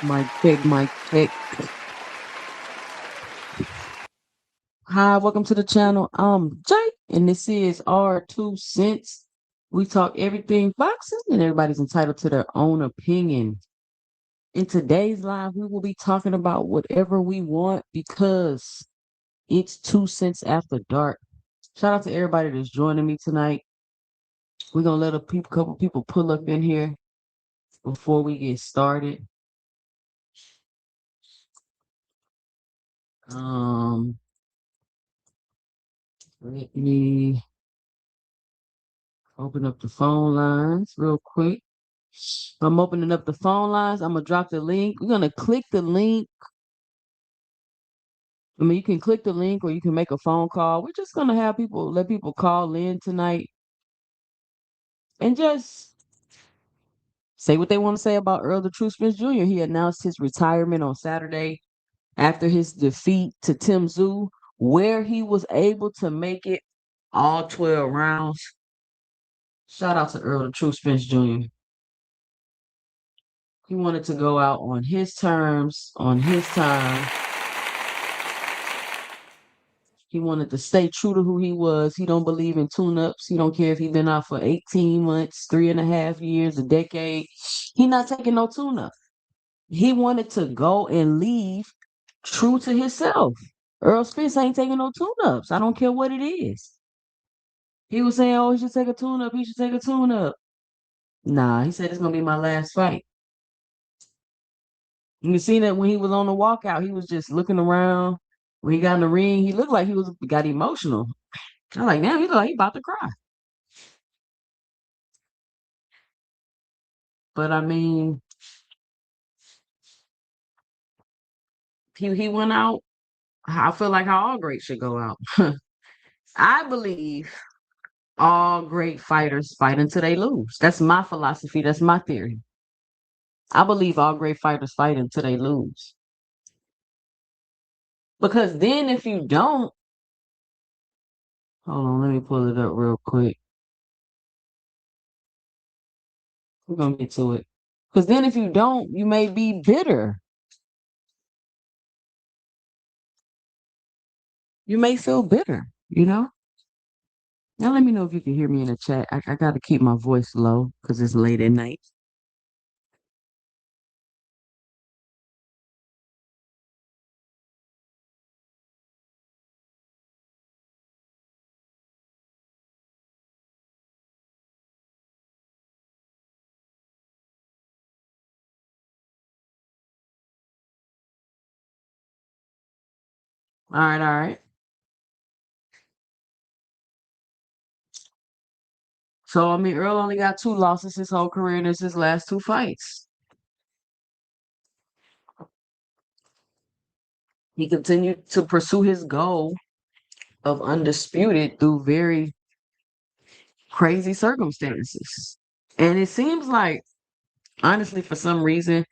Mic check, mic check. Hi, welcome to the channel. I'm Jay, and this is our 2 cents. We talk everything boxing, and everybody's entitled to their own opinion. In today's live, we will be talking about whatever we want because it's 2 cents after dark. Shout out to everybody that's joining me tonight. We're gonna let couple people pull up in here before we get started. Let me open up the phone lines real quick. I'm opening up the phone lines. I'm gonna drop the link. We're gonna click the link. I mean, you can click the link or you can make a phone call. We're just gonna have let people call in tonight and just say what they want to say about Earl the True Spence Jr. He announced his retirement on Saturday after his defeat to Tim Tszyu, where he was able to make it all 12 rounds. Shout out to Earl the True Spence Jr. He wanted to go out on his terms, on his time. He wanted to stay true to who he was. He don't believe in tune-ups. He don't care if he's been out for 18 months, 3.5 years, a decade. He not taking no tune-up. He wanted to go and leave true to himself. Earl Spence ain't taking no tune-ups. I don't care what it is. He was saying, oh, he should take a tune-up. He should take a tune-up. Nah, he said it's going to be my last fight. You see that when he was on the walkout, he was just looking around. When he got in the ring, he looked like he got emotional. I'm like, damn, he look like he about to cry. But I mean, he went out. I feel like how all greats should go out. I believe all great fighters fight until they lose. That's my philosophy. That's my theory. I believe all great fighters fight until they lose. Because then if you don't, hold on, let me pull it up real quick. We're gonna get to it. Because then if you don't, you may be bitter. You may feel bitter, you know? Now let me know if you can hear me in the chat. I got to keep my voice low because it's late at night. All right, all right. So I mean, Earl only got two losses his whole career, and it's his last two fights. He continued to pursue his goal of undisputed through very crazy circumstances. And it seems like, honestly, for some reason,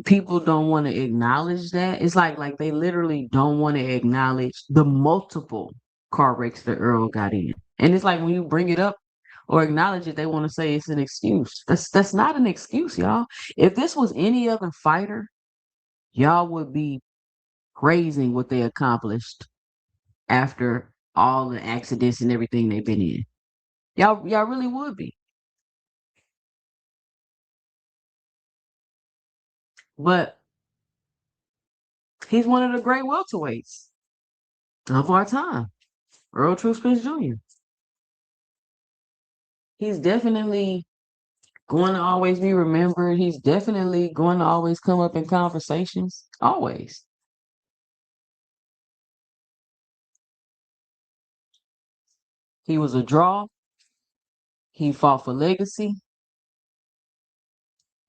people don't want to acknowledge that. It's like they literally don't want to acknowledge the multiple car wrecks that Earl got in. And it's like when you bring it up or acknowledge it, they want to say it's an excuse. That's not an excuse, y'all. If this was any other fighter, y'all would be praising what they accomplished after all the accidents and everything they've been in. Y'all really would be. But he's one of the great welterweights of our time, Earl Spence Jr. He's definitely going to always be remembered. He's definitely going to always come up in conversations. Always. He was a draw. He fought for legacy.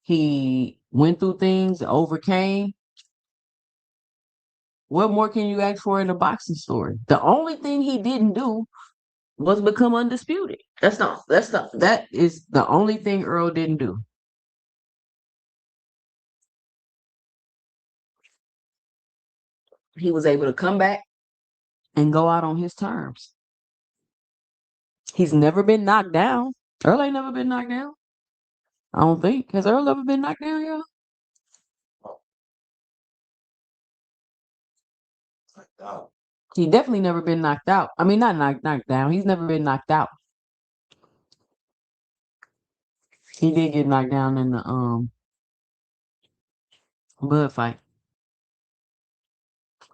He went through things, overcame. What more can you ask for in a boxing story? The only thing he didn't do was become undisputed. That is the only thing Earl didn't do. He was able to come back and go out on his terms. He's never been knocked down. Earl ain't never been knocked down. I don't think. Has Earl ever been knocked down, y'all? He definitely never been knocked out. I mean, not knocked down. He's never been knocked out. He did get knocked down in the Bud fight.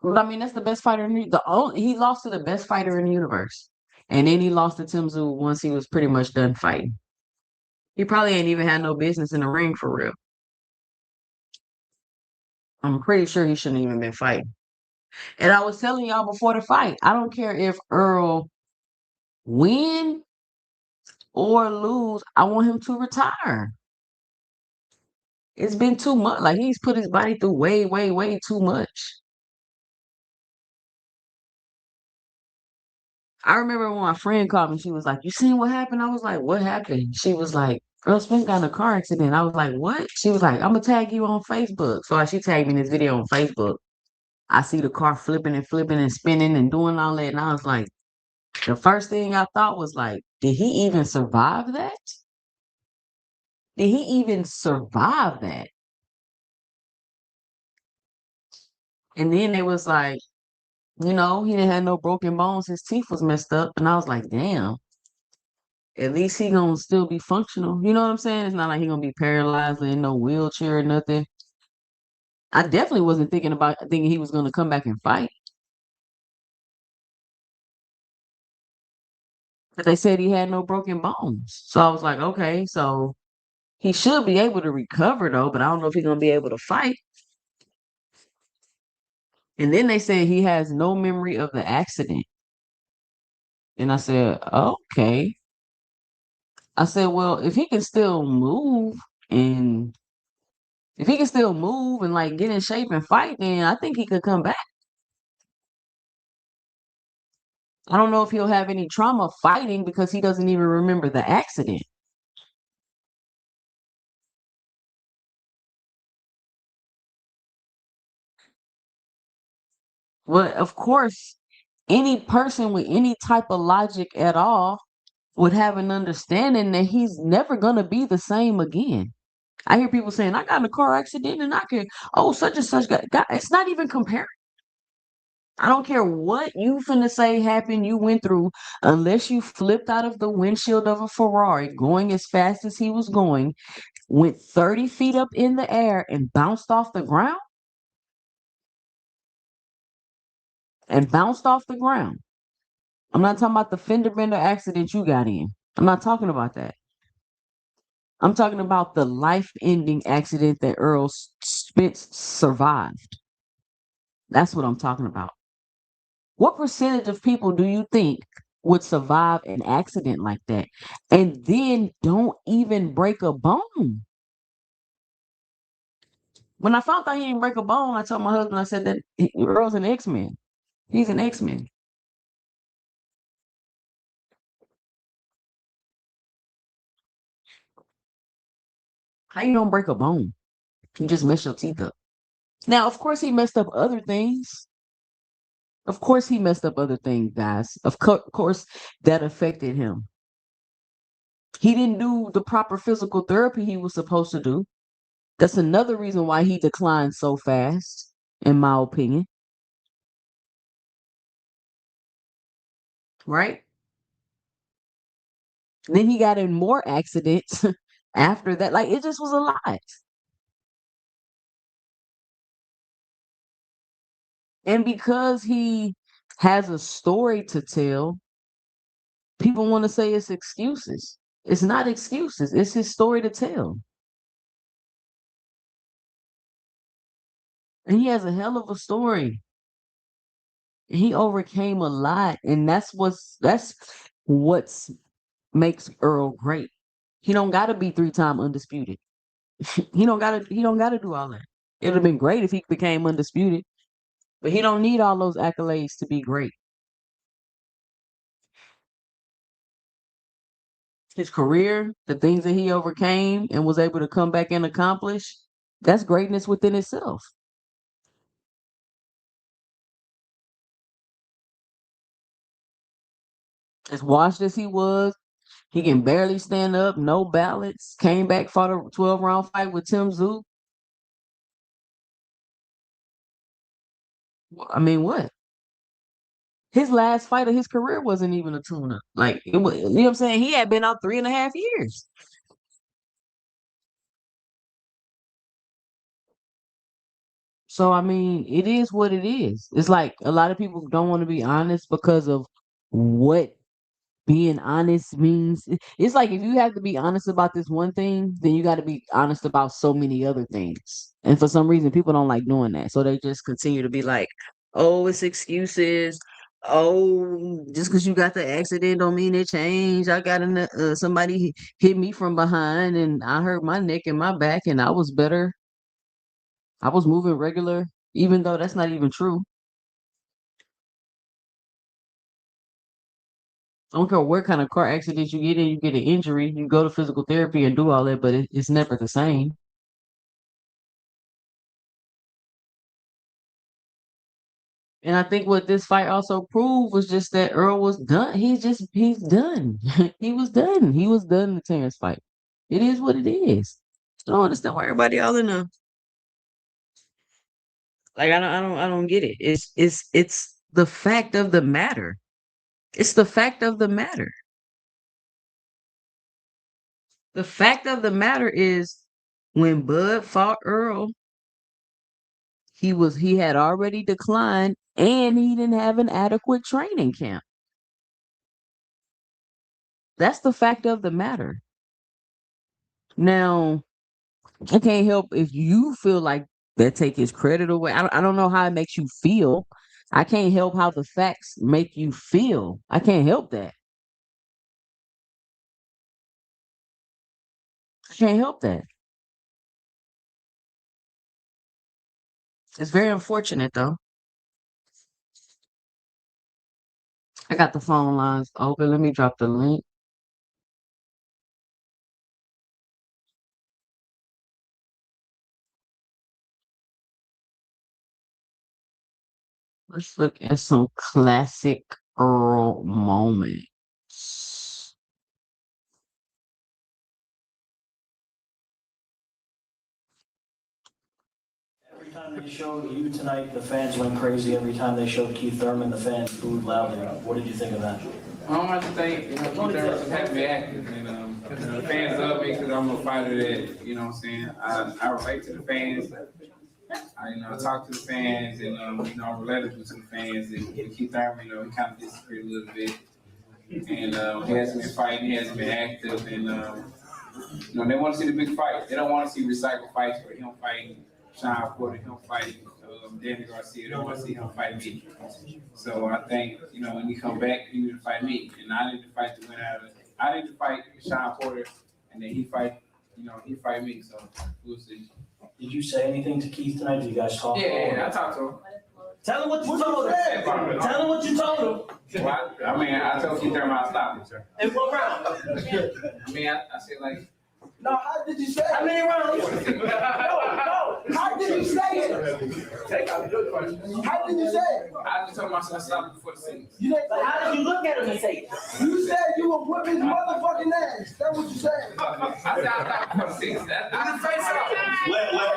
But I mean, that's the best fighter in the only he lost to the best fighter in the universe. And then he lost to Tim Tszyu once he was pretty much done fighting. He probably ain't even had no business in the ring for real. I'm pretty sure he shouldn't even been fighting. And I was telling y'all before the fight, I don't care if Earl win or lose, I want him to retire. It's been too much. Like he's put his body through way, way, way too much. I remember when my friend called me, she was like, "You seen what happened?" I was like, "What happened?" She was like, "Earl Spence got in a car accident." I was like, "What?" She was like, "I'm gonna tag you on Facebook." So she tagged me in this video on Facebook. I see the car flipping and spinning and doing all that. And I was like, the first thing I thought was like, did he even survive that? Did he even survive that? And then it was like, he didn't have no broken bones. His teeth was messed up. And I was like, damn, at least he gonna still be functional. You know what I'm saying? It's not like he gonna be paralyzed or in no wheelchair or nothing. I definitely wasn't thinking he was gonna come back and fight. But they said he had no broken bones. So I was like, okay, so he should be able to recover though, but I don't know if he's gonna be able to fight. And then they said he has no memory of the accident. And I said, okay. I said, well, and if he can still move and like get in shape and fight, then I think he could come back. I don't know if he'll have any trauma fighting because he doesn't even remember the accident. But of course, any person with any type of logic at all would have an understanding that he's never gonna be the same again. I hear people saying, I got in a car accident and such and such got it's not even comparing. I don't care what you finna say happened, you went through, unless you flipped out of the windshield of a Ferrari going as fast as he was going, went 30 feet up in the air and bounced off the ground and bounced off the ground. I'm not talking about the fender bender accident you got in. I'm not talking about that. I'm talking about the life ending accident that Earl Spence survived. That's what I'm talking about. What percentage of people do you think would survive an accident like that and then don't even break a bone? When I found out he didn't break a bone, I told my husband, I said that Earl's an X-Men. He's an X-Men. How you don't break a bone? You just mess your teeth up. Now, of course, he messed up other things. Of course, he messed up other things, guys. Of course, that affected him. He didn't do the proper physical therapy he was supposed to do. That's another reason why he declined so fast, in my opinion. Right? Then he got in more accidents after that. Like it just was a lot. And because he has a story to tell, people want to say it's excuses. It's not excuses, it's his story to tell. And he has a hell of a story. He overcame a lot, and that's what's makes Earl great. He don't gotta be 3-time undisputed. He don't gotta do all that. It would have been great if he became undisputed, but he don't need all those accolades to be great. His career, the things that he overcame and was able to come back and accomplish, that's greatness within itself. As washed as he was, he can barely stand up, no balance. Came back, fought a 12-round fight with Tim Tszyu. I mean, what? His last fight of his career wasn't even a tune-up. Like, it was, you know what I'm saying? He had been out 3.5 years. So, I mean, it is what it is. It's like a lot of people don't want to be honest because of what being honest means. It's like if you have to be honest about this one thing, then you got to be honest about so many other things. And for some reason, people don't like doing that. So they just continue to be like, oh, it's excuses. Oh, just because you got the accident don't mean it changed. I got somebody hit me from behind and I hurt my neck and my back and I was better. I was moving regular, even though that's not even true. I don't care what kind of car accident you get in, you get an injury, you go to physical therapy and do all that, but it's never the same. And I think what this fight also proved was just that Earl was done. He's done. He was done. He was done in the Terrence fight. It is what it is. I don't understand why everybody all in a like I don't get it. It's the fact of the matter. It's the fact of the matter. The fact of the matter is when Bud fought Earl, he had already declined and he didn't have an adequate training camp. That's the fact of the matter. Now, I can't help if you feel like that take his credit away. I don't know how it makes you feel. I can't help how the facts make you feel. I can't help that. I can't help that. It's very unfortunate though. I got the phone lines open. Let me drop the link. Let's look at some classic Earl moments. Every time they showed you tonight, the fans went crazy. Every time they showed Keith Thurman, the fans booed loudly. What did you think of that? I don't have to think, Keith Thurman's has to be active, and the fans love me because I'm a fighter that, what I'm saying, I relate to the fans. I talk to the fans, and I'm relatable to the fans. And Keith Thurman, he kind of disappeared a little bit, and he hasn't been fighting, he hasn't been active, and they want to see the big fight. They don't want to see recycled fights where him fighting Sean Porter, him fighting of Danny Garcia. They want to see him fight me. So I think, when he come back, he need to fight me. And I need to fight the winner out of I need to fight Sean Porter, and then he fight me. So we'll see. Did you say anything to Keith tonight? Did you guys talk? Yeah, I talked to him. Tell him what you told him. Tell him what you told him. Well, I told Keith Thurman I'll stop him, sir. In what round? I said like. No, how did you say it? How many rounds? No, how did you say it? Take out the good question. How did you say it? I just told myself I stopped before the scenes. You didn't But how did you look at him and say it? You said you were whipping his motherfucking ass. That's what you said. I said I stopped before the scenes. I didn't face off.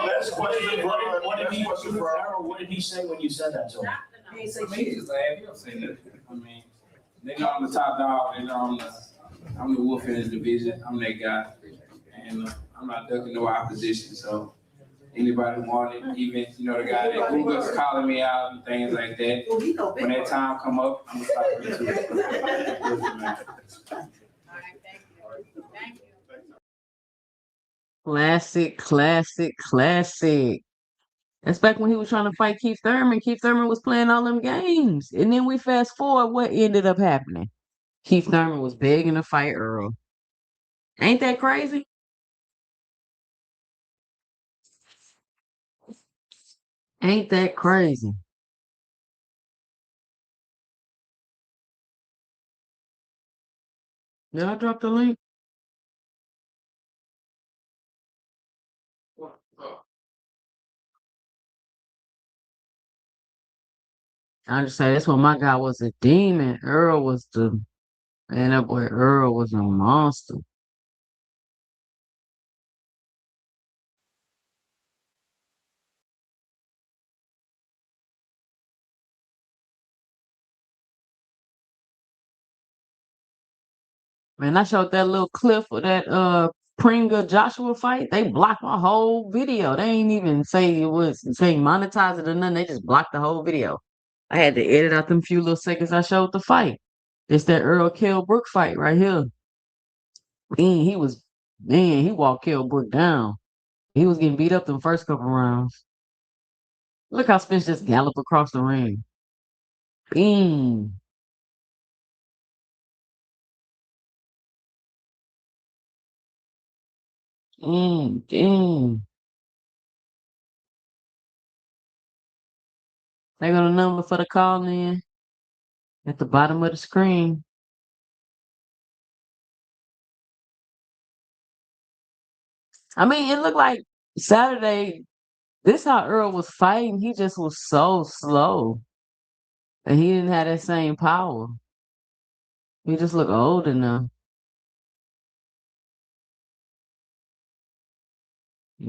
Let's question for Errol, what did he say when you said that to him? He ain't say shit. He's like, he don't say nothing. They know I'm the top dog. They know I'm the wolf in this division. I'm that guy. And I'm not ducking no opposition. So anybody want it, even, the guy that Google's calling me out and things like that. When that time come up, I'm going to stop it too. Thank you. Classic. That's back when he was trying to fight Keith Thurman. Keith Thurman was playing all them games. And then we fast forward, what ended up happening? Keith Thurman was begging to fight Earl. Ain't that crazy? Ain't that crazy? Did I drop the link? I just say that's when my guy was a demon. Earl was that boy Earl was a monster. Man, I showed that little clip of that Pringa Joshua fight. They blocked my whole video. They ain't even say monetize it or nothing. They just blocked the whole video. I had to edit out them few little seconds I showed the fight. It's that Earl Kell Brook fight right here. He walked Kell Brook down. He was getting beat up the first couple rounds. Look how Spence just galloped across the ring. Bing. Dang. They got a number for the call in at the bottom of the screen. It looked like Saturday. This how Earl was fighting. He just was so slow. And he didn't have that same power. He just looked old enough.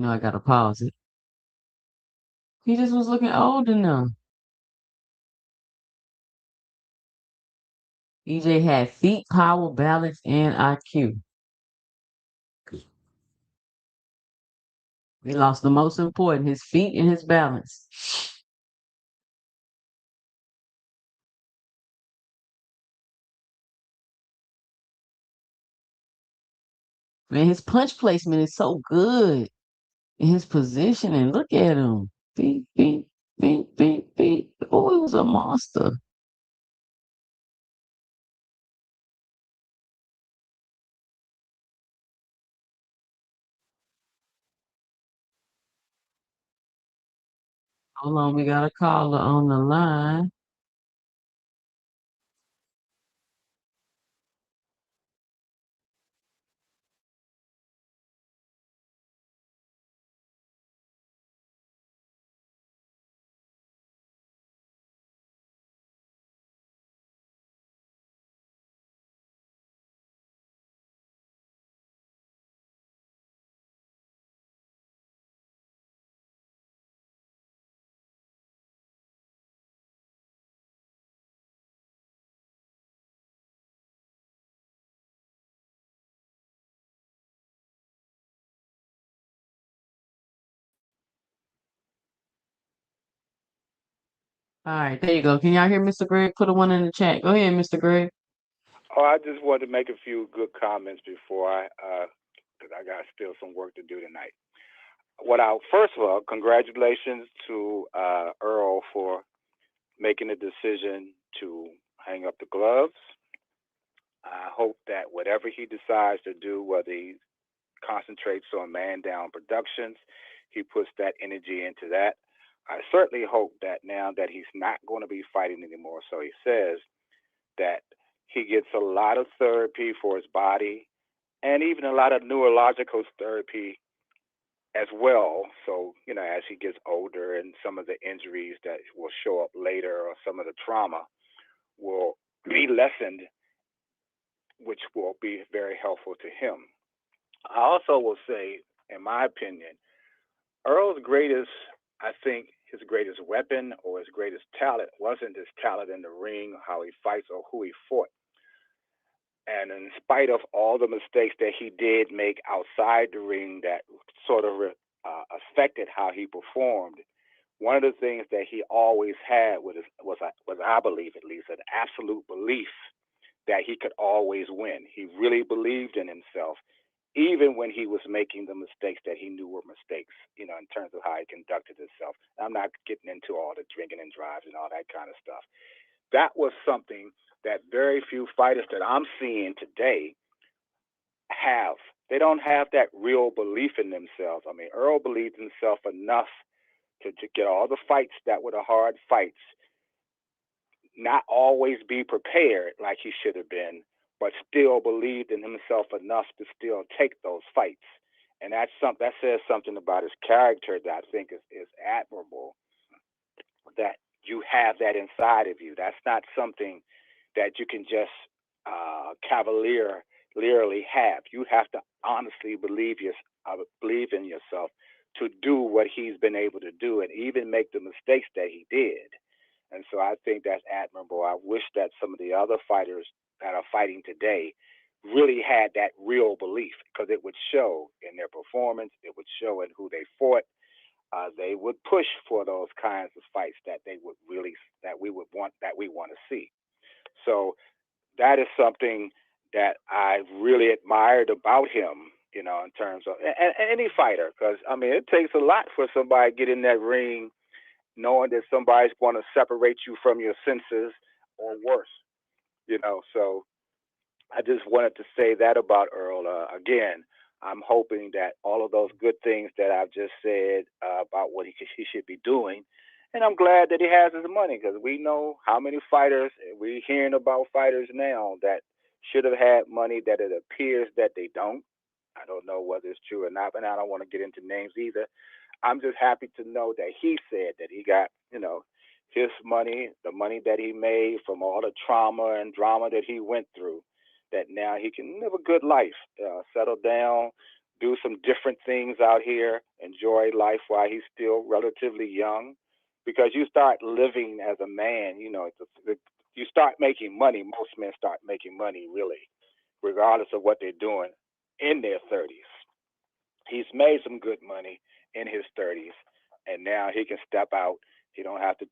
I gotta pause it. He just was looking old enough. EJ had feet, power, balance, and IQ. He lost the most important, his feet and his balance. Man, his punch placement is so good in his positioning. Look at him. Beep, beep, beep, beep, beep. Oh, he was a monster. Hold on, we got a caller on the line. All right, there you go. Can y'all hear Mr. Greg? Put a one in the chat. Go ahead, Mr. Greg. Oh, I just wanted to make a few good comments before because I got still some work to do tonight. First of all, congratulations to Earl for making the decision to hang up the gloves. I hope that whatever he decides to do, whether he concentrates on man down productions, he puts that energy into that. I certainly hope that now that he's not going to be fighting anymore, so he says, that he gets a lot of therapy for his body and even a lot of neurological therapy as well. So, as he gets older and some of the injuries that will show up later or some of the trauma will be lessened, which will be very helpful to him. I also will say, in my opinion, Earl's greatest, I think, his greatest weapon or his greatest talent wasn't his talent in the ring, how he fights, or who he fought. And in spite of all the mistakes that he did make outside the ring that sort of affected how he performed, one of the things that he always had was, I believe at least, an absolute belief that he could always win. He really believed in himself, even when he was making the mistakes that he knew were mistakes, in terms of how he conducted himself. I'm not getting into all the drinking and drives and all that kind of stuff. That was something that very few fighters that I'm seeing today have. They don't have that real belief in themselves. I mean, Earl believed in himself enough to get all the fights that were the hard fights, not always be prepared like he should have been, but still believed in himself enough to still take those fights. And that says something about his character that I think is admirable, that you have that inside of you. That's not something that you can just cavalierly have. You have to honestly believe in yourself to do what he's been able to do and even make the mistakes that he did. And so I think that's admirable. I wish that some of the other fighters that are fighting today really had that real belief, because it would show in their performance, it would show in who they fought. They would push for those kinds of fights that we want to see. So that is something that I really admired about him, in terms of any fighter, because I mean it takes a lot for somebody to get in that ring knowing that somebody's going to separate you from your senses or worse, So I just wanted to say that about Earl. Again, I'm hoping that all of those good things that I've just said about what he should be doing, and I'm glad that he has his money, because we know how many fighters we're hearing about fighters now that should have had money that it appears that they don't. I don't know whether it's true or not, and I don't want to get into names either. I'm just happy to know that he said that he got, his money, the money that he made from all the trauma and drama that he went through, that now he can live a good life, settle down, do some different things out here, enjoy life while he's still relatively young. Because you start living as a man, you start making money. Most men start making money, really, regardless of what they're doing in their 30s. He's made some good money in his 30s, and now he can step out. He don't have to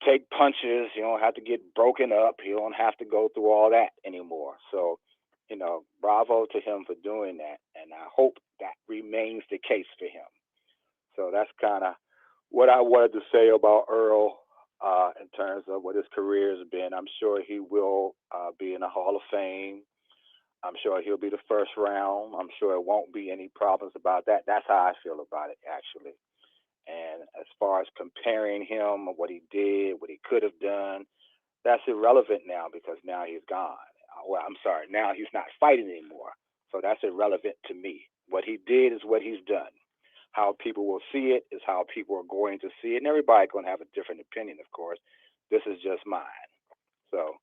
take punches. He don't have to get broken up. He don't have to go through all that anymore. So, bravo to him for doing that, and I hope that remains the case for him. So that's kind of what I wanted to say about Earl in terms of what his career has been. I'm sure he will be in the Hall of Fame. I'm sure he'll be the first round. I'm sure it won't be any problems about that. That's how I feel about it, actually. And as far as comparing him, what he did, what he could have done, that's irrelevant now, because now he's gone. Well, I'm sorry, now he's not fighting anymore. So that's irrelevant to me. What he did is what he's done. How people will see it is how people are going to see it. And everybody's going to have a different opinion, of course. This is just mine. So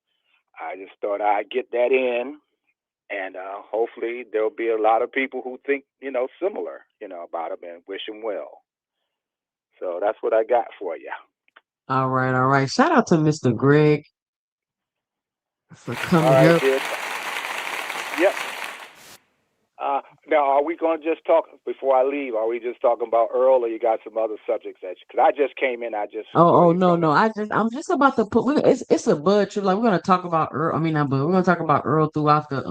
I just thought I'd get that in. And hopefully there'll be a lot of people who think, similar, about him, and wish him well. So that's what I got for you. All right, all right. Shout out to Mr. Greg for All coming right, up. kid. Yep. Now, are we going to just talk before I leave? Are we just talking about Earl, or you got some other subjects that? Because I just came in, I just saw Oh, you no, coming. no. I'm just about to put. It's a bud trip. Like we're gonna talk about Earl. I mean, not bud. We're gonna talk about Earl throughout the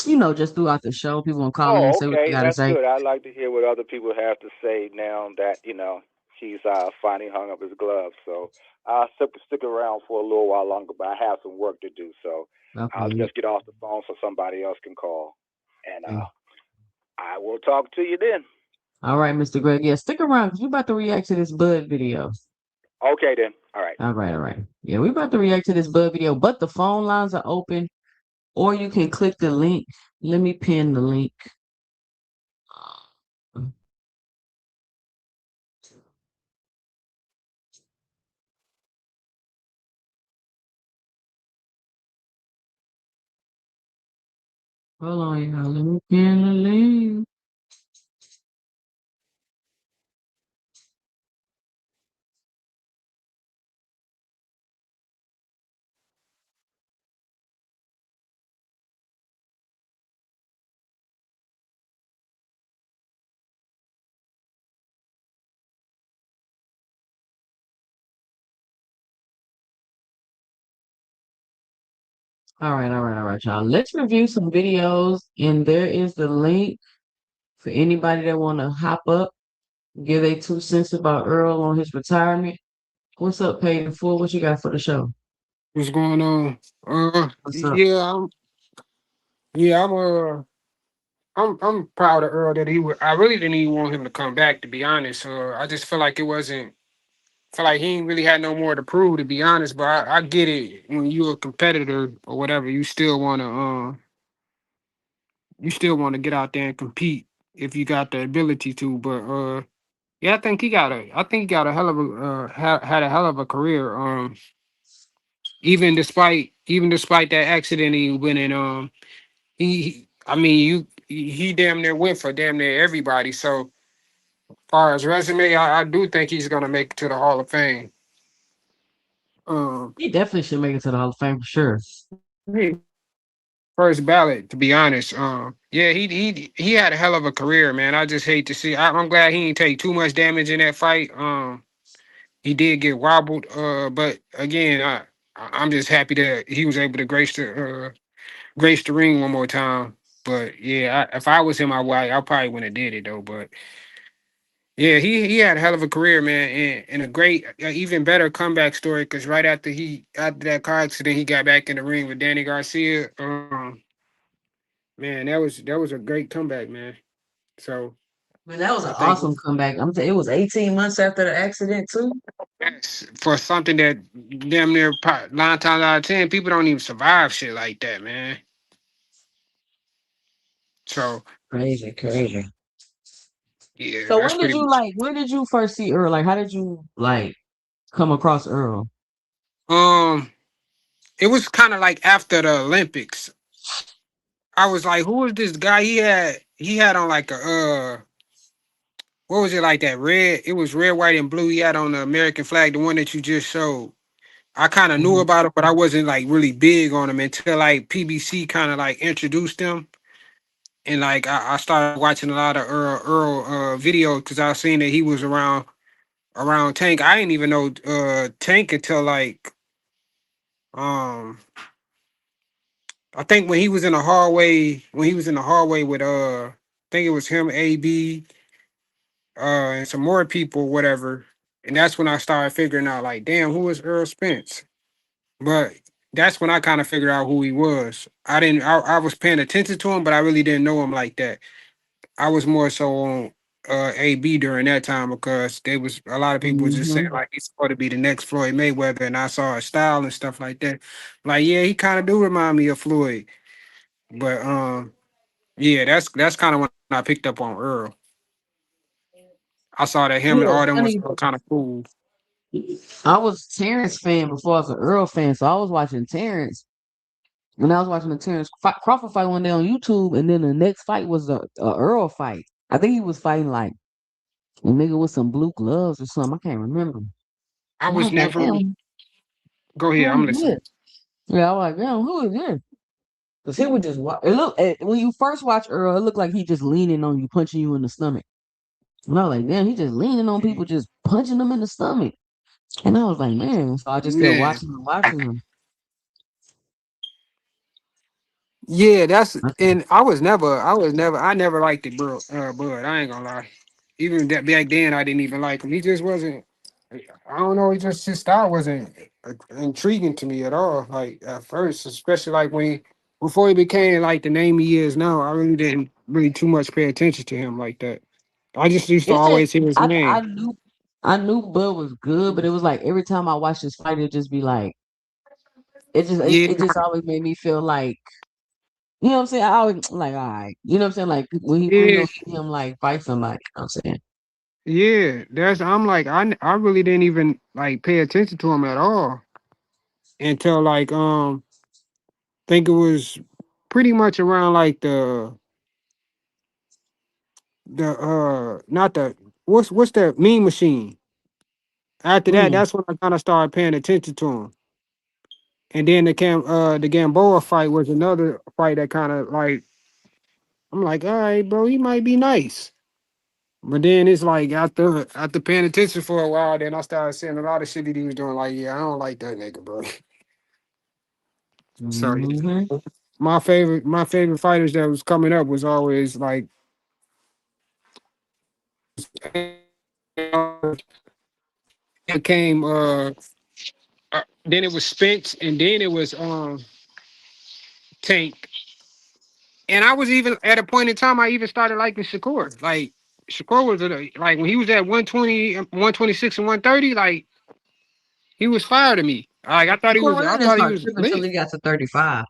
just throughout the show, people gonna call in and Oh, say what they okay, gotta that's say. good. I like to hear what other people have to say now that he's finally hung up his gloves. So I'll stick around for a little while longer, but I have some work to do. So I'll Okay. just get off the phone so somebody else can call, and Okay. I will talk to you then. All right, Mr. Greg. Yeah, stick around because we about to react to this Bud video. Okay then. All right. All right, all right. Yeah, we about to react to this Bud video, but the phone lines are open, or you can click the link. Let me pin the link. Hold on, y'all. Let me pin the link. All right, all right, all right, y'all. Let's review some videos, and there is the link for anybody that want to hop up, give their 2 cents about Earl on his retirement. What's up, Paid in Full? What you got for the show? What's going on? What's up? Yeah, yeah, I'm proud of Earl that he would. I really didn't even want him to come back, to be honest. I just feel like it wasn't. Feel like he ain't really had no more to prove, to be honest. But I get it when you're a competitor or whatever, you still want to get out there and compete if you got the ability to. But yeah, I think he got a hell of a had a hell of a career. Even despite that accident he went in. I mean, he damn near went for damn near everybody. So, far as resume, I do think he's gonna make it to the Hall of Fame. Um, He definitely should make it to the Hall of Fame for sure. he- First ballot, to be honest. Yeah, he had a hell of a career, man. I just hate to see. I'm glad he didn't take too much damage in that fight. He did get wobbled, but again, I'm just happy that he was able to grace the ring one more time. But yeah, if I was him, I probably wouldn't have did it though. But yeah, he had a hell of a career, man, and a great, even better comeback story. Because right after that car accident, he got back in the ring with Danny Garcia. Man, that was a great comeback, man. So Man, that was I an think awesome comeback. It was 18 months after the accident too. that's for something that damn near 9 times out of 10 people don't even survive shit like that, man. So Crazy, crazy. yeah, So that's pretty much. when did you first see Earl? Like, how did you come across Earl? Um, it was kind of like after the Olympics. I was like, who is this guy? He had on like a what was it, like that red? It was red, white, and blue. He had on the American flag, the one that you just showed. I kind of knew Mhm. about it, but I wasn't like really big on him until like PBC kind of like introduced him, and like I started watching a lot of Earl videos because I seen that he was around Tank. I didn't even know Tank until like um I think when he was in the hallway with I think it was him, AB, and some more people, whatever. And that's when I started figuring out, like, damn, who is Earl Spence? But that's when I kind of figured out who he was. I was paying attention to him, but I really didn't know him like that. I was more so on AB during that time because there was a lot of people was just saying Mhm. like he's supposed to be the next Floyd Mayweather, and I saw his style and stuff like that. Like, yeah, he kind of do remind me of Floyd, but yeah, that's kind of when I picked up on Earl. I saw that him You and know, all them was funny. kind of cool. I was Terrence fan before I was an Earl fan, so I was watching Terrence. When I was watching the Crawford fight one day on YouTube, and then the next fight was a Earl fight. I think he was fighting like a nigga with some blue gloves or something. I can't remember. I And I was was like, never. damn, Go ahead, who I'm is listening. this? Yeah, I was like, damn, who is this? Because he would just watch. It look when you first watch Earl, it looked like he just leaning on you, punching you in the stomach. And I was like, damn, he just leaning on people, just punching them in the stomach. And I was like, man. So I just kept Man, watching and watching him. Yeah, that's and I never liked it, bro. Bud, I ain't gonna lie. Even that back then, I didn't even like him. He just wasn't. I don't know. He just his style wasn't intriguing to me at all. Like at first, especially like before he became like the name he is now. I really didn't really too much pay attention to him like that. I just used to It's just always hear his I name. knew Bud was good, but it was like every time I watched this fight, it just be like Yeah, it just always made me feel like you know what I'm saying. I always like all right, you know what I'm saying. Like when he really yeah, don't see him like fight somebody, you know what I'm saying. yeah. I'm like I really didn't even like pay attention to him at all until like think it was pretty much around like the not the what's that Mean Machine. After that, Mm. that's when I kind of started paying attention to him. And then the Gamboa fight was another fight that kind of like I'm like, all right, bro, he might be nice. But then it's like after paying attention for a while, then I started seeing a lot of shit that he was doing. Like, yeah, I don't like that nigga, bro. So Hmm. my favorite fighters that was coming up was always like it came then it was Spence and then it was Tank. And I was even at a point in time I even started liking Shakur. Like Shakur was like when he was at 120, 126 and 130, like he was fire to me. Like Shakur I really didn't thought he start was tripping until lit. he got to 35.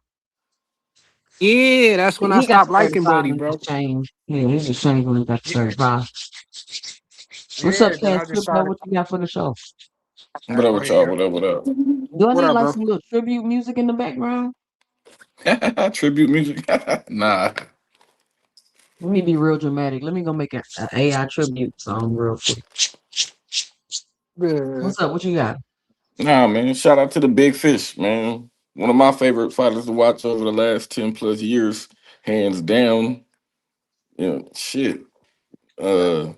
Yeah, that's when I He got stopped to liking 35 Buddy, and bro. just changed. Yeah, he just changed when he got to 35. What's up, Yeah, then Cash I just Crypto? started. What you got for the show? What up Go with y'all? ahead. What up? What up? Do I What need up, like bro? some little tribute music in the background? Tribute music? Nah. Let me be real dramatic. Let me go make a AI tribute song real quick. Yeah, What's up? What you got? Nah, man. Shout out to the Big Fish, man. One of my favorite fighters to watch over the last 10 plus years, hands down. You know, shit. Uh,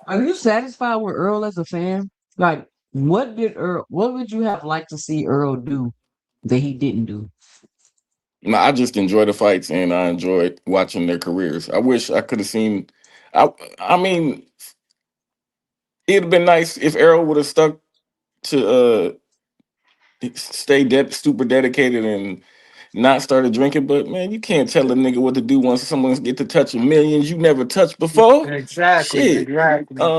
Are you satisfied with Earl as a fan? Like, what would you have liked to see Earl do that he didn't do? nah, I just enjoy the fights and I enjoyed watching their careers. I wish I could have seen. I, I mean, it'd have been nice if Errol would have stuck to stay super dedicated and not started drinking. But man, you can't tell a nigga what to do once someone's get to touching millions you never touched before. exactly, Shit. exactly.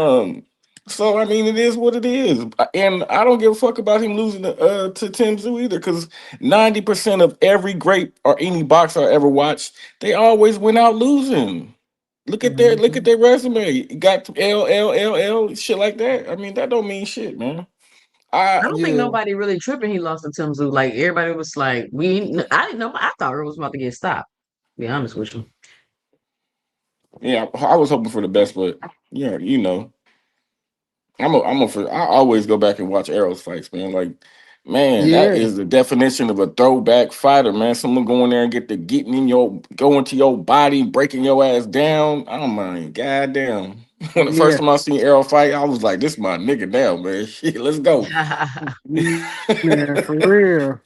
So I mean, it is what it is, and I don't give a fuck about him losing to Tim Tszyu either, because 90% of every great or any boxer I ever watched, they always went out losing. Look at Mhm. their resume. You got L shit like that. I mean, that don't mean shit, man. I I don't think Yeah, nobody really tripping. He lost to Tim Tszyu. Like everybody was like, I didn't know. I thought Earl was about to get stopped. To be honest with you. Yeah, I was hoping for the best, but yeah, you know, I always go back and watch Arrow's fights, man. Like, man, that yeah, is the definition of a throwback fighter, man. Someone going there and going to your body, breaking your ass down. I don't mind, goddamn. When the first yeah, time I seen Arrow fight, I was like, this my nigga now, man. Shit, let's go. man, for real,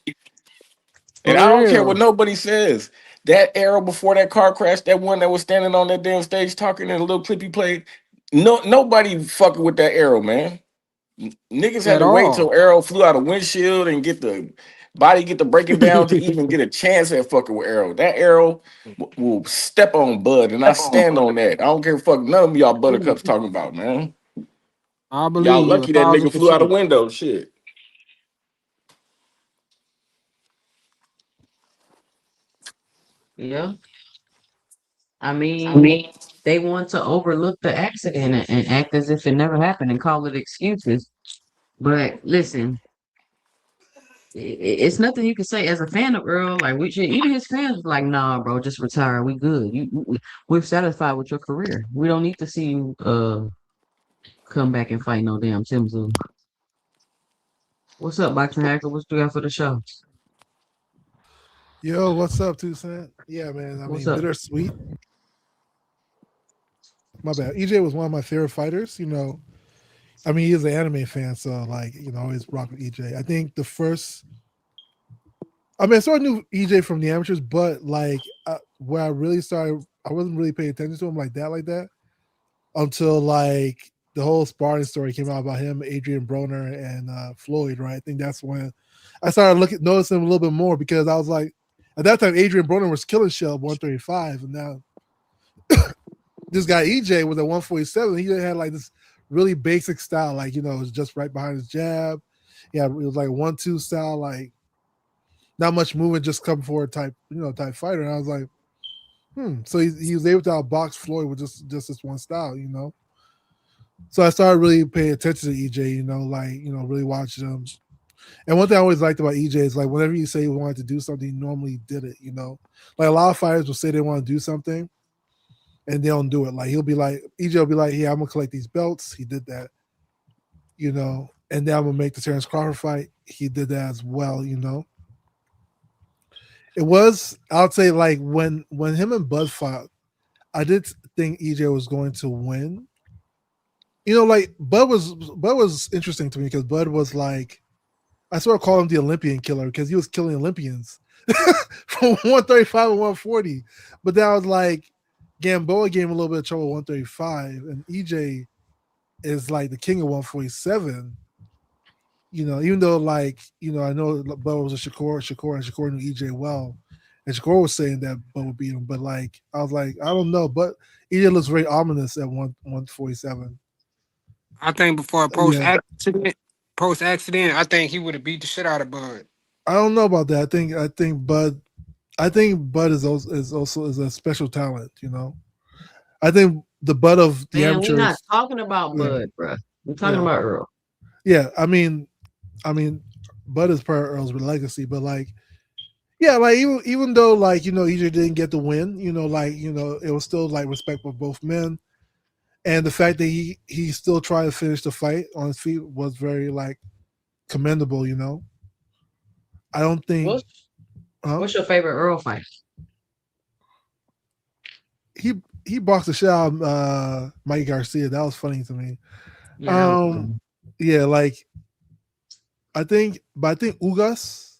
And for I don't care what real. nobody says. That Arrow before that car crash, that one that was standing on that damn stage talking in a little clip he played, nobody fucking with that Arrow, man. Niggas had At to wait all. till Arrow flew out a windshield and get the breaking down to even get a chance at fucking with Arrow. That Arrow will step on Bud, and I stand on that. I don't care fuck none of y'all buttercups talking about, man. I Y'all believe you a lucky that thousand nigga flew out a percent. window. Shit. Yeah, I mean, they want to overlook the accident and act as if it never happened and call it excuses. But listen, it's nothing you can say as a fan of Earl. Like we should, even his fans was like, "Nah, bro, just retire. We good. We're satisfied with your career. We don't need to see you come back and fight no damn Tim Tszyu." What's up, Boxing Hacker? What's you got for the show? Yo, what's up, 2CENTS? Yeah, man. I What's mean, up? bittersweet. My bad. EJ was one of my favorite fighters. I mean, he's an anime fan, so like, always rock with EJ. I think the first I mean, I sort of knew EJ from the amateurs, but like where I really started, I wasn't really paying attention to him like that, until like the whole sparring story came out about him, Adrian Broner, and Floyd. Right, I think that's when I started noticing him a little bit more because I was like, at that time, Adrian Broner was killing shell 135, and now this guy EJ was at 147. He had like this really basic style, like it was just right behind his jab. Yeah, it was like 1-2 style, like not much movement, just come forward type, type fighter. And I was like, So he was able to outbox Floyd with just this one style. So I started really paying attention to EJ, really watching him. And one thing I always liked about EJ is like whenever you say he wanted to do something, he normally did it. Like a lot of fighters will say they want to do something and they don't do it. Like he'll be like, EJ will be like, yeah, I'm gonna collect these belts. He did that. And then I'm gonna make the Terrence Crawford fight. He did that as well. It was, I would say, like when him and Bud fought, I did think EJ was going to win. Like Bud was interesting to me because Bud was like, I sort of call him the Olympian killer because he was killing Olympians from 135 and 140. But then I was like, Gamboa gave him a little bit of trouble at 135, and EJ is like the king of 147. Even though I know Bud was a Shakur, and Shakur knew EJ well. And Shakur was saying that Bud would beat him, but like I was like, I don't know, but EJ looks very ominous at 147. I think before Yeah. post accident, I think he would have beat the shit out of Bud. I don't know about that. I think Bud is a special talent. I think the Bud of the Man, we're not amateurs. talking about Yeah, Bud, bruh. We're talking yeah, about Earl. yeah. I mean, Bud is part of Earl's legacy, but like, yeah, like even though like EJ didn't get the win, it was still like respect for both men, and the fact that he still tried to finish the fight on his feet was very like commendable. I don't think, What's huh? what's your favorite Earl fight? he he boxed the shit out of Mike Garcia. That was funny to me. Yeah, that was Um, funny. yeah, like I think Ugas.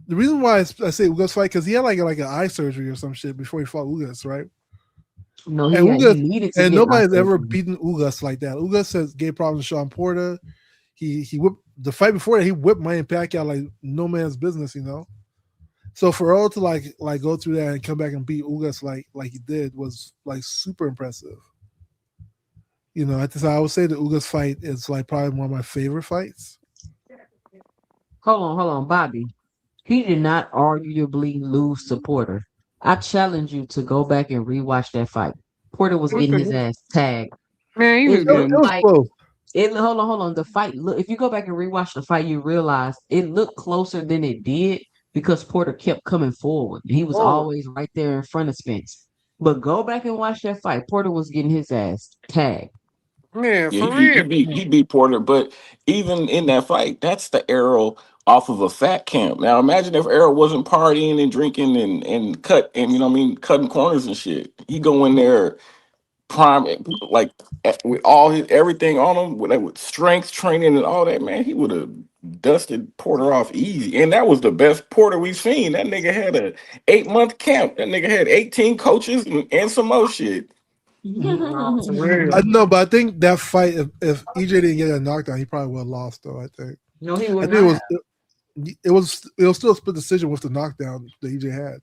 The reason why I say Ugas fight because he had like an eye surgery or some shit before he fought Ugas, right? No, And he Ugas needed to and get eye nobody's ever surgery. beaten Ugas like that. Ugas has gave problems to Sean Porter. He whipped the fight before that. He whipped Manny Pacquiao like no man's business. So for Earl to like go through that and come back and beat Ugas like he did was like super impressive. I would say the Ugas fight is like probably one of my favorite fights. Hold on, Bobby. He did not arguably lose to Porter. I challenge you to go back and rewatch that fight. Porter was What getting the his hell? ass tagged. Man, he was It It looked getting was like close. it. Hold on. The fight look. If you go back and rewatch the fight, you realize it looked closer than it did because Porter kept coming forward. He was forward. always right there in front of Spence. But go back and watch that fight. Porter was getting his ass tagged. Man, Yeah, for real. he beat Porter, but even in that fight, that's the Errol off of a fat camp. Now imagine if Errol wasn't partying and drinking and cutting corners and shit. He go in there prime like with all his everything on him with strength training and all that, man, he would have dusted Porter off easy. And that was the best Porter we've seen. That nigga had a 8 month camp. That nigga had 18 coaches and some more shit. No, for I real. know, but I think that fight, if EJ didn't get a knockdown, he probably would have lost. Though I think, No, he I would think not have. it was still a split decision with the knockdown that EJ had.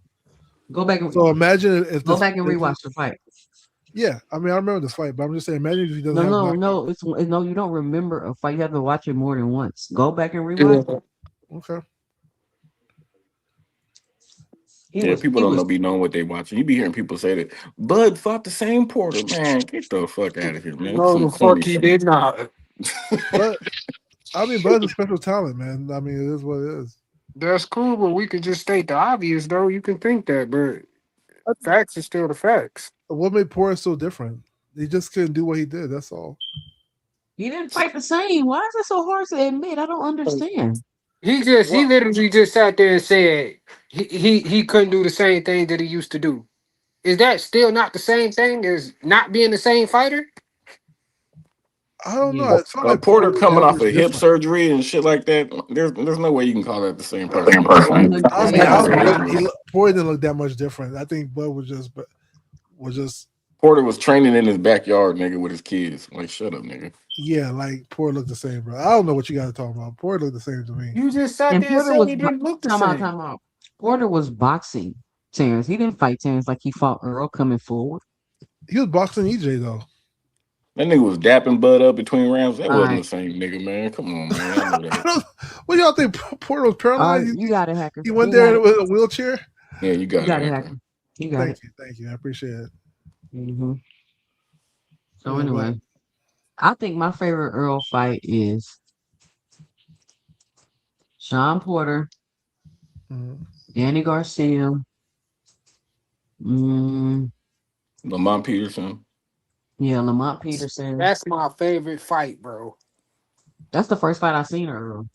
Go back and So imagine if go this, back and rewatch the fight. yeah, I mean, I remember this fight, but I'm just saying, imagine if he doesn't No, have a no, knockdown. no. No. You don't remember a fight. You have to watch it more than once. Go back and rewatch it. Yeah. Okay, He Yeah, was. people He don't was. know be knowing what they watching. You be hearing people say that Bud fought the same Porter. Man, get the fuck out of here, man. That's No, some the fuck corny he shit. did not. but I mean, Bud's a special talent, man. I mean, it is what it is. That's cool, but we could just state the obvious, though. You can think that, but facts are still the facts. What made Porter so different? He just couldn't do what he did. That's all. He didn't fight the same. Why is it so hard to admit? I don't understand. He Well, literally just sat there and said he couldn't do the same thing that he used to do. Is that still not the same thing as not being the same fighter? I don't know. Yeah. I felt like Porter coming off was of hip different. surgery and shit like that. There's no way you can call that the same person. Honestly, Honestly, Porter didn't look that much different. I think Bud was just Porter was training in his backyard, nigga, with his kids. Like, shut up, nigga. yeah, like Porter looked the same, bro. I don't know what you guys are talking about. Porter looked the same to me. You just sat And there and Porter said was he didn't look the time out, same. time out. Porter was boxing Terrence. He didn't fight Terrence like he fought Earl coming forward. He was boxing EJ though. That nigga was dapping Bud up between rounds. That All wasn't right. the same nigga, man. Come on, man. I know that. What y'all think? Porter was All paralyzed. right, you got it, Hacker. He went You got there it. with a wheelchair. Yeah, you You got got it, it, Hacker. Hacker. You got it. Thank you. I appreciate it. Mm-hmm. So Yeah, anyway, I think my favorite Earl fight is Sean Porter, Danny Garcia, Lamont Peterson. yeah, Lamont Peterson. That's my favorite fight, bro. That's the first fight I seen Earl.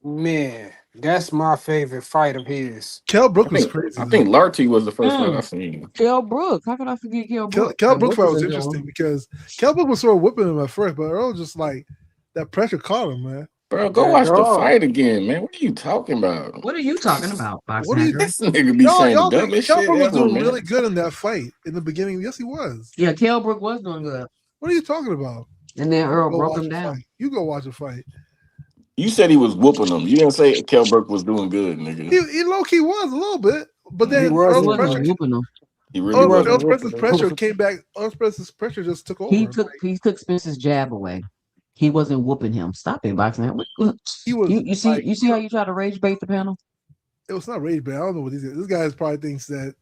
Man, that's my favorite fight of his. Kell Brook was crazy. I think Larty was the first fight I Mm. seen. Kell Brook. How could I forget Kell Brook? Kell That Brook fight was a good interesting one. because Kell Brook was sort of whipping him at first, but Earl just like that pressure caught him, man. Bro, go Yeah, watch the dog. fight again, man. What are you talking about? What are you talking about, Box What are you- Hacker? This nigga be saying the Y'all think dumbest Kell shit Brook was ever, doing man. really good in that fight in the beginning? Yes, he was. Yeah, Kell Brook was doing good. What are you talking about? And then Earl Go broke watch him the down. fight. You go watch the fight. You said he was whooping them. You didn't say Kell Brook was doing good, nigga. He low key was a little bit, but then He was Earl's a pressure, wasn't whooping him. He really wasn't Earl's whooping him. pressure came back. Earl's pressure just took over. He took Spence's jab away. He wasn't whooping him. Stop it, Box Man. He was. You see like, you see how you try to rage bait the panel? It was not rage, but I don't know what these guys. This guy probably thinks that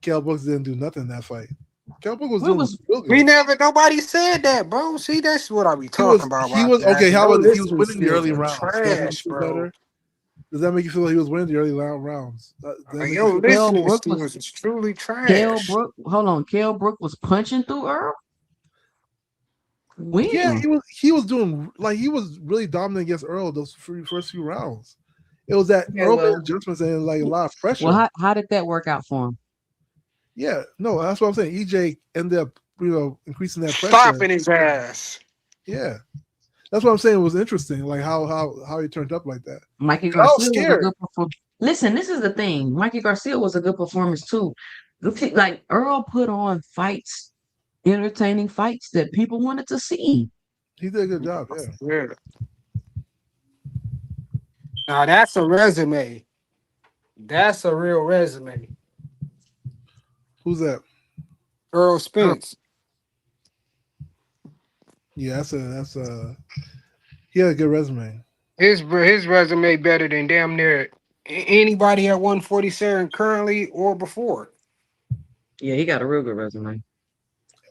Kell Brooks didn't do nothing in that fight. Kell Brooks was What doing was- real good. We never, nobody said that, bro. See, that's what I be talking about. He was okay. How was he was winning the early rounds? rounds? Does that make you Trash, feel bro. better? Does that make you feel like he was winning the early rounds? Does that make Yo, you feel- Kell listening Brook skills was- is truly trash. Kell Brook was punching through Earl. When? Yeah, he was doing like he was really dominant against Earl those first few rounds. It was that Yeah, Earl well- made adjustments and like a lot of pressure. Well, how did that work out for him? Yeah, no, that's what I'm saying. EJ ended up, increasing that pressure. Stopping his ass. Yeah, that's what I'm saying. It was interesting, like how he turned up like that. Mikey I was Garcia was a scared. good performance. Listen, this is the thing. Mikey Garcia was a good performance too. Like Earl put on fights, entertaining fights that people wanted to see. He did a good job. Yeah. Yeah. Now that's a resume. That's a real resume. Who's that? Errol Spence. Yeah, that's a. He had a good resume. His resume better than damn near anybody at 147 currently or before. Yeah, he got a real good resume.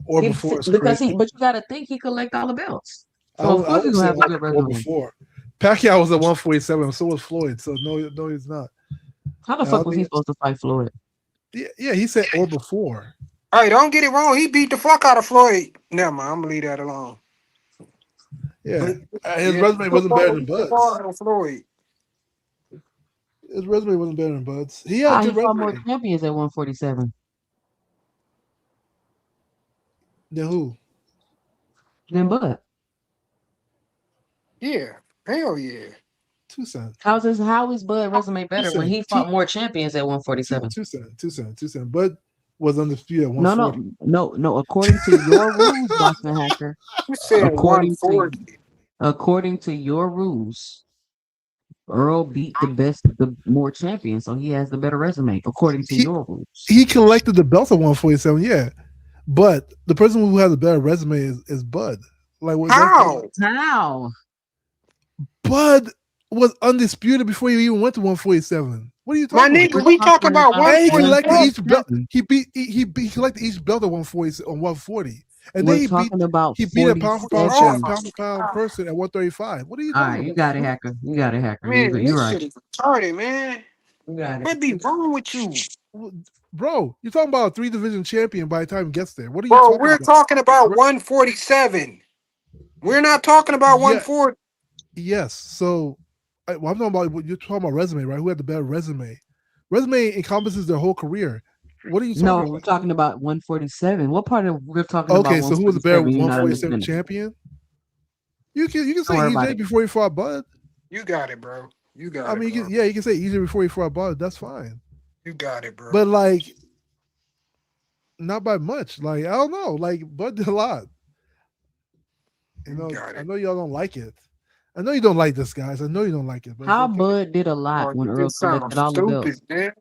Or before, it's because crazy. but you got to think he collect all the belts. I So would- of I course would he's gonna say have a good or resume. before. Pacquiao was at 147, so was Floyd. So no, he's not. How the I fuck was he mean- supposed to fight Floyd? Yeah, he said or before. All right, don't get it wrong. He beat the fuck out of Floyd. Never mind, I'm gonna leave that alone. Yeah, his resume wasn't better than Bud's. Floyd. His resume wasn't better than Bud's. He had a He good fought more resume. champions at 147 Then who? than Bud. Yeah, hell yeah. 2 cents. How is Bud resume better when he fought more champions at 147? 2 cents. Bud was undisputed at 140. No. According to your rules, Boston Hacker. You said According to 140. according to your rules, Earl beat the more champions, so he has the better resume. According to your rules, He collected the belts at 147. Yeah, but the person who has a better resume is Bud. Like what? How? Bud was undisputed before he even went to 147. What are you My talking nigga, about? we talking about And he 140. collected each belt. He collected each belt at 140 on 140, and then We're talking about he beat a pound for pound 47. pound for pound person at 135. What are you All talking right, about? you got it, Hacker. You got it, Hacker. Man, You're this right. shit is retarded, man. You got it. What be wrong with you? Bro, you're talking about a 3-division champion by the time he gets there. What are you Bro, talking we're about? talking about 147. We're not talking about Yeah. 140. Yes. So I'm talking about what you're talking about resume, right? Who had the better resume? Resume encompasses their whole career. What are you talking No, about? we're talking about 147. What part of we're talking about? Okay, so who was the better 147 you're not 147 understanding? champion? You can say Don't worry about EJ it. before he fought Bud. You got it, bro. You got I it, mean, bro. you can say EJ before he fought Bud. That's fine. You got it, bro. But like, not by much. Like I don't know. Like Bud did a lot. You got I it. know y'all don't like it. I know you don't like this, guys. I know you don't like it, but it's How okay. Bud did a lot Oh, when you Earl just sound collected all the belts. stupid, man.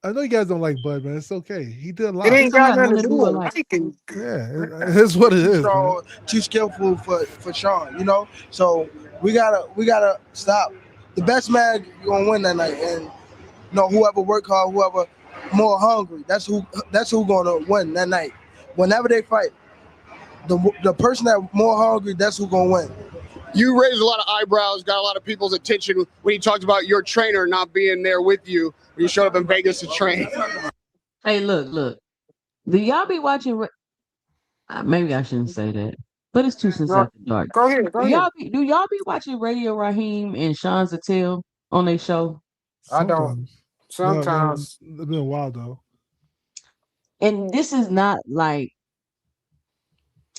I know you guys don't like Bud, man. It's okay. He did a It lot. This ain't don't got have nothing nothing to to do do with with like. liking. Yeah, it is what it is, man. So too skillful for Sean, So we gotta stop. The best man gonna win that night, and whoever work hard, whoever more hungry, that's who gonna win that night. Whenever they fight, the person that more hungry, that's who gonna win. You raised a lot of eyebrows, got a lot of people's attention when you talked about your trainer not being there with you when you showed up in Vegas to train. Hey, look. Do y'all be watching? Maybe I shouldn't say that, but it's 2 cents No, after dark. go ahead, go ahead. Do y'all be watching Radio Raheem and Sean Zattel on their show? I don't. Sometimes. Sometimes. It's been a while though. And this is not like,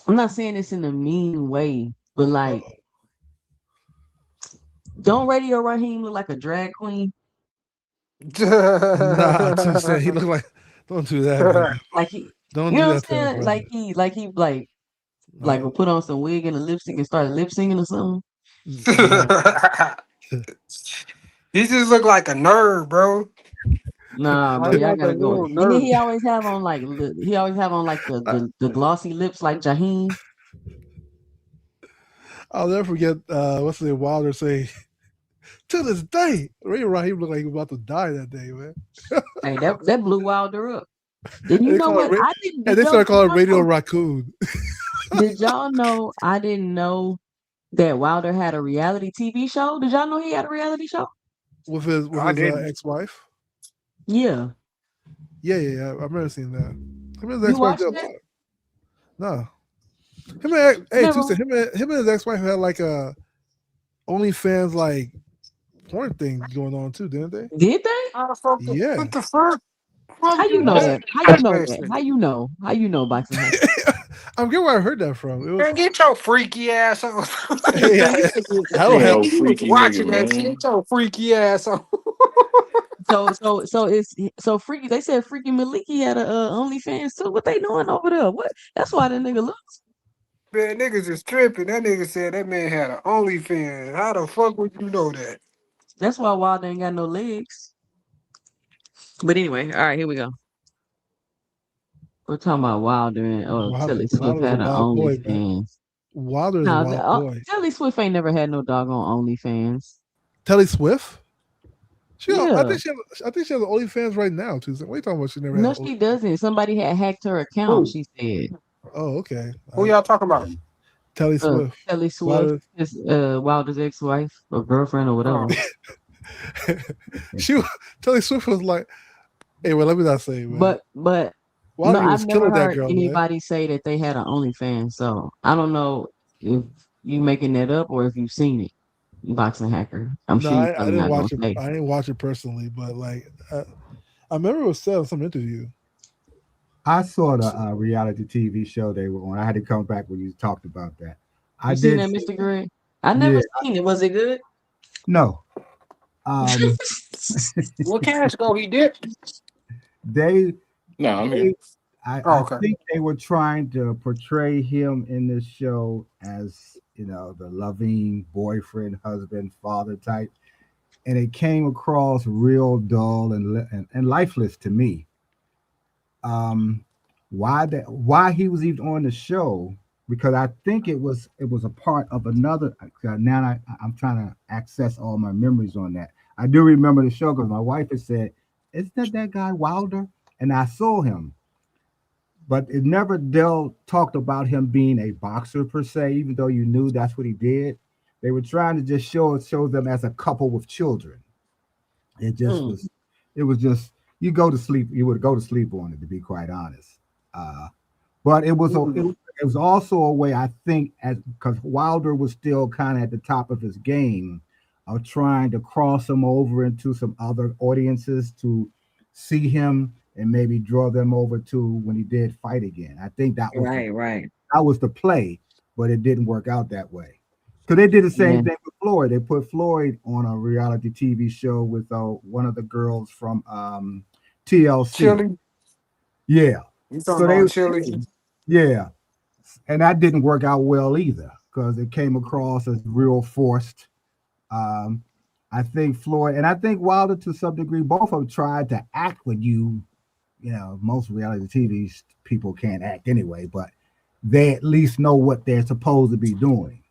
I'm not saying this in a mean way, but like, don't Radio Raheem look like a drag queen? Nah, Tuesday. He looked like. Don't do that, man. Like he, Don't you do know what that to I'm our saying? brother. Like will put on some wig and a lipstick and start lip singing or something. No. He just look like a nerd, bro. Nah, bro, Like, y'all like a gotta go. little And then nerd. he always have on like the glossy lips like Jaheim. I'll never forget what's the name Wilder say to this day. Ray Raheem looked like he was about to die that day, man. Hey, that blew Wilder up. Did And you they know call it what? Ra- I didn't. and Did they y'all, started did calling y'all Radio know? Raccoon. Did y'all know? I didn't know that Wilder had a reality TV show. Did y'all know he had a reality show? with his I didn't. ex-wife. Yeah, Yeah. I remember seeing that. Him and his you ex-wife watched did a that? lot. No. Hey, Never. Tuesday, him and his ex-wife had like a OnlyFans like porn thing going on too, didn't they? Did they? How the fuck? Yeah. What the fuck? Fuck How you you know Yeah. know? that? How you know that? Listen, How you know? How you know boxing hacker? I'm getting where I heard that from. It was man, get your freaky ass on. hey, Man, I don't Ain't have no he was freaky watching nigga, that shit. man. Get your freaky ass on. So freaky. They said Freaky Maliki had a OnlyFans too. What they doing over there? What? That's why the nigga looks. Man, niggas is tripping. That nigga said that man had an OnlyFans. How the fuck would you know that? That's why Wilder ain't got no legs. But anyway, all right, here we go. We're talking about Wilder and Tilly Swift Wilder's a had an wild boy, man. OnlyFans. Wilder is a No, wild boy. Tilly Swift ain't never had no doggone OnlyFans. Telly Swift? I Yeah. think she has OnlyFans right now, Tuesday. What are you talking about? She never had No, an she OnlyFans. doesn't. Somebody had hacked her account, Who? she said. Oh, okay. Who y'all talking about? Telly Swift. Tilly Swift Wilder. is Wilder's ex-wife or girlfriend or Oh. whatever. Telly Swift was like, hey, well, let me not say, man. But Wilder no, was I've never killing that heard girl, man. anybody say that they had an OnlyFans. So I don't know if you making that up or if you've seen it. Boxing hacker. I'm No, sure you're I probably didn't not gonna watch it. say. I didn't watch it personally, but like, I remember it was said in some interview. I saw the reality TV show they were on. I had to come back when you talked about that. I You seen did. that, Mr. Greg? I Yeah. never seen it. Was it good? No. What cash go he did? They. No, I'm here. I Okay. think they were trying to portray him in this show as the loving boyfriend, husband, father type, and it came across real dull and lifeless to me. Why he was even on the show, because I think it was a part of another. Now I'm trying to access all my memories on that. I do remember the show because my wife had said, "Isn't that guy Wilder?" And I saw him, but it never talked about him being a boxer per se, even though you knew that's what he did. They were trying to just show them as a couple with children. It just was. It was just you go to sleep. You would go to sleep on it, to be quite honest. But it was it was also a way, I think, because Wilder was still kind of at the top of his game of trying to cross him over into some other audiences to see him and maybe draw them over to when he did fight again. I think that was Right. that was the play, but it didn't work out that way. Because they did the same Yeah. thing with Floyd. They put Floyd on a reality TV show with one of the girls from TLC. Chili. Yeah. You talking So about Chili? yeah, and that didn't work out well either because it came across as real forced. Um, I think Floyd and I think Wilder to some degree, both of them tried to act with you. You know, most reality TV people can't act anyway, but they at least know what they're supposed to be doing.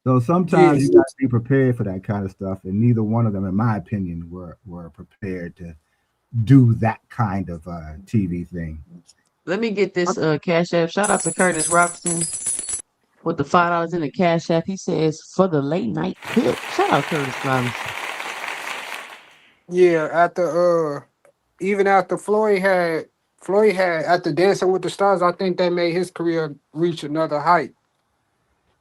So sometimes you got to be prepared for that kind of stuff, and neither one of them, in my opinion, were prepared to do that kind of TV thing. Let me get this Cash App. Shout out to Curtis Robinson with the $5 in the Cash App. He says for the late night cook. Shout out Curtis Robinson. Yeah, even after Floyd had after Dancing with the Stars, I think that made his career reach another height.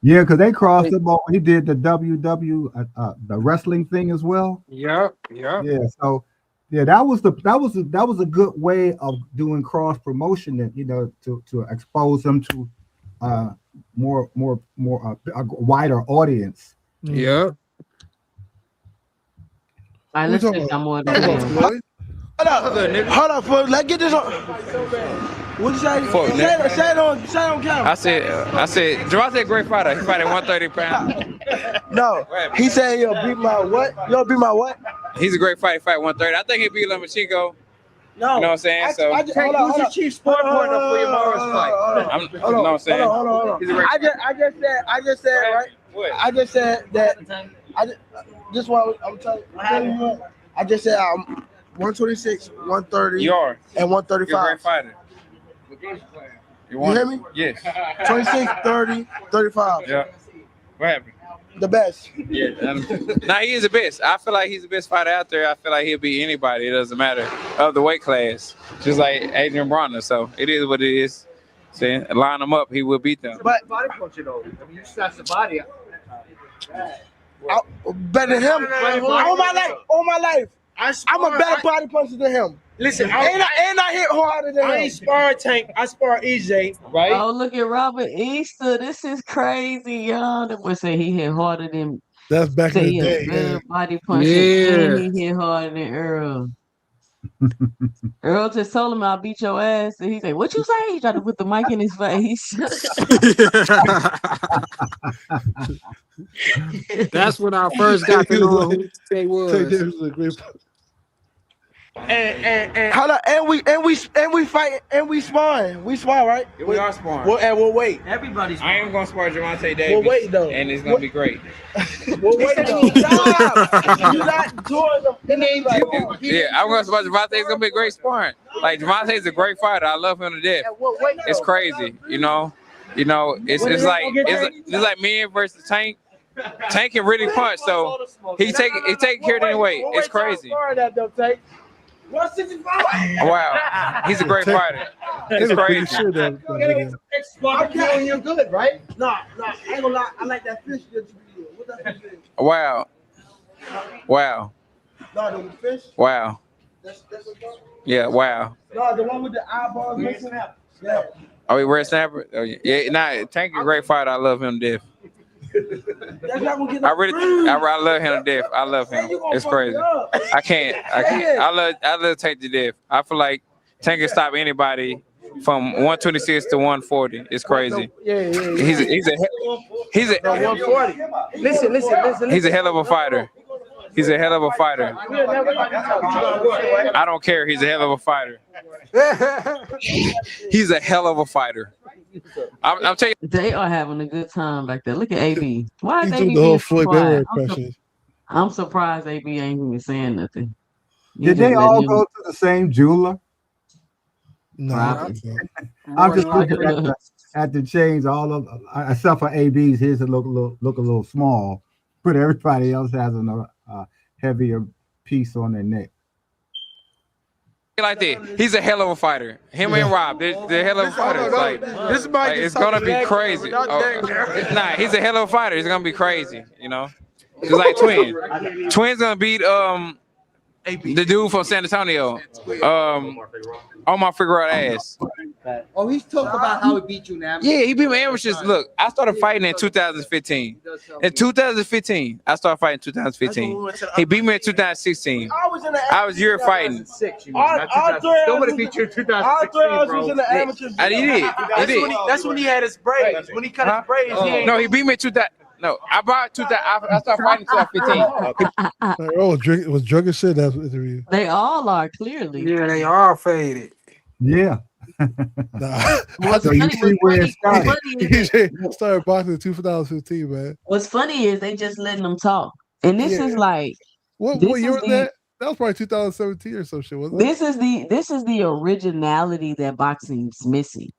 Yeah, because they crossed him over. He did the the wrestling thing as well. Yep. Yeah, so yeah, that was a good way of doing cross promotion, that to expose him to more a wider audience. Yep. All right, let's check out more of the video. Hold up, folks. Let's get this on. What you say? Say it on camera. I said, Gervonta great fighter. He fight at 130 pounds. No, he said you'll beat my what? You'll beat my what? He's a great fighter. He fight 130. I think he'll beat Lomachenko. No. You know what I'm saying? Who's your chief sport partner for your Morris fight? You know what I'm saying? Hold on. He's a great I just said, right? What? I just said that. This one I'm telling you. I just said 126, 130, You are. and You're a great 135. fighter. You hear me? Yes. 26, 30, 35. Yeah. What happened? The best. Yeah. Nah, he is the best. I feel like he's the best fighter out there. I feel like he'll beat anybody. It doesn't matter of the weight class. Just like Adrian Bronner. So it is what it is. See, line them up, he will beat them. But Body punch it though. I mean, you snatch the body out. better than him. On my life. I'm a better body puncher than him. Listen, and I hit harder than him. I ain't sparring Tank. I spar EJ, right? Oh, look at Robert Easter. This is crazy, y'all. That boy say he hit harder than. That's back in the day. Better body puncher. Yeah. And he hit harder than Earl. Earl just told him I'll beat your ass, and he said, "What you say?" He tried to put the mic in his face. That's when I first got to know who they was. And hold on, and we fight and we sparring. We spar, right? Yeah, we are sparring. And we'll wait. Everybody's. I am gonna spar Gervonta Davis. We'll wait though. And it's gonna be great. We'll wait though. Stop. You're not doing the Yeah, I'm gonna spar Gervonta. It's gonna be great sparring. Like Gervonta is a great fighter. I love him to death. It's crazy, you know. It's like me versus Tank. Tank can really punch, so he take care of any weight. It's crazy. Wow, he's a great fighter. It's crazy. You're good, right? No, I ain't gonna lie. I like that fish that you do. What that fish is? Wow. No, the fish. Wow. That's what it's Yeah. Wow. No, the one with the eyeballs missing out. Yeah. Oh, he red snapper. Oh, yeah. Nah, Tank is a great fighter. I love him to death. That's not gonna get I love him to death. I love him. It's crazy. I can't. I love Tank to death. I feel like Tank can stop anybody from 126 to 140. It's crazy. Yeah. He's a 140. Listen. He's a hell of a fighter. He's a hell of a fighter. I don't care. He's a hell of a fighter. He's a hell of a fighter. I'm telling you. They are having a good time back there. Look at AB. Why is He AB took the whole being so Floyd quiet? Mayweather question. I'm surprised AB ain't even saying nothing. Did they all go to the same jeweler? No, I don't think so. I'm just looking at the chains. All of except for AB's, his look a little small, but everybody else has a heavier piece on their neck. Like that. He's a hell of a fighter. Him and Rob, they're hell of a fighters. Like it's gonna be crazy. Nah, he's a hell of a fighter. It's gonna be crazy. You know, it's like Twin. Twin's gonna beat the dude from San Antonio. On my figure out ass. Oh, he's talking about how he beat you now. Yeah, he beat me amateurs. Look, I started fighting in 2015. In 2015, I started fighting in 2015. He beat me in 2016. I was year fighting. Nobody beat you in 2016, bro. And he did. He did. That's when he had his braids. When he cut his braids, No, he beat me in 2000. No, I brought 2000. I started fighting in 2015. Oh, was drunk as shit. That's interview. They all are clearly. Yeah, they all faded. Yeah. What's So funny, you see where it started. He started boxing in 2015, man. What's funny is they just letting them talk, and this is like what this year is was that? That was probably 2017 or some shit, wasn't it? this is the originality that boxing's missing.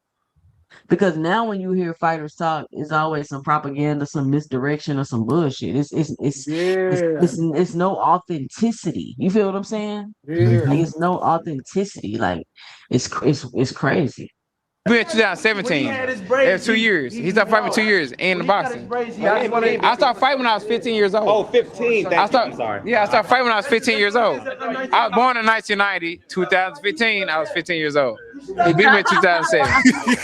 Because now when you hear fighters talk, it's always some propaganda, some misdirection, or some bullshit. It's no authenticity. You feel what I'm saying? Like it's no authenticity. Like it's crazy. He beat me in 2017. Every 2 years. He started fighting for 2 years in the boxing. I started fighting when I was 15 years old. Oh, 15. I started fighting when I was 15 years old. I was born in 1990. 2015, I was 15 years old. He beat me in 2007.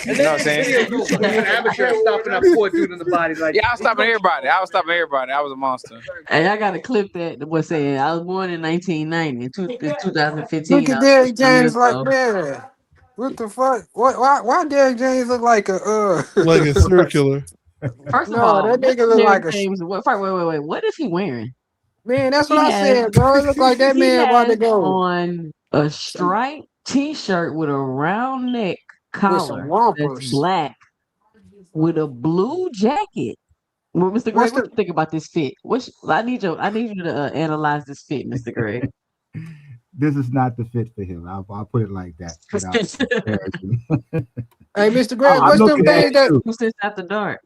You know what I'm saying? an amateur stopping that poor dude in the body. Like, Yeah, I was stopping everybody. I was a monster. Hey, I got a clip that was saying I was born in 1990. In 2015. Look at Derrick James like, man, what the fuck? Why Derrick James look like a like a serial killer? First of No, all, that nigga look like a James, wait. What is he wearing? man. That's what He I has- said, bro. It look like that He man about to has go on a striped T-shirt with a round neck with some collar wampers. that's black with a blue jacket. Well, Mr. Greg, What's what you think about this fit? I need you to analyze this fit, Mr. Greg. This is not the fit for him. I'll put it like that. without comparison. Hey, Mr. Greg, I'm what's them looking at things that? you. Who sits after dark?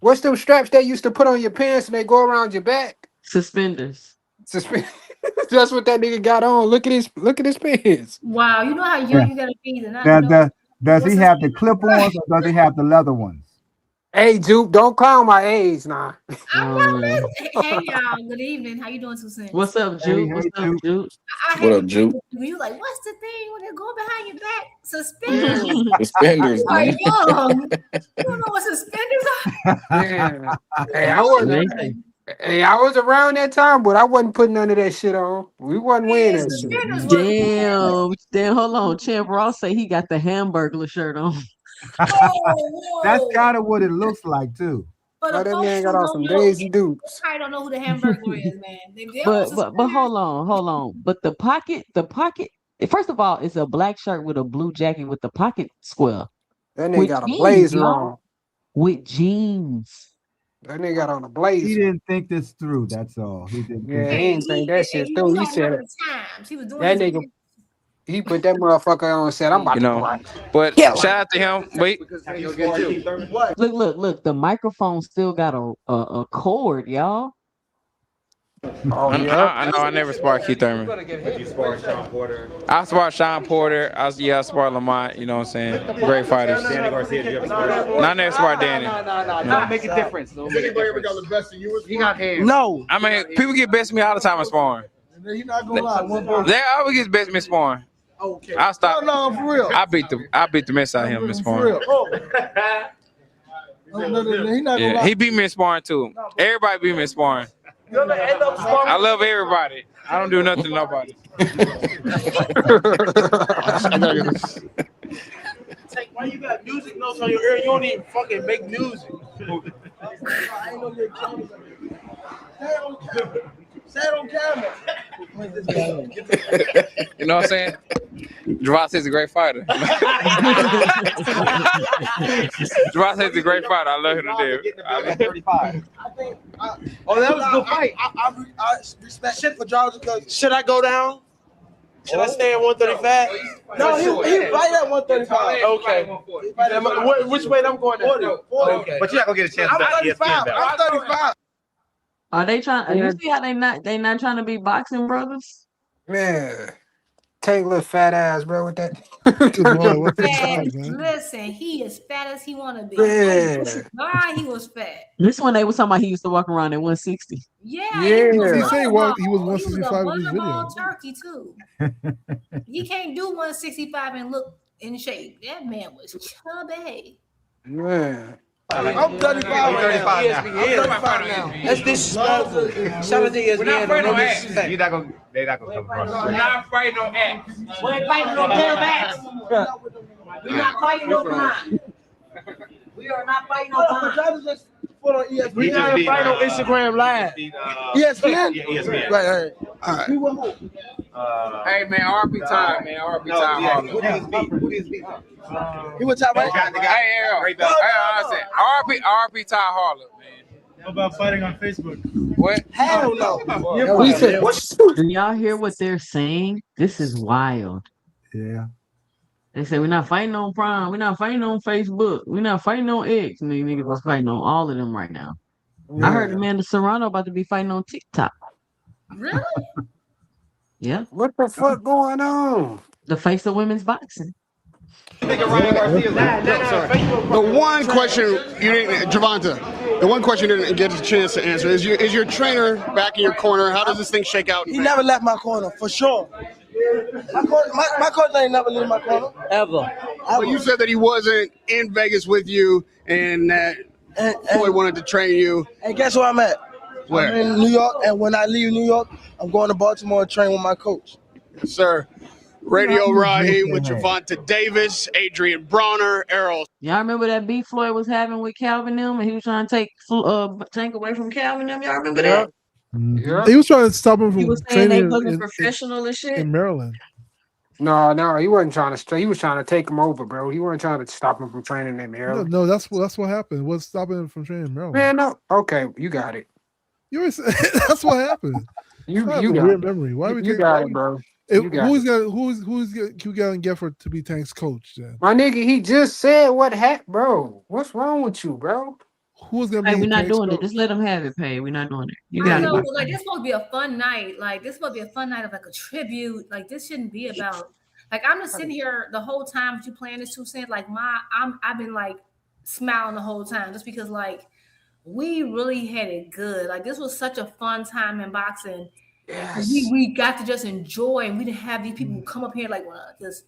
What's them straps they used to put on your pants and they go around your back? Suspenders. That's what that nigga got on. Look at his pants. Wow, you know how young you gotta be to not Now, know. does he have the clip-ons or does he have the leather ones? Hey, Juke, don't clown my age now. Hey y'all, good evening. How you doing, 2CENTS? What's up, Juke? What's up, Juke? What up, Juke? You like, what's the thing when they go behind your back? Suspenders. Suspenders, You are man. young. You don't know what suspenders are? Yeah. Hey, I was around that time, but I wasn't putting none of that shit on. We wasn't wearing that shit. Damn, hold on. Champ Ross say he got the Hamburglar shirt on. That's kind of what it looks like too. But that man got on some Daisy Dukes. I don't know who the Hamburglar is, man. But hold on. But the pocket. First of all, it's a black shirt with a blue jacket with the pocket square. That nigga got a blazer on. With jeans. That nigga got on a blazer. He didn't think this through. That's all. He didn't. Yeah, he didn't think that shit through. He said that nigga. He put that motherfucker on and said, "I'm about to go." But shout out to him. Wait, look. The microphone still got a cord, y'all. Oh, yeah. I know. I never sparred Keith Thurman. You sparred Sean Porter. I sparred Sean Porter. I sparred Lamont. You know what I'm saying? Great fighters. Danny Garcia, did you ever spar? No, I never sparred Danny. Don't make a difference. Has anybody ever got the best of you? He got hands. No. I mean, people get best of me all the time in sparring. You're not gonna lie. They always get best of me in sparring. Okay. I'll stop. No, for real. I beat the mess out of him in sparring. Yeah, he beat me in sparring too. Everybody beat me in sparring. I love everybody. I don't do nothing to nobody. Why you got music notes on your ear? You don't even fucking make music. Say it on camera. You know what I'm saying? Javante is a great fighter. Javante is a great fighter. I love him to death. 35. Oh, that was a good fight. I respect shit for Georgia because Should I go down? Should I stay at 135? no, he right at 135. Okay. Which way I'm going now? 40. Okay. But you're not gonna get a chance I'm to that 35. I'm 35. Are they trying? You see how they not trying to be boxing brothers? Man, take little fat ass, bro, with that. Listen, he is fat as he want to be. Yeah. Why he was fat? This one they was talking about he used to walk around at 160. Yeah. He said he was 165 in his video. Turkey too. He can't do 165 and look in shape. That man was chubby. Man. I'm 35 right now. I'm 35 now. That's disrespectful. Shout out to ESPN. We're not fighting no ass. They're not gonna come across. We're not fighting no ass. We ain't fighting no damn ass. We're not fighting no crime. We are not fighting no crime. Put on ESPN. We got to fight on Instagram Live. ESPN? ESPN. Right. All right. Hey man, RP time, man. RP time. Who is beat? He was top right? Hey, Errol. Hey, I said RP Ty Harlow, man. How about fighting on Facebook? What? Hell no. Do y'all hear what they're saying? This is wild. Yeah. They say we're not fighting on Prime, we're not fighting on Facebook, we're not fighting on X. And these niggas was fighting on all of them right now. Yeah. I heard Amanda Serrano about to be fighting on TikTok. Really? Yeah. What the fuck going on? The face of women's boxing. The one question you didn't, Javonta, the one question you didn't get a chance to answer is your trainer back in your corner? How does this thing shake out? He never left my corner, for sure. My coach ain't never leave my corner. Ever. But you said that he wasn't in Vegas with you and that Floyd wanted to train you. And guess where I'm at? Where? I'm in New York, and when I leave New York, I'm going to Baltimore and train with my coach. Yes, sir. Radio Raheem with Javonta Davis, Adrian Bronner, Errol. Y'all remember that beef Floyd was having with Calvin them, and he was trying to take Tank away from Calvin them? Y'all remember that? Yeah. He was trying to stop him from He was saying they training wasn't professional and shit. in Maryland. No, he wasn't trying to. He was trying to take him over, bro. He wasn't trying to stop him from training in Maryland. No, that's what happened. What's stopping him from training in Maryland? Man, no. Okay, you got it. You always, that's what happened. You I have got a weird it. memory. Why we You got it, bro. Who's you gonna get for to be Tank's coach then? My nigga, he just said what happened, bro. What's wrong with you, bro? Who's gonna Hey, be we're not Tank's doing coach? it. Just let them have it, Pay. We're not doing it. You I got know, it. but like this supposed to be a fun night. Like this supposed to be a fun night of like a tribute. Like this shouldn't be about. Like I'm just sitting here the whole time that you playing this 2 cents. Like I've been like smiling the whole time just because like we really had it good. Like this was such a fun time in boxing. Yes. We got to just enjoy, and we didn't have these people who come up here like just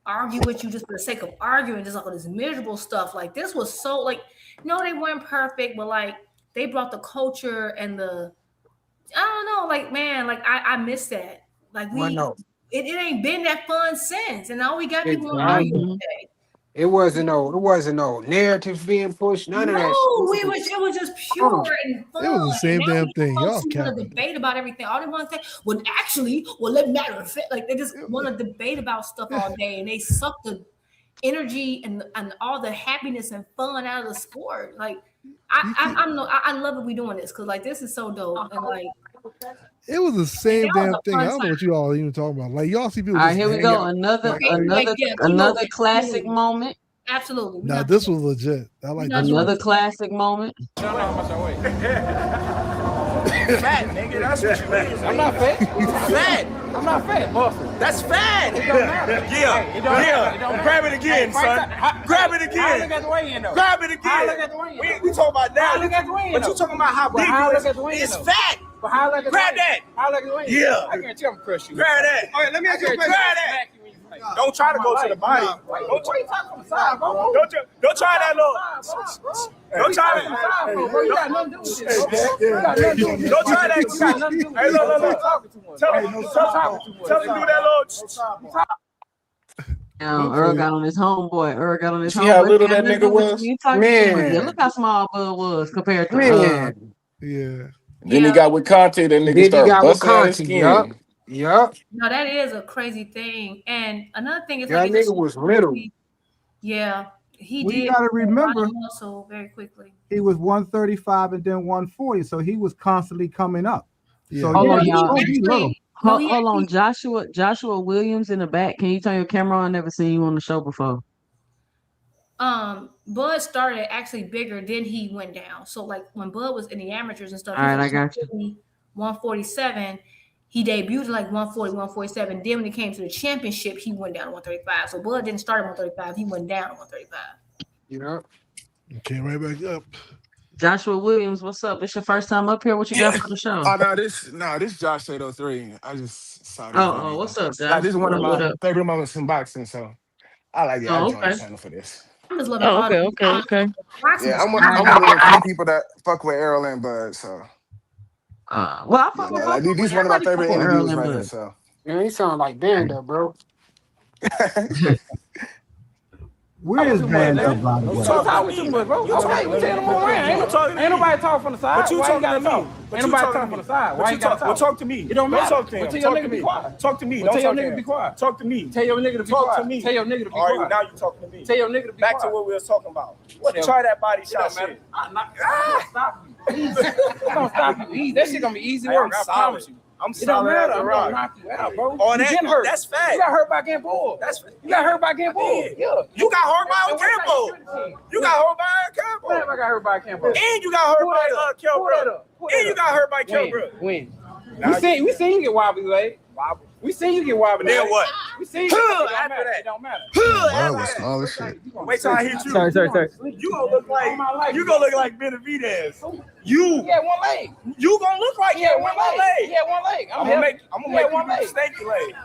argue with you just for the sake of arguing, just like all this miserable stuff. Like this was so like they weren't perfect, but like they brought the culture and the I don't know, like man, like I miss that. Like it ain't been that fun since, and all we got people arguing today. It wasn't no narratives being pushed. None of that. It was just pure and fun. It was the same damn thing. Y'all want to debate about everything. All they want to say, let matter of fact, like they just want to debate about stuff all day, and they suck the energy and all the happiness and fun out of the sport. Like I love that we doing this because like this is so dope and like. It was the same damn thing. I don't know what you all even talking about. Like y'all see people. All right, here we go. Another classic moment. Absolutely. Now this was legit. I like another classic moment. Fat, nigga. That's what you is. I'm not fat. Fat. I'm not fat. Muscle. That's fat. It don't matter. Yeah. Grab it again, son. Grab it again. Look at the weigh-in, though. Grab it again. Look at the weigh-in. We talking about now. Look at the weigh-in. But you talking about how big it is. It's fat. Grab that. Yeah. I guarantee I'm gonna crush you. Grab that. All right, let me ask you a question. Grab that. Don't try to go to the body. Don't try that little. Don't try that. You got nothing to do with it. Don't try that. Hey, look. Tell him to do that little. Earl got on his homeboy. Earl got on his homeboy. See how little that nigga was? Man. Yeah, look how small Bud was compared to yeah. Then he got with Conte, that nigga started busting out his skin. Yup. No, that is a crazy thing. And another thing is that like nigga was little. Yeah, he We did. gotta remember muscle very quickly. he was 135 and then 140, so he was constantly coming up. Yeah. So Hold on, yeah, y'all. he's little. Hold on, Joshua Williams in the back. Can you turn your camera on? Never seen you on the show before. Bud started actually bigger, then he went down. So like when Bud was in the amateurs and stuff, all right, I got you. 147. He debuted like 140, 147. Then when it came to the championship, he went down to 135. So Bud didn't start at 135. He went down to 135. Yeah. Came right back up. Joshua Williams, what's up? It's your first time up here. What you got for the show? This Josh 803. I just saw this. Oh, what's up, Josh? This is one of my favorite moments in boxing. So I like it. I Oh, joined the okay. channel for this. I'm just loving Oh, all okay, the okay. Yeah, I'm one of the few people that fuck with Errol and Bud. So Well, I yeah, fuck with man, both like of them. these one of my Everybody fuck favorite with Earl interviews and right here. Bud. So Man, he sound like Banda, bro. Where is Bando Body Don't Boy? talk about too much, bro. Okay, we tell him on around. Ain't nobody talk from the side. But you Why you talking gotta to me. talk? Ain't nobody talk from the side. Why you gotta talk? Well, talk to me. It don't matter. Talk to him. But tell your Talk nigga to to be me. quiet. Talk to me. Well, Don't tell your talk to nigga to him. be quiet. Talk to me. Tell your nigga to be Talk quiet. to me. Tell your nigga to be All right, quiet. now you talking to me. Tell your nigga to be Back quiet. to what we was talking about. Whatever. Try that body It shot don't matter. shit. I'm not gonna stop you. Easy. It's gonna stop you. Easy. That shit gonna be easy Hey, work. I'm I solid. promise you. I'm It don't solid matter. as a I'm rock. gonna knock you out, bro. Oh, You been hurt. that's fact. You got hurt by getting pulled. You got hurt by getting pulled. Yeah. You got hurt by Campo. You got hurt by Campo. Whenever I got hurt by Campo. And you got hurt by Kelbrook. And you got hurt by Kelbrook. When? We seen you get wobbly, like. We seen you get wobbly. Then what? We seen you get wobbly. After that. It don't matter. Bro was small as shit. Wait till I hit you. Sorry. You gonna look like Benavidez. You Yeah, one leg. you gonna look like Yeah, him one with one leg. leg. Yeah, one leg. I'm gonna make you one do the leg. stanky leg.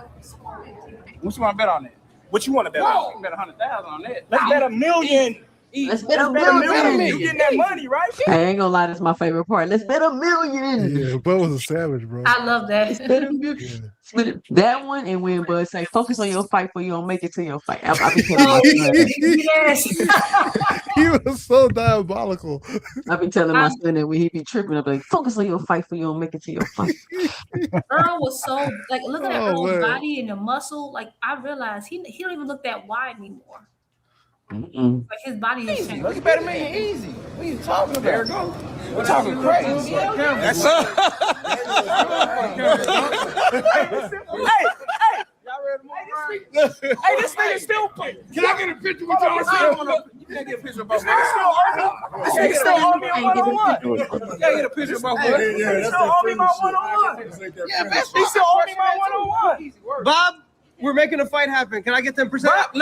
What you want to bet on that? What you want to bet No, on? you can bet 100,000 on that. Let's bet $1 million. Let's bet a Bet $1 million. million. You getting that money, right? I ain't gonna lie, that's my favorite part. Let's bet $1 million. Yeah, Bud was a savage, bro. I love Let's that. bet $1 million. That one, and when Bud say, "Focus on your fight, for you don't make it to your fight." I be telling my son. Yes. He was so diabolical. I be telling my son that when he be tripping, I be like, "Focus on your fight, for you don't make it to your fight." Earl was so like looking at Oh, Earl's man. body and the muscle. Like I realized he don't even look that wide anymore. Mm-mm. Like his body is changed. Look better man, easy. What are you talking about? There we go. We're talking crazy. That's up. Hey, this nigga still. Can I get a picture with y'all? You can't get a picture of both. This nigga still owe me a one-on-one. You can't get a picture of both. He still owe me my one-on-one. He still owe me my one-on-one. Bob, we're making a fight happen. Can I get 10%? Bob,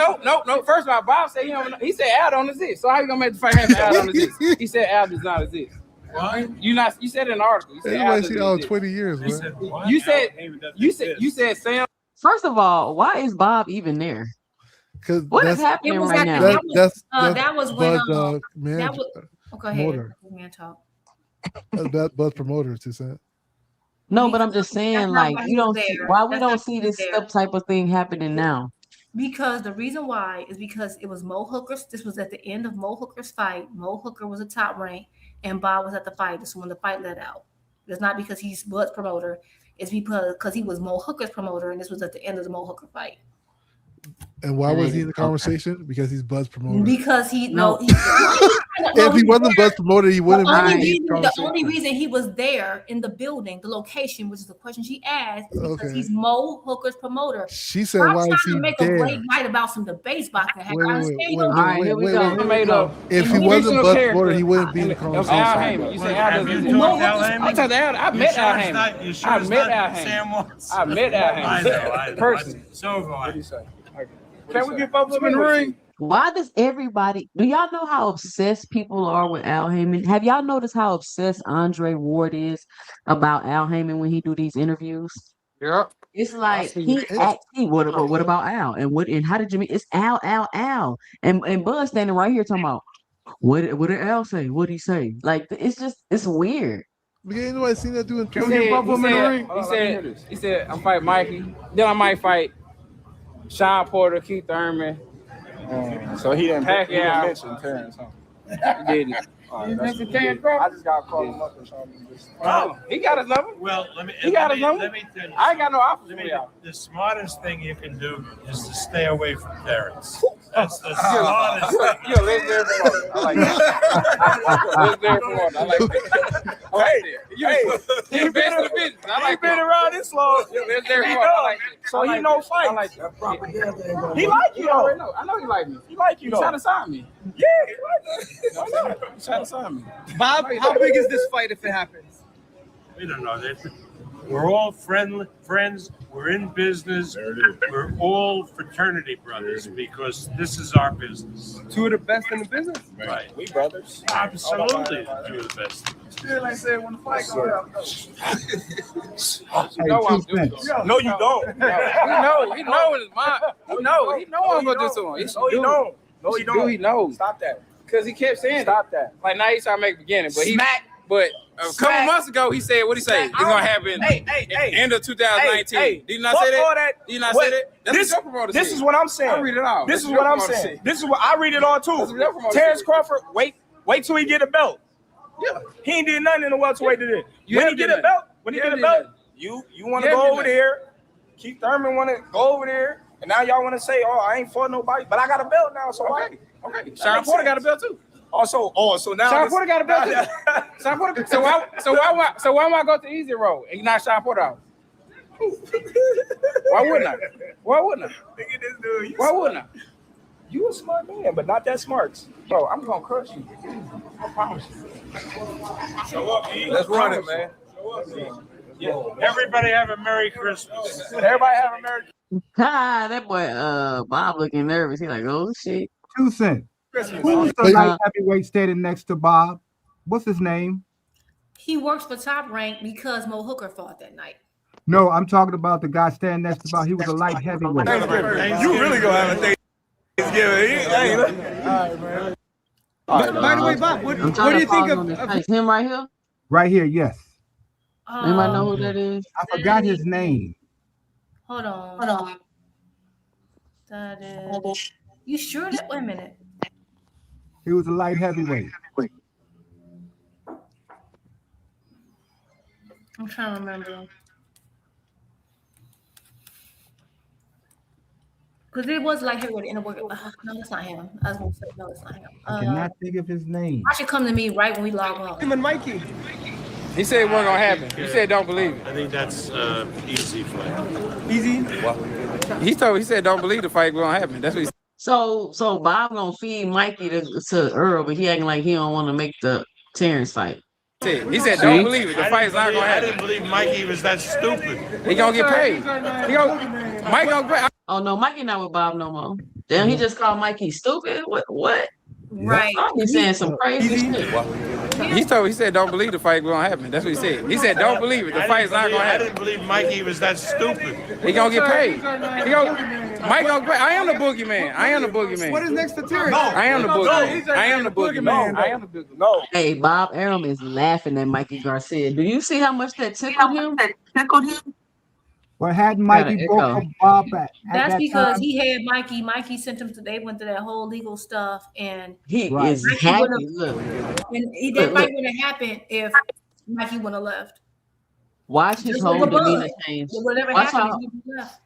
no. First of all, Bob said he said Al don't exist. So how you gonna make the fight happen? Al don't exist. He said Al does not exist. What? You said it in the article. You said Al Everybody doesn't see all exist. 20 years, man. You said Sam. First of all, why is Bob even there? Because What is happening It was right like- now? that was when Bud, man, that was go ahead. promoter. Man, talk. That's Bud's promoter, 2CENTS. No, but I'm just saying, That's not like, why you he don't was see there. why we That's don't not see why he was this there. type of thing happening now. Because the reason why is because it was Mo Hooker's. This was at the end of Mo Hooker's fight. Mo Hooker was a top rank, and Bob was at the fight. This is when the fight let out. It's not because he's Bud's promoter. It's because he was Mo Hooker's promoter, and this was at the end of the Mo Hooker fight. And why was he in the conversation? Because he's Bud's promoter. Because he If he wasn't Bud's promoter, he wouldn't be in the the conversation. only reason he was there in the building, the location, which is the question she asked, is because Okay. he's Mo Hooker's promoter. She said, I'm why trying is to he make a there? great night about some debates boxing. I understand you don't If he wasn't Bud's promoter, he wouldn't be in the conversation. Al Heyman. You say Al doesn't exist. I talked to Al. I met Al Heyman. I met Al Heyman. I met Al Heyman. Personally. So have I. What do you say? Can we get both of them in the ring? Why does everybody? Do y'all know how obsessed people are with Al Heyman? Have y'all noticed how obsessed Andre Ward is about Al Heyman when he do these interviews? Yep. It's like he asked, what about Al? And how did you meet? It's Al. And Bud standing right here talking about what did Al say? What did he say? Like it's weird. Ain't nobody seen that doing He said, I'm fighting Mikey. Then I might fight Sean Porter, Keith Thurman. So he didn't Pacquiao. mention Terrence, huh? He did it. He mentioned Terrence Crawford? I just got to call him up and show him this. Oh, he got his number. Well, let me. He got his number. Let me tell you I ain't got no offers something. for y'all. The smartest thing you can do is to stay away from Terrence. That's the smartest thing. You're a legendary promoter. I like that. Legendary promoter. I like that. I like that. You're the best in the business. I like been around this long. You're a legendary He promoter. I knows. like that. So I he like knows that. I fights. like that. He like you You though. already know. I know he like me. He like you He's though. trying to sign me. Yeah, he like you. I know. He's trying to sign me. Bob, how big is this fight if it happens? We don't know. We're all friends. We're in business. We're all fraternity brothers because this is our business. Two of the best in the business. Right. We brothers. Absolutely, two of the best. Still ain't said when the fight goes out. Hey, 2 cents. No, you don't. He know it's mine. He know I'm gonna do to him. No, you don't. No, you don't. He knows. Stop that. Cause he kept saying Stop that. Like now he's trying to make the beginning, but Smack. But a couple months ago he said what he say? It's gonna happen Hey. end of 2019. Hey, Did you not fuck say that? all that. Did you not What? say that? That's This- what your promoter This said. is what I'm saying. I read it all. This That's is what what your I'm promoter saying. said. This is what I read it all That's what too. your promoter Terrence said. Crawford, wait till he get a belt. Yeah. He ain't did nothing in the welterweight today. You When have he get did a belt, when he You get a have belt, did you want to You have go did over that. there. Keith Thurman want to go over there, and now y'all want to say, "Oh, I ain't fought nobody," but I got a belt now, so Okay. why? Sean Porter got a belt too. So now Sean this- Porter got a belt too. Sean Porter. So why would I go to easy road and not Sean Porter out? Why wouldn't I? Why wouldn't I? Look at this dude. Why wouldn't I? You a smart man, but not that smart. Bro, I'm gonna crush you. I promise you. Show up, E. Let's run it, man. Show up, E. Everybody have a Merry Christmas. Everybody have a Merry Ha, that boy Bob looking nervous. He like, oh shit. 2 cents. Christmas. Who's the light heavyweight standing next to Bob? What's his name? He works for Top Rank because Mo Hooker fought that night. No, I'm talking about the guy standing next to Bob. He was a light heavyweight. You really gonna have a Thanksgiving. Hey, look. By the way, Bob, what I'm do trying you to think follow on this of face. Him right here? Right here, yes. Anybody know who that is? I forgot his name. Hold on. That is. You sure that? Wait a minute. He was a light heavyweight. I'm trying to remember. Because it was like heavyweight in the work. No, that's not him. I was going to say, no, it's not him. I cannot think of his name. I should come to me right when we log on. him and Mikey? He said it wasn't gonna happen. He said don't believe it. I think that's easy for him. Easy. He said don't believe the fight gonna happen. That's what he said. So Bob gonna feed Mikey to Earl, but he acting like he don't want to make the Terrence fight. He said don't believe it. The fight's not gonna I happen. didn't believe Mikey was that stupid. He gonna get paid. Mike gonna pay. Oh no, Mikey not with Bob no more. Damn, he just called Mikey stupid. What? Right. I'll be saying some crazy shit. He said don't believe the fight gonna happen. That's what he said. He said don't believe it. The fight's not gonna I happen. didn't believe Mikey was that stupid. He gonna get paid. Mike gonna pay. I am the boogeyman. What is next for Terrence? I am the boogeyman. I am the boogeyman. No. Hey, Bob Arum is laughing at Mikey Garcia. Do you see how much that tickled him? Well, hadn't Mikey Gotta broke Bob at That's that because time? he had Mikey. Mikey sent him to. They went through that whole legal stuff, and He Right. is Mikey happy. would've- Look, that fight wouldn't have happened if Mikey wouldn't have left. watch his Just like whole a bug. demeanor change. Whatever Watch happened, how, if he left.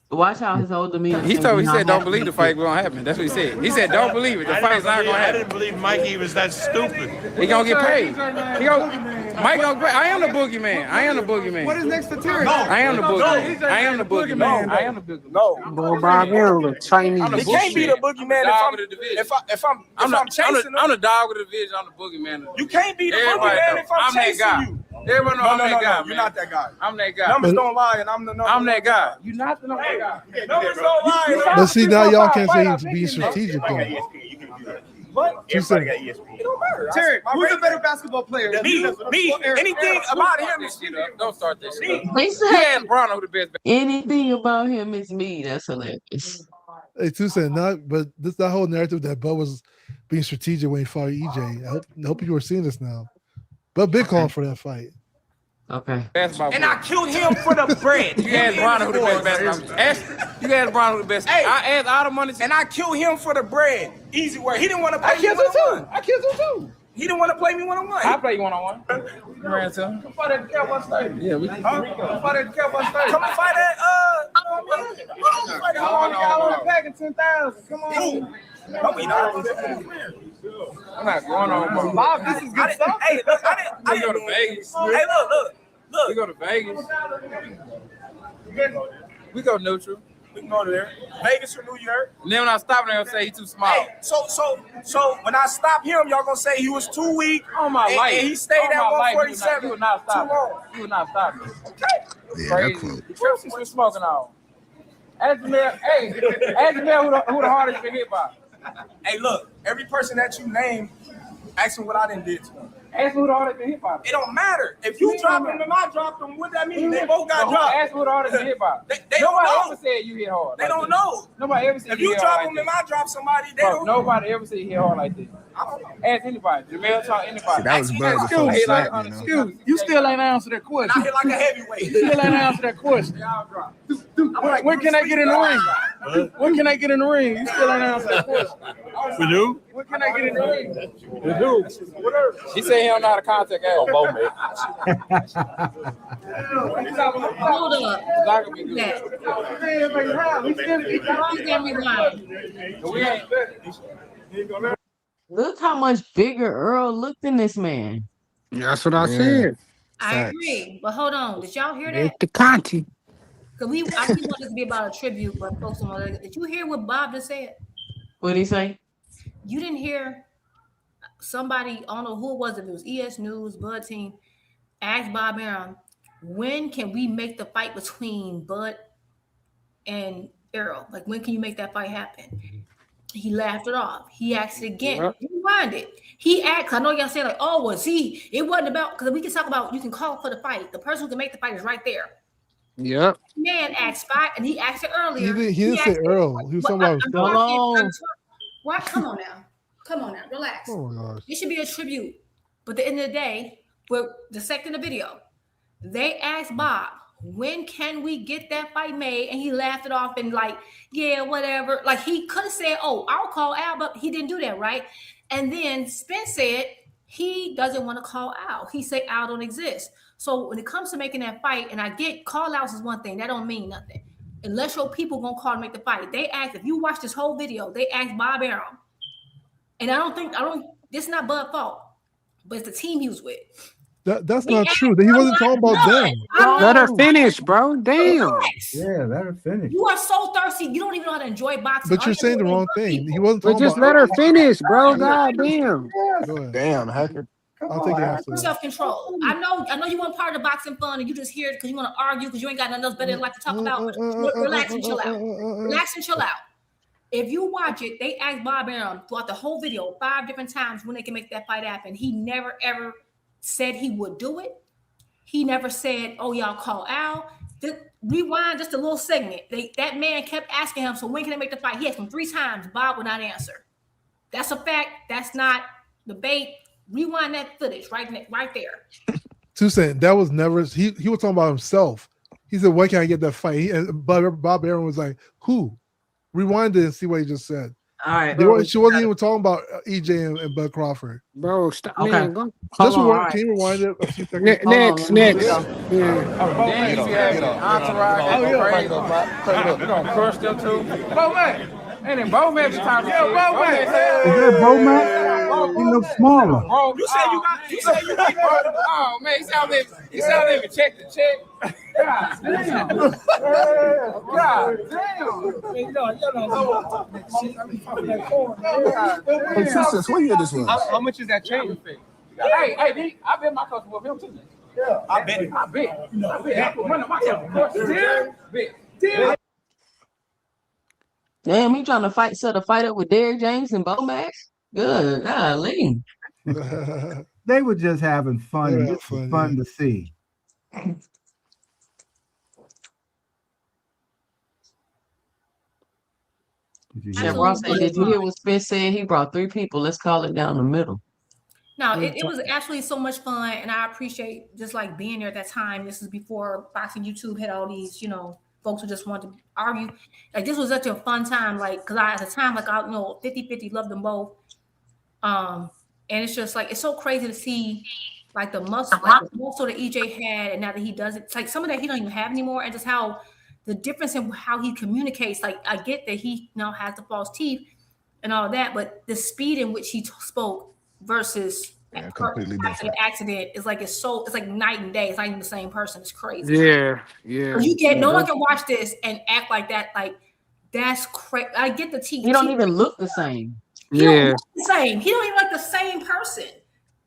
watch how his whole demeanor He change. said How don't happy believe he the fight is. gonna happen. That's what he said. He said don't believe it. The fight's not gonna I happen. didn't believe Mikey was that stupid. He gonna get paid. Mike gonna pay. I am the boogeyman. What is next for Terrence? I am the boogeyman. I am the boogeyman. No. Boy, Bob Errol, Chinese. He can't be the boogeyman if I'm chasing him. I'm the dog of the division. I'm the boogeyman. You can't be the Everybody boogeyman know. if I'm that chasing guy. you. Everyone know I'm that guy. You're not that guy. I'm that guy. Numbers don't lie, and I'm the number. I'm that guy. You not the number guy. Numbers don't lie. But see, now y'all can't say he's being strategic though. What? Everybody got ESPN. It don't matter. Terrence, who's a better basketball player? Me. Anything about him is Don't start this shit. He He said asked Brown who the best. anything about him is me. That's hilarious. Hey, 2 cents, not, but that whole narrative that Bud was being strategic when he fought EJ. I hope you were seeing this now. But big call for that fight. Okay. Basketball And I killed him for the bread. You asked Brown who the best basketball. You asked Brown who the best. Hey. I asked all the money. And I killed him for the bread. Easy work. He didn't want to play I me killed him one-on-one. too. I killed him too. He didn't want to play me one-on-one. I play you one-on-one. You ran to him. Come fight at the Cowboy Stadium. Yeah, we Come fight at the Cowboy Stadium. Come and fight at fight at Pack of 10,000. Come on. No, we not. I'm not going on, bro. Bob, this is good stuff. Hey, look, I We didn't go to Vegas. Hey, look. We go to Vegas. We go neutral. We can go there. Vegas or New York. And then when I stop, they're gonna say he's too small. Hey, so when I stop him, y'all gonna say he was too weak. On my life. And he stayed at 147. You would not stop too long. You would not stop me. Okay. Yeah, Crazy. that quote. The Christians been smoking on. Ask the man, who the hardest been hit by. Hey, look, every person that you name, ask him what I done did to him. Ask who the hardest been hit by. It don't matter. If you drop him and I dropped him, what that mean? They both got dropped. Ask who the hardest been hit by. They Nobody don't know. ever said you hit hard. They don't know. Nobody ever said if you you hit drop hard him like and I drop somebody, they Bro, don't. nobody ever said you hit hard like this. I don't know. Ask anybody. Jamel talk anybody. See, that was Bud before the slap, you know. Excuse, you still ain't answered that question. I hit like a heavyweight. You still ain't answered that question. Y'all drop. When can I get in the ring? When can I get in the ring? You still ain't answered that question. For who? When can I get in the ring? For who? He said he don't know how to contact ass. Hold up. It's not gonna be good. That. We ain't. Look how much bigger Earl looked than this man. That's what I said. I agree, but hold on. Did y'all hear that? It's the Conti. Cause I really want this to be about a tribute, but folks don't know. Did you hear what Bob just said? What did he say? You didn't hear somebody, I don't know who it was, if it was ES News, Bud Team, asked Bob Arum, when can we make the fight between Bud and Errol? Like, when can you make that fight happen? He laughed it off. He asked it again. Rewind it. He asked, I know y'all saying like, oh, well, see, it wasn't about, because we can talk about, you can call for the fight. The person who can make the fight is right there. Yep. Man asked fight, and he asked it earlier. He didn't say Earl. He was talking about himself. What? Come on now. Come on now. Relax. Oh my gosh. It should be a tribute. But at the end of the day, we're dissecting the video. They asked Bob, when can we get that fight made? And he laughed it off and like, yeah, whatever. Like he could have said, oh, I'll call Al, but he didn't do that, right? And then Spence said he doesn't want to call Al. He said Al don't exist. So when it comes to making that fight, and I get call outs is one thing, that don't mean nothing. Unless your people gonna call to make the fight. They asked, if you watch this whole video, they asked Bob Arum. And this is not Bud's fault, but it's the team he was with. That's not true. He wasn't talking about them. Let her finish, bro. Damn. Yeah, let her finish. You are so thirsty. You don't even know how to enjoy boxing. But you're saying the wrong thing. He wasn't talking But just about let her finish, bro. God damn. Damn, hacker. I'll take it after. Self-control. I know you want part of the boxing fun and you just hear it because you want to argue because you ain't got nothing else better to like to talk about. Relax and chill out. Relax and chill out. If you watch it, they asked Bob Arum throughout the whole video 5 different times when they can make that fight happen. He never ever said he would do it. He never said, oh, y'all call Al. Rewind just a little segment. That man kept asking him, so when can they make the fight? He asked him 3 times. Bob would not answer. That's a fact. That's not debate. Rewind that footage right there. 2CENTS, that was never, he was talking about himself. He said, when can I get that fight? And Bob Arum was like, who? Rewind it and see what he just said. All right. She wasn't even talking about EJ and Bud Crawford. Bro, stop. Okay. Man, go. Just rewind, can you rewind it a few seconds? Next. You gonna crush them too? Bowman. And then Bowman be talking shit. Is that Bowman? He looks smaller. Bro, you said you got oh man, he sound like check the check. God damn. God damn. Hey, 2CENTS, where you at this one? How much is that change fee? Hey, I bet my customer with him too. Yeah, I bet. I put money on my customer. Bet. Damn, he trying to set a fight up with Derrick James and Bo Max? Good. Golly. They were just having fun. Yeah, It was fun to see. And Ross said, did you hear what Spence said? He brought 3 people. Let's call it down the middle. No, it was actually so much fun, and I appreciate just like being there at that time. This is before Boxing YouTube had all these, folks who just wanted to argue. Like, this was such a fun time, like, because at the time, like, 50-50, loved them both. And it's just like, it's so crazy to see like the muscle that EJ had, and now that he does it, it's like some of that he don't even have anymore, and just how the difference in how he communicates. Like, I get that he now has the false teeth and all that, but the speed in which he spoke versus completely different. Accident is like it's like night and day. It's not even the same person. It's crazy. Yeah. You no one can watch this and act like that. Like That's crazy. I get the teeth. He don't even look the same. He don't Yeah. look the same. He don't even look the same person.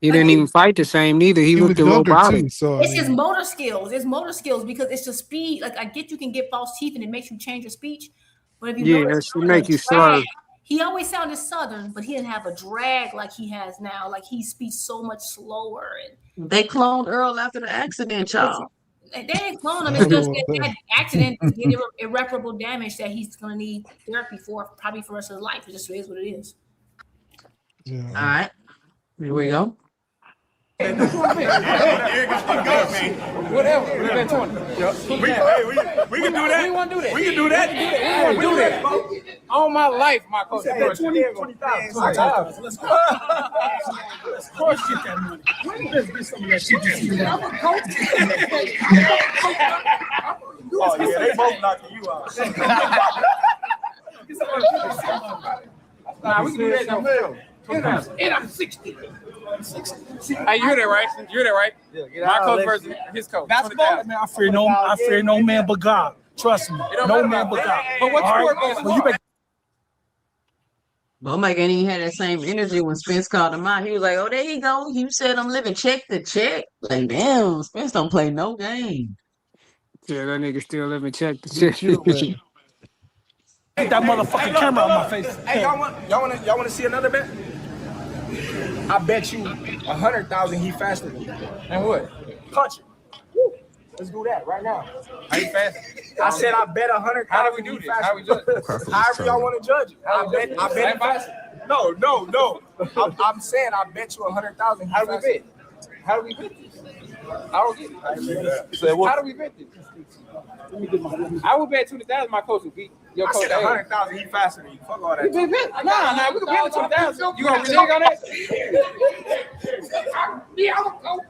He didn't even fight the same neither. He looked robotic. So It's his motor skills. It's motor skills because it's the speed. Like I get you can get false teeth and it makes you change your speech. But if you notice, it make you slow. he always sounded Southern, but he didn't have a drag like he has now. Like he speaks so much slower. And they cloned Earl after the accident, y'all. They didn't clone him. It's just that accident did irreparable damage that he's going to need therapy for, probably for the rest of his life. It just is what it is. Yeah. All right. Here we go. Whatever. We can do that. We want to do that. We can do that. We want to do that. All my life, my coach. 20,000. Let's go. Of course you can money. Let's get some of that shit. Oh, yeah, they both knocking you out. Nah, we can do that now. And I'm 60. Hey, you hear that right? You hear that right? My coach versus his coach. Basketball? Man, I fear no man but God. Trust me. No man but God. But what sport basketball? Mike ain't even had that same energy when Spence called him out. He was like, "Oh, there you go. You said I'm living check to check." Like, damn, Spence don't play no game. Yeah, that nigga still living check to check. Get that motherfucking camera on my face. Hey, y'all want to see another bet? I bet you 100,000 he faster than you. And what? Punch it. Woo. Let's do that right now. How you fast? I said I bet 100,000. How do we do this? How we judge it? However y'all want to judge it. I bet him faster. No. I'm saying I bet you 100,000. How do we bet? How do we bet this? I don't get it. How do we bet this? I would bet 20,000. My coach would beat your coach. I said 100,000. He faster than you. Fuck all that. Nah. We can bet 20,000. You gonna renege on that? Yeah, I'm a coach.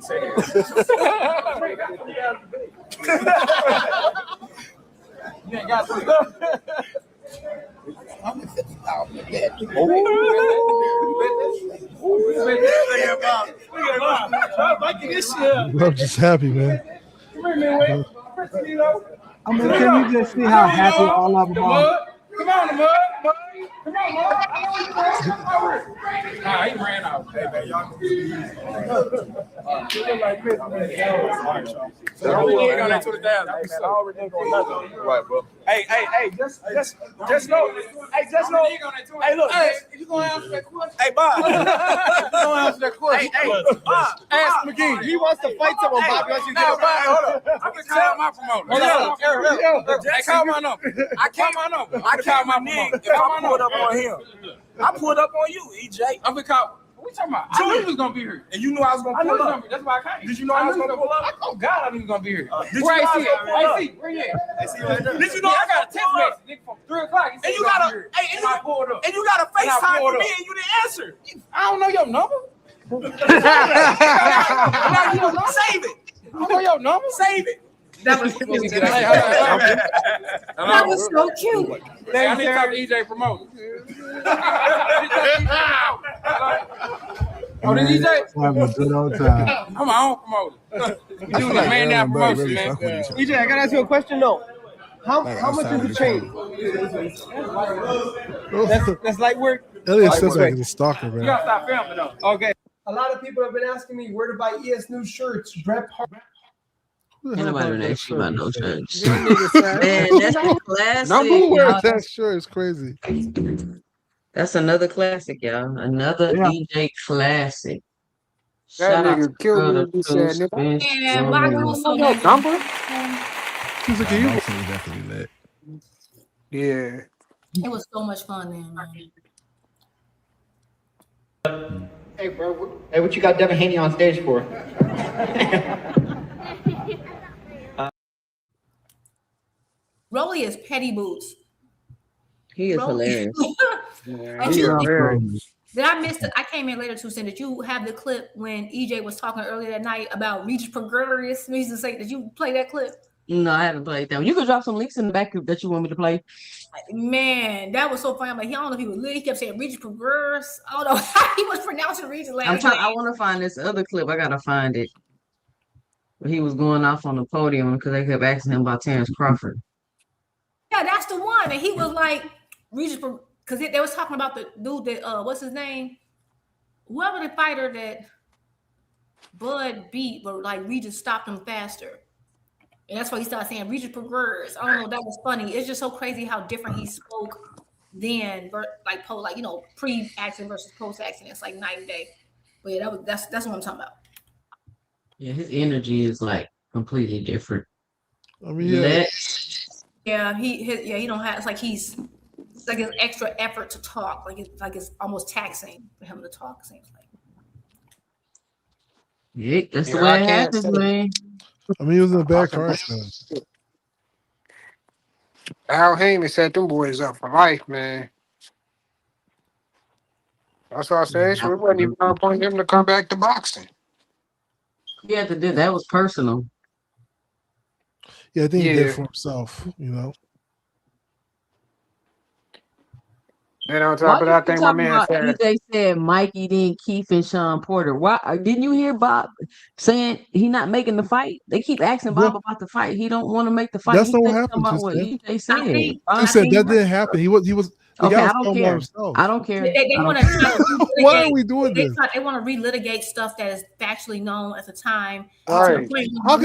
Say it. You ain't got to. I'm at 50,000. I'm just happy, man. I mean, can you just see how happy all of them are? Come on, the mud. Come on, mud. Nah, he ran out. Hey, man, y'all can Right, bro. Hey, just know. Hey, look. Hey, you gonna answer that question? Hey, Bob. You gonna answer that question? Hey, Bob. Ask him again. He wants to fight someone, Bob. Hold up. I'm gonna call my promoter. Hey, call my number. I call my nigga. If I pulled up on him, I pulled up on you, EJ. I'm gonna call. What we talking about? I knew he was gonna be here. And you knew I was gonna pull up. That's why I came. Did you know I was gonna pull up? Oh God, I knew he was gonna be here. Did you know I was gonna pull up? Where you at? Did you know I got a text message from 3 o'clock? And you got a FaceTime for me and you didn't answer. I don't know your number. Save it. I don't know your number. Save it. That was so cute. I need to talk to EJ promoter. Oh, this EJ? Having a good old time. I'm my own promoter. We do the man down promotion, man. EJ, I gotta ask you a question though. How much is the chain? That's light work. Elliot says like he's a stalker, You man. gotta stop filming though. Okay. A lot of people have been asking me where to buy ES News shirts. Brett Hart. Ain't nobody gonna ask you about no church. Man, that's a classic. Who wears that shirt? It's crazy. That's another classic, y'all. Another DJ classic. That Shout out nigga to killed me. Brother He said, Spence Yeah, Jr. why go so "No number." He's like, you definitely lit. Yeah. It was so much fun, man. Hey, bro. Hey, what you got Devin Haney on stage for? Rolly is petty boots. He is Rolly. hilarious. And did I miss it? I came in later, 2CENTS. Did you have the clip when EJ was talking earlier that night about Regis Progrerius? Did you play that clip? No, I haven't played that one. You could drop some links in the back that you want me to play. Man, that was so funny. I'm like, I don't know if he was lit. He kept saying Regis Progrerius. I don't know how he was pronouncing Regis last night. I want to find this other clip. I gotta find it. He was going off on the podium because they kept asking him about Terrence Crawford. Yeah, that's the one. time, and he was like, Regis, because they was talking about the dude that what's his name, whoever the fighter that Bud beat, but like Regis stopped him faster. And that's why he started saying Regis Progress. I don't know, that was funny. It's just so crazy how different he spoke then, like pre-accident versus post-accident. It's like night and day. But yeah, that's what I'm talking about. Yeah, his energy is like completely different. I mean, he don't have. It's like it's like an extra effort to talk. Like it's almost taxing for him to talk. Seems like. Yeah, that's the way it happens, man. I mean, he was in a bad car accident. Al Heyman set them boys up for life, man. That's what I said. We wasn't even appointing him to come back to boxing. He had to do that. Was personal. Yeah, I think he did it for himself, you know. And on top of that, I think my man said EJ said Mikey, then Keith and Sean Porter. Why didn't you hear Bob saying he not making the fight? They keep asking Bob about the fight. He don't want to make the fight. That's not what happened. About what EJ said. He said that didn't happen. He was. The Okay, guy I was don't talking care. about himself. I don't care. They want to. Why are we doing this? They want to relitigate stuff that is factually known at the time. Right. How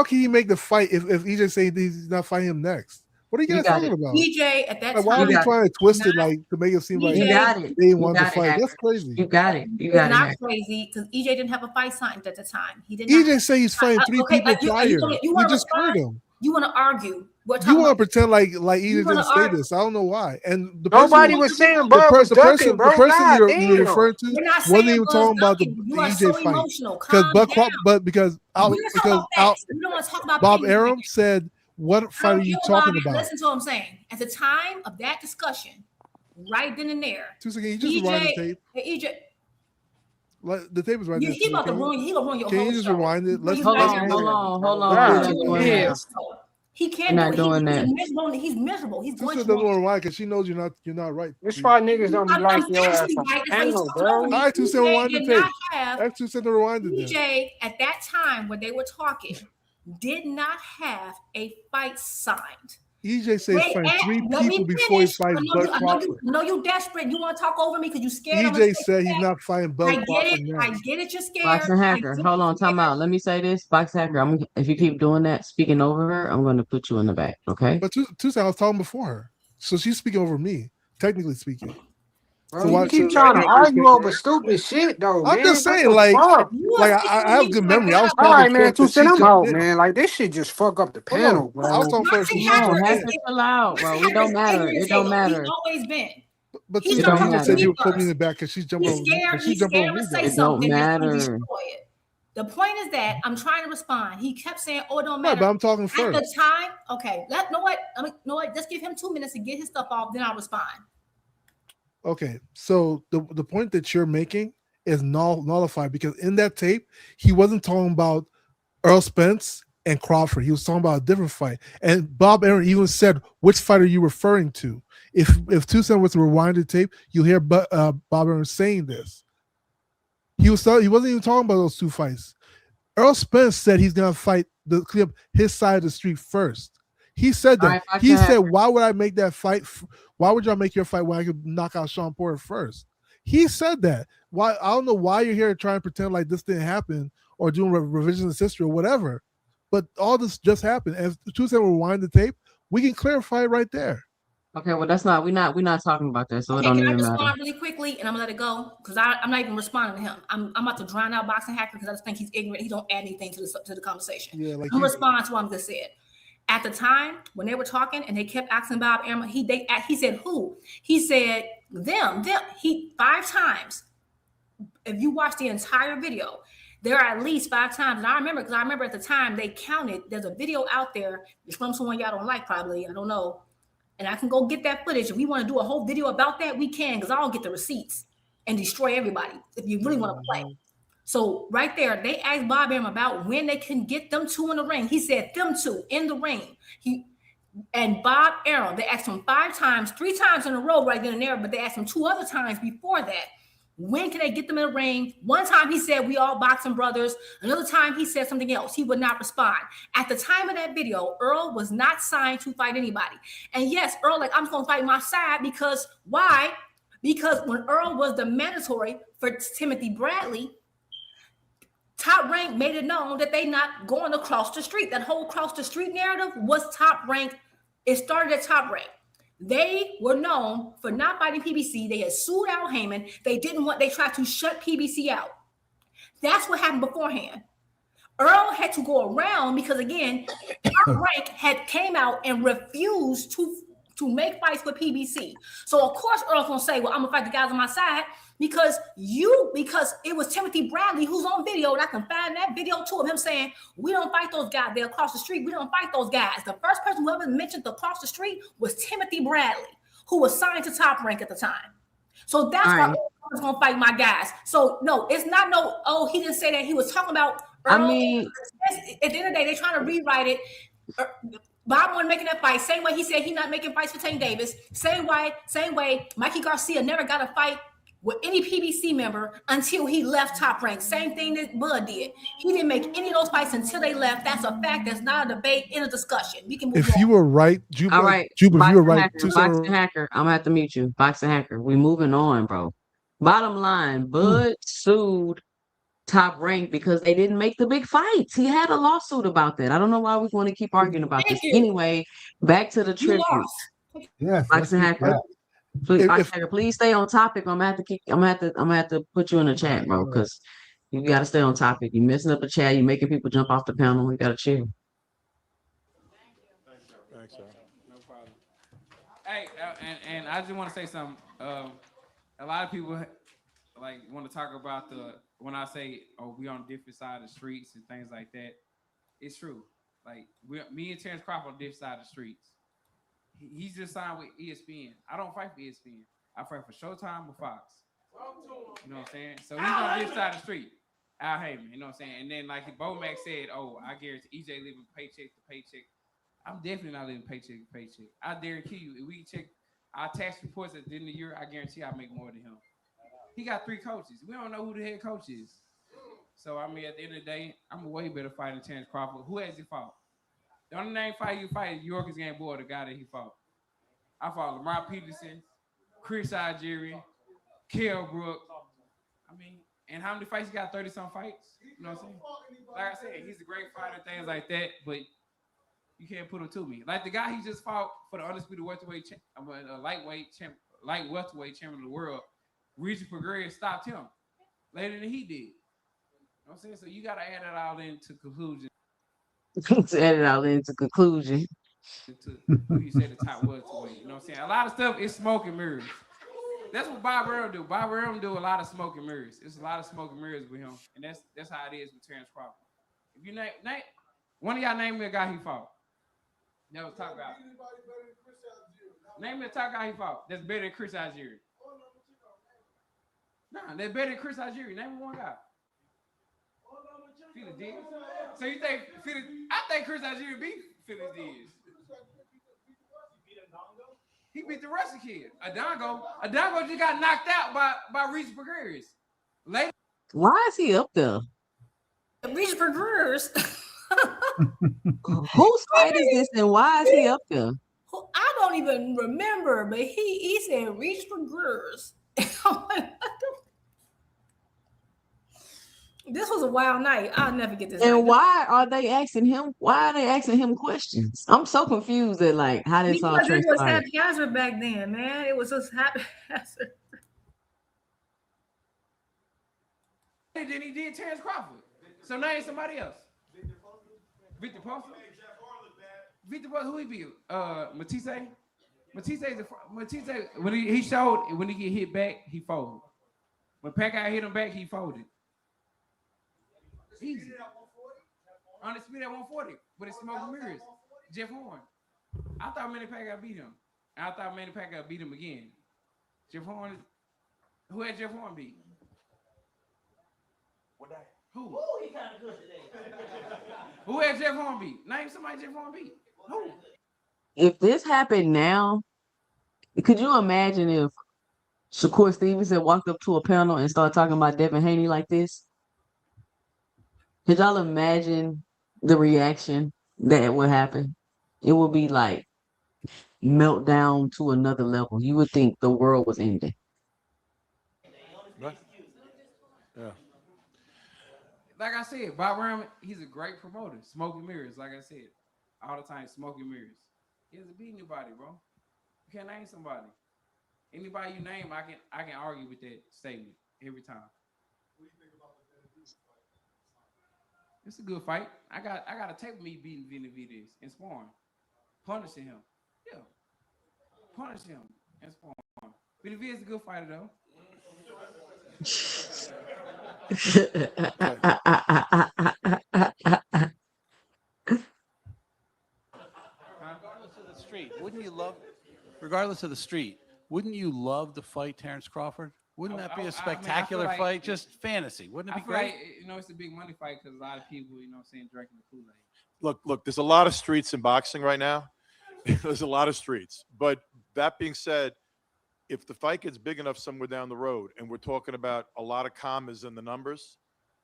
can he make the fight if EJ say he's not fighting him next? What are you guys talking about? EJ at that time. Why are we trying to twist it like to make it seem like they didn't want to fight? That's crazy. You got it. It's not crazy because EJ didn't have a fight signed at the time. He did not. EJ say he's fighting three people prior. We just heard him. You want to argue? You want to pretend like EJ didn't say this? I don't know why. And nobody was saying Bud was ducking, bro. The person you're referring to wasn't even talking about the EJ fight. Because Bob Arum said, "What fight are you talking about?" Listen to what I'm saying. At the time of that discussion, right then and there, 2 seconds. You just rewind the tape. EJ. The tape is right there. He about to ruin. He gonna ruin your whole show. Can you just rewind it? Let's hold on. He can't not doing that. He's miserable. He's going to doesn't want to lie because she knows you're not right. That's why niggas don't be like your ass. All right, 2 cents rewind the tape. That's 2 cents rewind the tape. EJ at that time when they were talking did not have a fight signed. EJ says fight three people before he fights Bud Crawford. No, you desperate. You want to talk over me because you scared. EJ said he's not fighting Bud Crawford. I get it. You're scared. Boxing Hacker. Hold on, time out. Let me say this. Boxing Hacker, if you keep doing that, speaking over her, I'm going to put you in the back, okay? But 2 cents, I was talking before her. So she's speaking over me, technically speaking. Bro, so you keep trying to argue over stupid shit, though. I'm man. just saying, like I have good memory. I was all right, man. 2 cents, I'm out, man. Like this shit just fuck up the panel, bro. I was talking first. Chill out, bro. It don't matter. It don't matter. He's always been. But you said you put me in the back because she's jumping over me. He's scared to say something. It don't matter. The point is that I'm trying to respond. He kept saying, "Oh, it don't matter." Right, but I'm talking first. At the time, okay. Know what? Just give him 2 minutes to get his stuff off, then I'll respond. Okay, so the point that you're making is nullified because in that tape, he wasn't talking about Errol Spence and Crawford. He was talking about a different fight. And Bob Arum even said, which fight are you referring to? If 2 cents was to rewind the tape, you'll hear Bob Arum saying this. He wasn't even talking about those two fights. Errol Spence said he's going to fight clear up his side of the street first. He said that. Right, he said, why would I make that fight? Why would y'all make your fight when I could knock out Sean Porter first? He said that. Why? I don't know why you're here trying to pretend like this didn't happen or doing revisionist history or whatever. But all this just happened. And if 2 cents will rewind the tape, we can clarify it right there. Okay, well we're not talking about that, so it don't even matter. Can I respond really quickly and I'm gonna let it go because I'm not even responding to him. I'm about to drown out Boxing Hacker because I just think he's ignorant. He don't add anything to the conversation. Yeah, like I'm responding to what I'm just said. At the time when they were talking and they kept asking Bob Arum, he said who? He said them. He 5 times. If you watch the entire video, there are at least 5 times. And I remember at the time they counted. There's a video out there. It's from someone y'all don't like probably. I don't know. And I can go get that footage. If we want to do a whole video about that, we can because I'll get the receipts and destroy everybody if you really want to play. So right there, they asked Bob Arum about when they can get them 2 in the ring. He said them 2 in the ring. And Bob Arum, they asked him 5 times, 3 times in a row right then and there, but they asked him 2 other times before that. When can they get them in the ring? One time he said, we all boxing brothers. Another time he said something else. He would not respond. At the time of that video, Earl was not signed to fight anybody. And yes, Earl, like, I'm just going to fight my side because why? Because when Earl was the mandatory for Timothy Bradley, Top Rank made it known that they not going across the street. That whole cross the street narrative was Top Rank. It started at Top Rank. They were known for not fighting PBC. They had sued Al Heyman. They tried to shut PBC out. That's what happened beforehand. Earl had to go around because, again, Top Rank had came out and refused to make fights with PBC. So, of course, Earl's going to say, well, I'm going to fight the guys on my side because it was Timothy Bradley who's on video, and I can find that video too of him saying, we don't fight those guys. They're across the street. We don't fight those guys. The first person who ever mentioned across the street was Timothy Bradley, who was signed to Top Rank at the time. So that's why I was going to fight my guys. So, no, it's not he didn't say that. He was talking about Earl. I mean, at the end of the day, they're trying to rewrite it. Bob wasn't making that fight. Same way he said he's not making fights for Tank Davis. Same way Mikey Garcia never got a fight with any PBC member until he left Top Rank. Same thing that Bud did. He didn't make any of those fights until they left. That's a fact. That's not a debate, in a discussion. We can move if on. you were right, Juba, all right. Juba, if you were right, Boxing Hacker, I'm gonna have to mute you. Boxing Hacker, we moving on, bro. Bottom line, Bud sued Top Rank because they didn't make the big fights. He had a lawsuit about that. I don't know why we want to keep arguing about this. Anyway, back to the tribute. Yes, Boxing Hacker. Please stay on topic. I'm gonna have to put you in the chat, bro, because you gotta stay on topic. You messing up the chat, you making people jump off the panel. You gotta chill. Thanks, sir. No problem. Hey, and I just want to say something. A lot of people like want to talk about when I say, oh, we on different side of the streets and things like that. It's true. Like me and Terrence Crawford on different side of the streets. He's just signed with ESPN. I don't fight for ESPN. I fight for Showtime or Fox. You know what I'm saying? So he's on this side of the street. Al Heyman, you know what I'm saying? And then like Bo Mac said, oh, I guarantee EJ living paycheck to paycheck. I'm definitely not living paycheck to paycheck. I guarantee you, if we check our tax reports at the end of the year, I guarantee I make more than him. He got 3 coaches. We don't know who the head coach is. So, I mean, at the end of the day, I'm a way better fighter than Terrence Crawford. Who has he fought? The only name fight you fight is Yorkers Gamboa, the guy that he fought. I fought Lamar Peterson, Chris Algieri, Kell Brook. I mean, and how many fights he got? 30-some fights? You know what I'm saying? Like I said, he's a great fighter, things like that, but you can't put him to me. Like the guy he just fought for the undisputed welterweight, light welterweight champion of the world, Regis Prograis stopped him later than he did. You know what I'm saying? So you got to add it all into conclusion. To add it all into conclusion. To who you say the top welterweight. You know what I'm saying? A lot of stuff is smoke and mirrors. That's what Bob Earl do. Bob Earl do a lot of smoke and mirrors. It's a lot of smoke and mirrors with him, and that's how it is with Terrence Crawford. If you name one of y'all, name me a guy he fought. Never talk about. Name me a top guy he fought that's better than Chris Algieri. Nah, they're better than Chris Algieri. Name me one guy. Felix Diaz. So you think Felix? I think Chris Algieri beat Felix Diaz. He beat the Russian kid. Adongo just got knocked out by Regis Prograis. Later. Why is he up there? Regis Prograis. Whose fight is this and why is he up there? I don't even remember, but he said Regis Prograis. This was a wild night. I'll never get this. And why are they asking him? Why are they asking him questions? I'm so confused at like how this all transpired. It was haphazard back then, man. It was just haphazard. And then he did Terrence Crawford. So now it's somebody else. Victor Poster. Victor Poster, who he beat? Matisse. Matisse. When he showed when he get hit back, he folded. When Pacquiao hit him back, he folded. Easy. On the speed at 140, but it's smoke and mirrors. Jeff Horn. I thought Manny Pacquiao beat him. I thought Manny Pacquiao beat him again. Jeff Horn. Who had Jeff Horn beat? Who? Ooh, he kind of good today. Who had Jeff Horn beat? Name somebody Jeff Horn beat. Who? If this happened now, could you imagine if Shakur Stevenson walked up to a panel and started talking about Devin Haney like this, could y'all imagine the reaction that would happen? It would be like meltdown to another level. You would think the world was ending. Right. Yeah. Like I said, Bob Ram, he's a great promoter. Smoke and mirrors, like I said, all the time. Smoke and mirrors. He doesn't beat anybody, bro. You can't name somebody. Anybody you name, I can argue with that statement every time. What do you think about the Benavidez fight? It's a good fight. I got a tape of me beating Benavidez and sparring, punishing him. Yeah, punish him and sparring. Benavidez is a good fighter though. Regardless of the street, wouldn't you love? Regardless of the street, wouldn't you love to fight Terrence Crawford? Wouldn't that be a spectacular like, fight? Just fantasy, wouldn't it be great? Like, it's a big money fight because a lot of people, drinking the Kool-Aid. Look, there's a lot of streets in boxing right now. There's a lot of streets. But that being said, if the fight gets big enough somewhere down the road, and we're talking about a lot of commas in the numbers,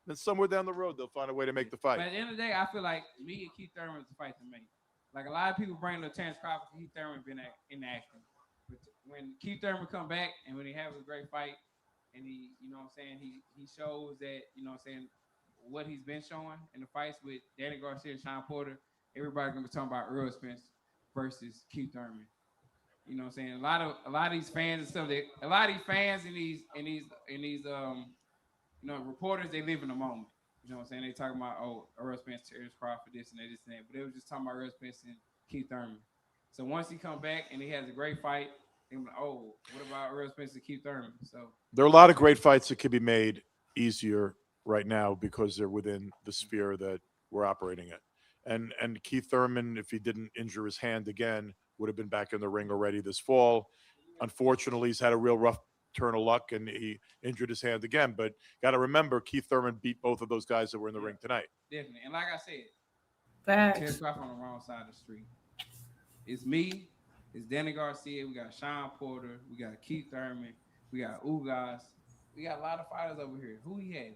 then somewhere down the road they'll find a way to make the fight. But at the end of the day, I feel like me and Keith Thurman is the fight to make. Like a lot of people bring up Terrence Crawford, Keith Thurman been inactive. But when Keith Thurman come back and when he have a great fight, and he, he shows that, what he's been showing in the fights with Danny Garcia and Sean Porter, everybody gonna be talking about Errol Spence versus Keith Thurman. You know what I'm saying? A lot of these fans and stuff, a lot of these fans and these reporters, they live in the moment. You know what I'm saying? They talking about, Errol Spence, Terrence Crawford, this and that. But they were just talking about Errol Spence and Keith Thurman. So once he come back and he has a great fight, they're like, what about Errol Spence and Keith Thurman? So there are a lot of great fights that could be made easier right now because they're within the sphere that we're operating in. And Keith Thurman, if he didn't injure his hand again, would have been back in the ring already this fall. Unfortunately, he's had a real rough turn of luck and he injured his hand again. But got to remember, Keith Thurman beat both of those guys that were in the ring tonight. Definitely. And like I said, Facts. Terrence Crawford on the wrong side of the street. It's me. It's Danny Garcia. We got Sean Porter. We got Keith Thurman. We got Ugas. We got a lot of fighters over here. Who he has?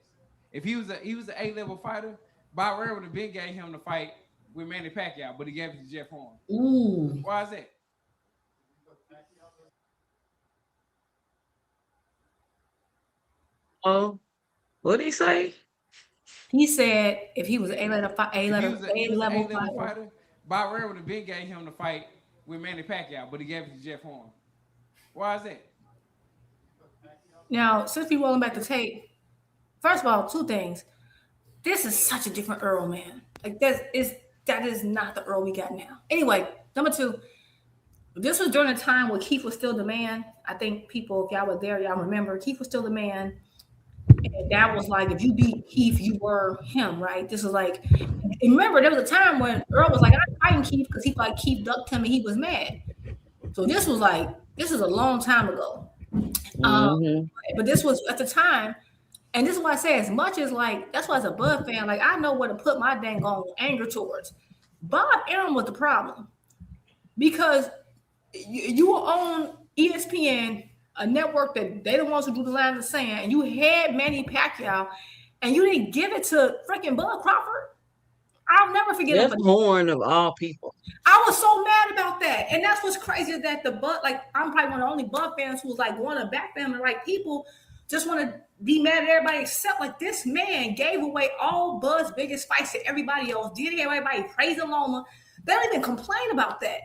If he was an A-level fighter, Bob Ray would have been gave him the fight with Manny Pacquiao, but he gave it to Jeff Horn. Ooh. Why is that? Oh, what did he say? He said if he was an A-level fighter, Bob Ray would have been gave him the fight with Manny Pacquiao, but he gave it to Jeff Horn. Why is that? Now, since we rolling back the tape, first of all, two things. This is such a different Earl, man. Like that is not the Earl we got now. Anyway, number two, this was during a time where Keith was still the man. I think people, if y'all were there, y'all remember Keith was still the man. And that was like, if you beat Keith, you were him, right? This was like, and remember, there was a time when Earl was like, I'm fighting Keith because he thought Keith ducked him and he was mad. So this is a long time ago. But this was at the time, and this is why I say, as much as like, that's why as a Bud fan, like I know where to put my dang on anger towards. Bob Arum was the problem because you were on ESPN, a network that they the ones who drew the line in the sand, and you had Manny Pacquiao, and you didn't give it to freaking Bud Crawford. I'll never forget it. That's Horn of all people. I was so mad about that. And that's what's crazy that the Bud, like, I'm probably one of the only Bud fans who's like going to back them. And like, people just want to be mad at everybody except like this man gave away all Bud's biggest fights to everybody else. Did everybody praising Loma? They don't even complain about that.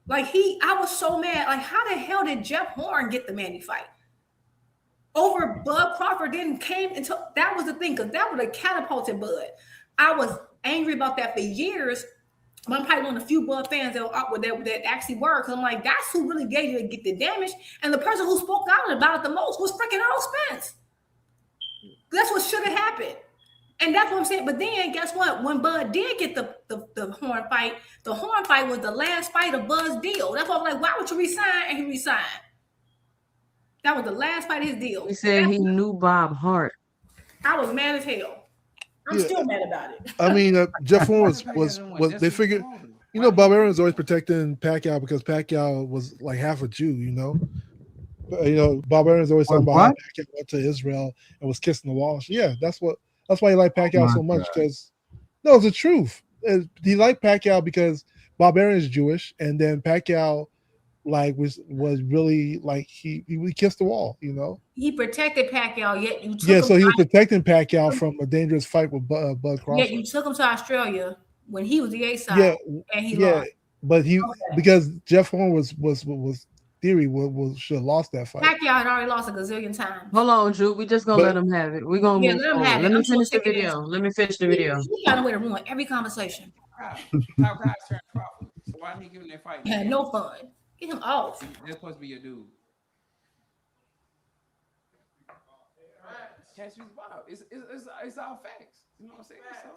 Like I was so mad. Like, how the hell did Jeff Horn get the Manny fight over Bud Crawford? Didn't came until that was the thing, because that would have catapulted Bud. I was angry about that for years. But I'm probably one of the few Bud fans that actually were, because I'm like, that's who really gave you to get the damage. And the person who spoke out about it the most was freaking Errol Spence. That's what should have happened. And that's what I'm saying. But then guess what? When Bud did get the Horn fight, the Horn fight was the last fight of Bud's deal. That's why I'm like, why would you resign? And he resigned. That was the last fight of his deal. He said he knew Bob Hart. I was mad as hell. I'm still mad about it. I mean, Jeff Horn was they figured, Bob Arum was always protecting Pacquiao because Pacquiao was like half a Jew, Bob Aaron's always talking about how what? Pacquiao went to Israel and was kissing the wall. Yeah, that's why he liked Pacquiao my so much God. because no, it's the truth. He liked Pacquiao because Bob Aaron is Jewish, and then Pacquiao was really he kissed the wall. He protected Pacquiao, yet you took Yeah, him. so he was protecting Pacquiao from a dangerous fight with Bud Yet Crawford. you took him to Australia when he was the A side, Yeah, and he yeah, lost. but he Okay. because Jeff Horn was theory should have lost that fight. Pacquiao had already lost a gazillion times. Hold on, Drew. We just gonna let him have it. We're gonna Yeah, move let him forward. have it. Let me I'm so finish the sick of this. video. Let me finish the video. He got a way to ruin every conversation. Top guys Terrence Crawford. So why didn't he give him that fight? He had no fun. Get him off. That's supposed to be your dude. Catch me Bob. It's all facts. You know what I'm saying? So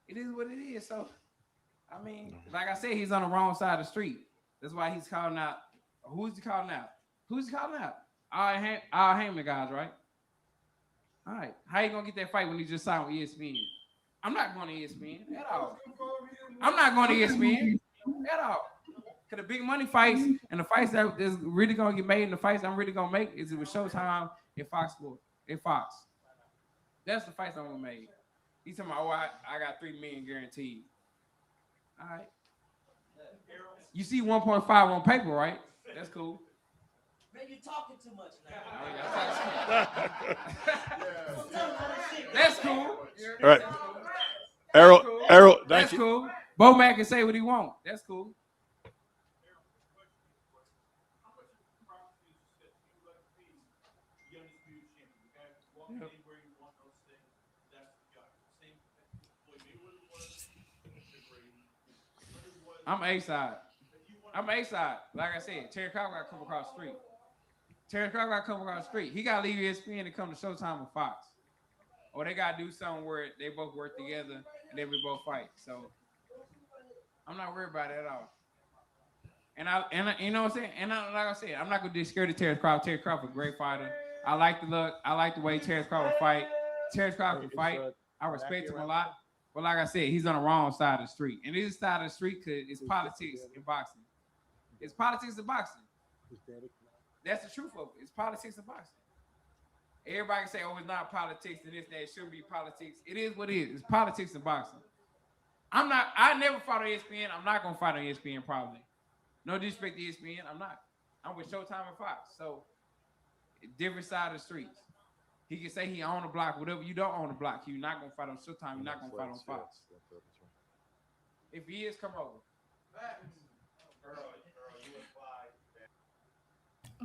it is what it is. So I mean, like I said, he's on the wrong side of the street. That's why he's calling out. Who's he calling out? Who's he calling out? All Heyman guys, right? All right. How you gonna get that fight when he just signed with ESPN? I'm not going to ESPN at all. I'm not going to ESPN at all. Cause the big money fights and the fights that is really gonna get made and the fights I'm really gonna make is with Showtime and Fox Sports and Fox. That's the fights I'm gonna make. He's talking about, I got $3 million guaranteed. All right. You see 1.5 on paper, right? That's cool. Man, you're talking too much now. That's cool. All right. Errol, thank That's you. cool. Bo Mac can say what he wants. That's cool. I'm A-side. Like I said, Terry Crawford got to come across the street. He got to leave ESPN and come to Showtime with Fox. Or they got to do something where they both work together and then we both fight. So I'm not worried about it at all. And you know what I'm saying? And like I said, I'm not going to be scared of Terrence Crawford. Terrence Crawford, great fighter. I like the look. I like the way Terrence Crawford fight. Terrence Crawford fight. I respect him a lot. But like I said, he's on the wrong side of the street. And this side of the street because it's politics in boxing. It's politics in boxing. That's the truth of it. It's politics in boxing. Everybody can say, oh, it's not politics and this, that. It shouldn't be politics. It is what it is. It's politics in boxing. I never fought on ESPN. I'm not going to fight on ESPN probably. No disrespect to ESPN. I'm not. I'm with Showtime and Fox. So, different side of the streets. He can say he own the block, whatever. You don't own the block. You're not going to fight on Showtime. You're not going to fight on Fox. If he is, come over.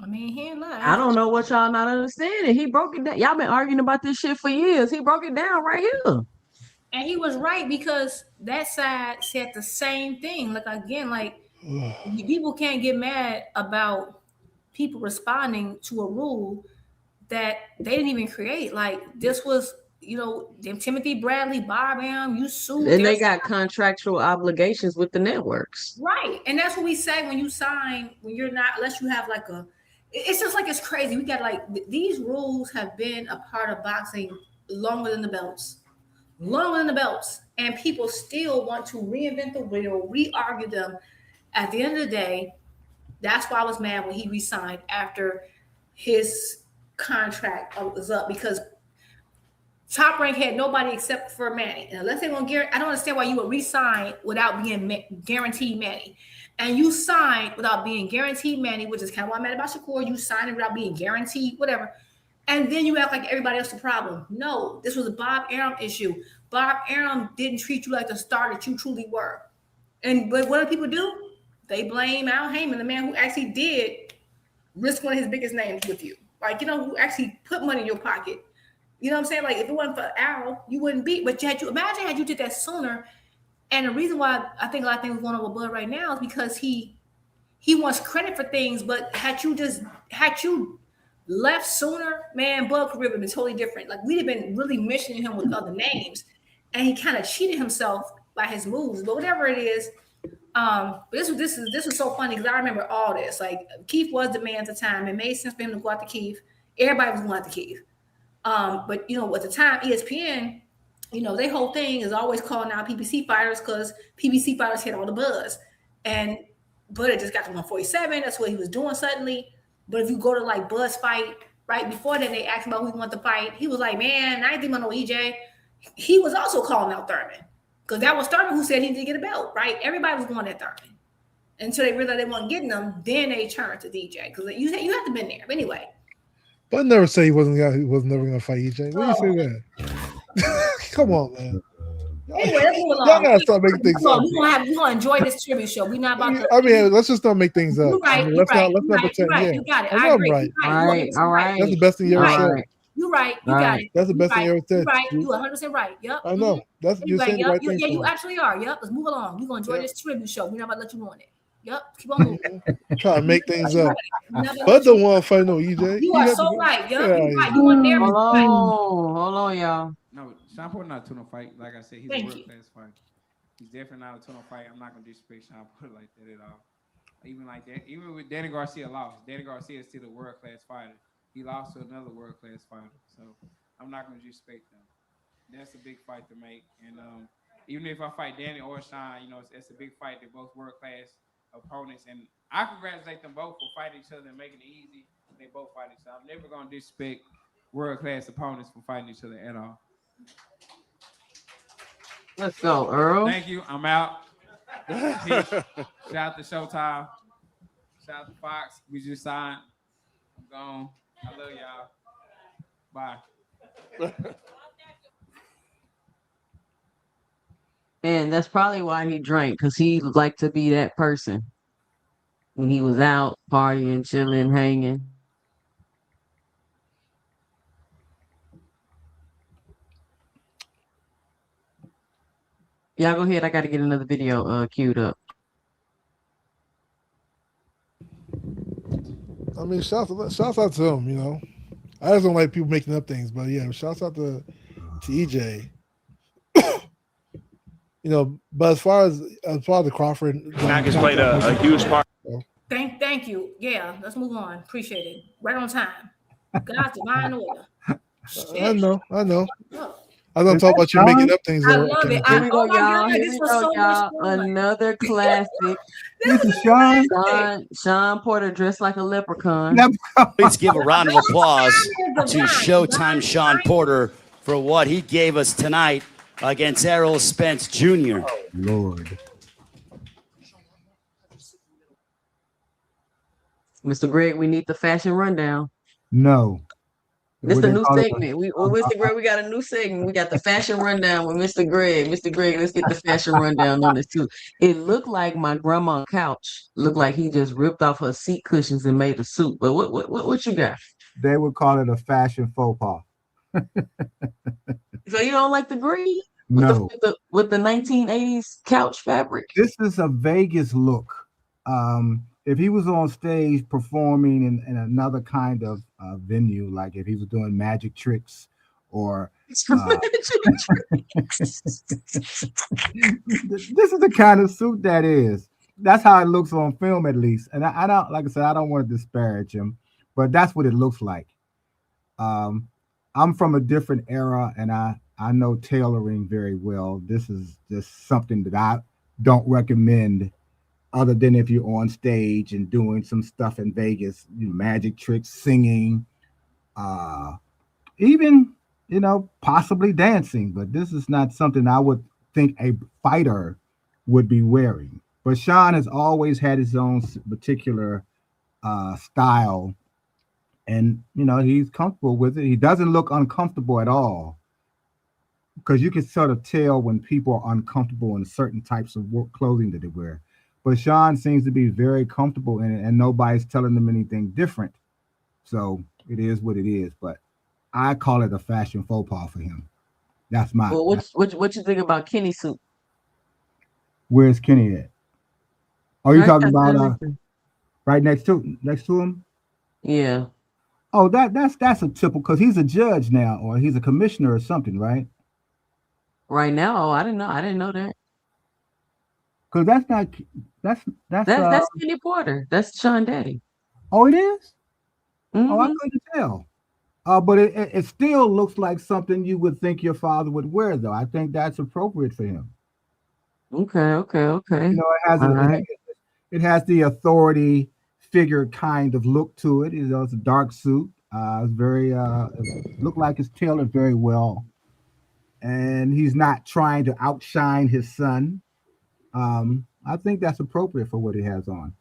I mean, he ain't lying. I don't know what y'all not understanding. He broke it down. Y'all been arguing about this shit for years. He broke it down right here. And he was right because that side said the same thing. Like again, people can't get mad about people responding to a rule that they didn't even create. Like this was, them Timothy Bradley, Bob Am, you sued. And they got contractual obligations with the networks. Right. And that's what we say when you sign, when you're not, unless you have it's just like it's crazy. We got these rules have been a part of boxing longer than the belts. And people still want to reinvent the wheel, re-argue them. At the end of the day, that's why I was mad when he resigned after his contract was up because Top Rank had nobody except for Manny. And unless they want to guarantee, I don't understand why you would resign without being guaranteed Manny. And you signed without being guaranteed Manny, which is kind of why I'm mad about Shakur. You signed it without being guaranteed, whatever. And then you act like everybody else the problem. No, this was a Bob Arum issue. Bob Arum didn't treat you like the star that you truly were. But what do people do? They blame Al Heyman, the man who actually did risk one of his biggest names with you. Who actually put money in your pocket. You know what I'm saying? If it wasn't for Al, you wouldn't be. But imagine had you did that sooner. And the reason why I think a lot of things going on with Bud right now is because he wants credit for things. But had you left sooner, man, Bud could have been totally different. We'd have been really mentioning him with other names, and he kind of cheated himself by his moves. But whatever it is, but this was so funny because I remember all this. Keith was the man at the time. It made sense for him to go out to Keith. Everybody was going out to Keith. But at the time, ESPN, their whole thing is always calling out PBC fighters because PBC fighters hit all the buzz. And Bud just got to 147. That's what he was doing suddenly. But if you go to like Buzz fight, right before then they asked him about who he wanted to fight. He was like, man, I ain't think about no EJ. He was also calling out Thurman. Because that was Thurman who said he didn't get a belt, right? Everybody was going at Thurman. Until they realized they weren't getting them, then they turned to DJ. Because you have to been there. But anyway. But never say he was never gonna fight EJ. What do you say that? Come on, man. Anyway, let's move along. Y'all gotta start making things up. We're gonna enjoy this tribute show. We're not about to. I mean, let's just not make things up. You're right. I mean, You're let's right. not pretend. Right. Yeah, You got it. I I know agree. I'm right. All right. That's the best thing you ever said. You're right. You got it. That's the best thing you ever said. You're right. You're 100% right. Yep. I know. That's you're saying the right thing. Yeah, you actually are. Yep. Let's move along. We're gonna enjoy this tribute show. We're not about to let you on it. Yep. Keep on moving. Trying to make things up. But the one fight no EJ. You are so right. Yep. You're right. You weren't there. Hold on, y'all. No, Sean Porter not a tuna fight. Like I said, he's a world class fighter. He's definitely not a tuna fight. I'm not gonna disrespect Sean Porter like that at all. Even like that, even with Danny Garcia lost. Danny Garcia is still a world class fighter. He lost to another world class fighter. So I'm not gonna disrespect them. That's a big fight to make. And even if I fight Danny or Sean, you know, it's a big fight. They're both world class opponents, and I congratulate them both for fighting each other and making it easy. They both fight each other. I'm never gonna disrespect world class opponents for fighting each other at all. Let's go, Earl. Thank you. I'm out. Shout out to Showtime. Shout out to Fox. We just signed. I'm gone. I love y'all. Bye. And that's probably why he drank, because he liked to be that person when he was out partying, chilling, hanging. Y'all go ahead. I got to get another video queued up. I mean, shouts out to him. You know, I just don't like people making up things, but yeah, shouts out to EJ. You know, but as far as the Crawford, Mac played a huge part. Thank you. Yeah, let's move on. Appreciate it. Right on time. God's divine order. I know. I don't talk about you making up things. I love it. Here we go, y'all. Here we go, y'all. Another classic. This is Sean. Sean Porter dressed like a leprechaun. Please give a round of applause to Showtime Sean Porter for what he gave us tonight against Errol Spence Jr. Oh, Lord. Mr. Greg, we need the fashion rundown. No. This is the new segment. Mr. Greg, we got a new segment. We got the fashion rundown with Mr. Greg. Mr. Greg, let's get the fashion rundown on this too. It looked like my grandma's couch looked like he just ripped off her seat cushions and made a suit. But what you got? They would call it a fashion faux pas. So you don't like the green? No. With the 1980s couch fabric? This is a Vegas look. If he was on stage performing in another kind of venue, like if he was doing magic tricks or this is the kind of suit that is. That's how it looks on film, at least. And I don't, like I said, I don't want to disparage him, but that's what it looks like. I'm from a different era, and I know tailoring very well. This is just something that I don't recommend, other than if you're on stage and doing some stuff in Vegas, magic tricks, singing, even, possibly dancing. But this is not something I would think a fighter would be wearing. But Sean has always had his own particular style, and, he's comfortable with it. He doesn't look uncomfortable at all, because you can sort of tell when people are uncomfortable in certain types of clothing that they wear. But Sean seems to be very comfortable in it, and nobody's telling him anything different. So it is what it is. But I call it a fashion faux pas for him. That's my. Well, what you think about Kenny's suit? Where's Kenny at? Are you talking about right next to him? Yeah. Oh, that's a typical, because he's a judge now, or he's a commissioner or something, right? Right now, I didn't know that. Because that's Kenny Porter. That's Sean Daddy. Oh, it is? Mm-hmm. Oh, I couldn't tell. But it still looks like something you would think your father would wear, though. I think that's appropriate for him. Okay. It has the authority figure kind of look to it. It was a dark suit. It's very it looked like it's tailored very well, and he's not trying to outshine his son. I think that's appropriate for what he has on.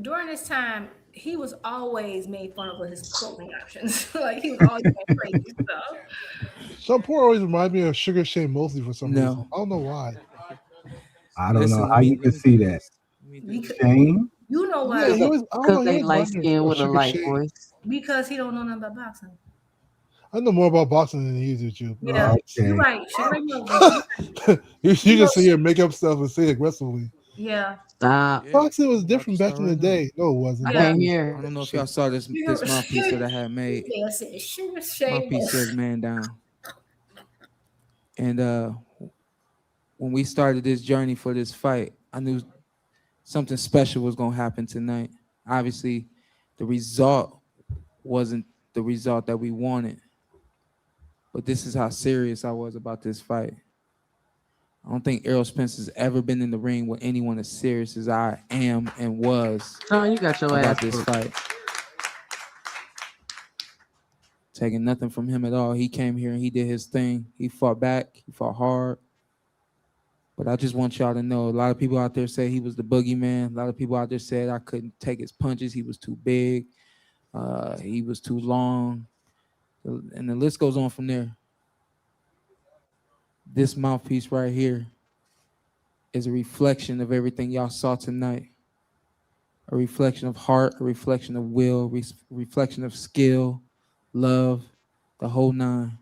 During this time, he was always made fun of for his clothing options. Like he was always wearing crazy stuff. Sean Porter always reminds me of Sugar Shane Mosley for some reason. No. I don't know why. I don't know how you can see that. Shane? You know why? Yeah, he was. I don't know. Because He they was light reminding me skin of with a Sugar light Shane. voice. Because he don't know nothing about boxing. I know more about boxing than he is with you. Yeah, Okay. you're right. You just sit here and make up stuff and say aggressively. Yeah. Stop. Boxing was different back in the day. No, it wasn't. I Yeah. can't I hear. don't know if y'all saw this mouthpiece that I had made. Yeah, Sugar Shane. Mouthpiece says "man down." And when we started this journey for this fight, I knew something special was gonna happen tonight. Obviously, the result wasn't the result that we wanted, but this is how serious I was about this fight. I don't think Errol Spence has ever been in the ring with anyone as serious as I am and was Sean, you got your about ass this whooped. fight. Taking nothing from him at all. He came here and he did his thing. He fought back. He fought hard. But I just want y'all to know, a lot of people out there say he was the boogeyman. A lot of people out there said I couldn't take his punches. He was too big. He was too long. And the list goes on from there. This mouthpiece right here is a reflection of everything y'all saw tonight. A reflection of heart, a reflection of will, reflection of skill, love, the whole nine.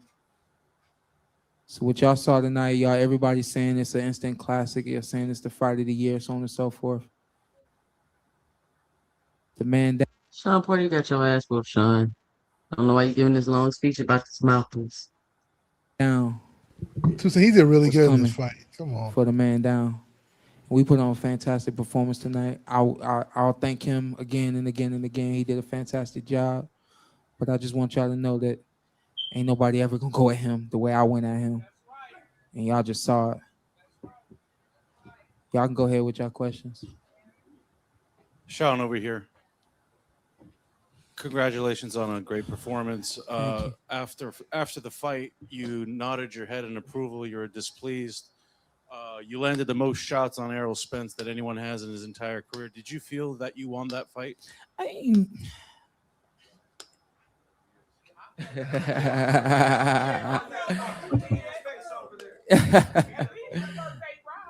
So what y'all saw tonight, y'all, everybody's saying it's an instant classic. You're saying it's the fight of the year, so on and so forth. The man down. Sean Porter, you got your ass whooped, Sean. I don't know why you're giving this long speech about this mouthpiece. Down. So he did really What's good in coming this fight. Come on. for the man down. We put on a fantastic performance tonight. I'll thank him again and again and again. He did a fantastic job. But I just want y'all to know that ain't nobody ever gonna go at him the way I went at him. And y'all just saw it. Y'all can go ahead with y'all questions. Sean over here. Congratulations on a great performance. you. After the fight, you nodded your head in approval. You were displeased. You landed the most shots on Errol Spence that anyone has in his entire career. Did you feel that you won that fight?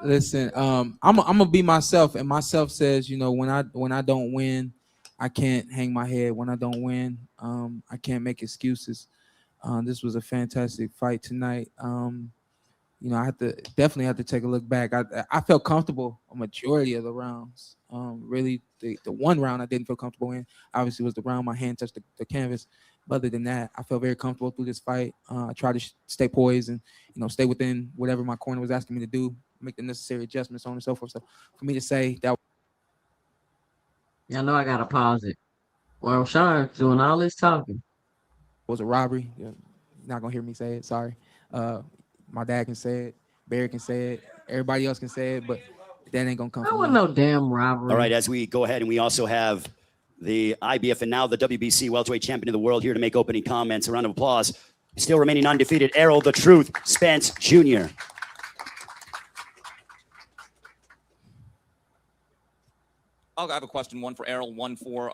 Listen, I'm gonna be myself, and myself says, you know, when I don't win, I can't hang my head. When I don't win, I can't make excuses. This was a fantastic fight tonight. You know, I definitely have to take a look back. I felt comfortable a majority of the rounds. Really, the one round I didn't feel comfortable in, obviously, was the round my hand touched the canvas. But other than that, I felt very comfortable through this fight. I tried to stay poised and, you know, stay within whatever my corner was asking me to do, make the necessary adjustments, so on and so forth. So for me to say that Y'all know I gotta pause it. Well, Sean's doing all this talking. was a robbery, you're not gonna hear me say it. Sorry. My dad can say it. Barry can say it. Everybody else can say it, but that ain't gonna come That from wasn't me. no damn robbery. All right, as we go ahead, and we also have the IBF and now the WBC welterweight champion of the world here to make opening comments. A round of applause. Still remaining undefeated, Errol the Truth Spence Jr. I have a question, one for Errol, one for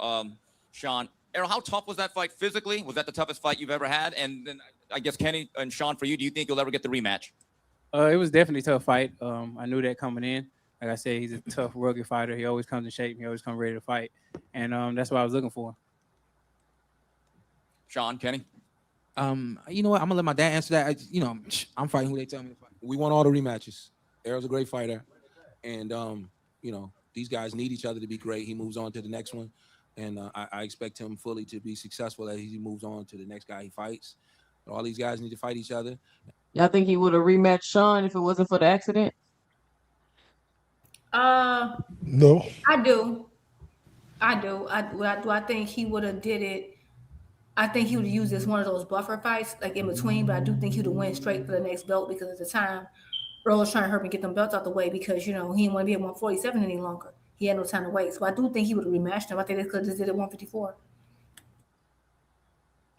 Sean. Errol, how tough was that fight physically? Was that the toughest fight you've ever had? And then I guess Kenny and Sean, for you, do you think you'll ever get the rematch? It was definitely a tough fight. I knew that coming in. Like I said, he's a tough, rugged fighter. He always comes in shape. He always comes ready to fight. And that's what I was looking for. Sean, Kenny? You know what? I'm gonna let my dad answer that. I'm fighting who they tell me to fight. We want all the rematches. Errol's a great fighter, and you know, these guys need each other to be great. He moves on to the next one, and I expect him fully to be successful as he moves on to the next guy he fights. But all these guys need to fight each other. Y'all think he would have rematched Sean if it wasn't for the accident? No. I do. I think he would have did it. I think he would have used this one of those buffer fights, like in between, but I do think he would have went straight for the next belt because at the time, Earl was trying to hurry and get them belts out the way because, you know, he didn't want to be at 147 any longer. He had no time to wait. So I do think he would have rematched him. I think they could have just did it 154.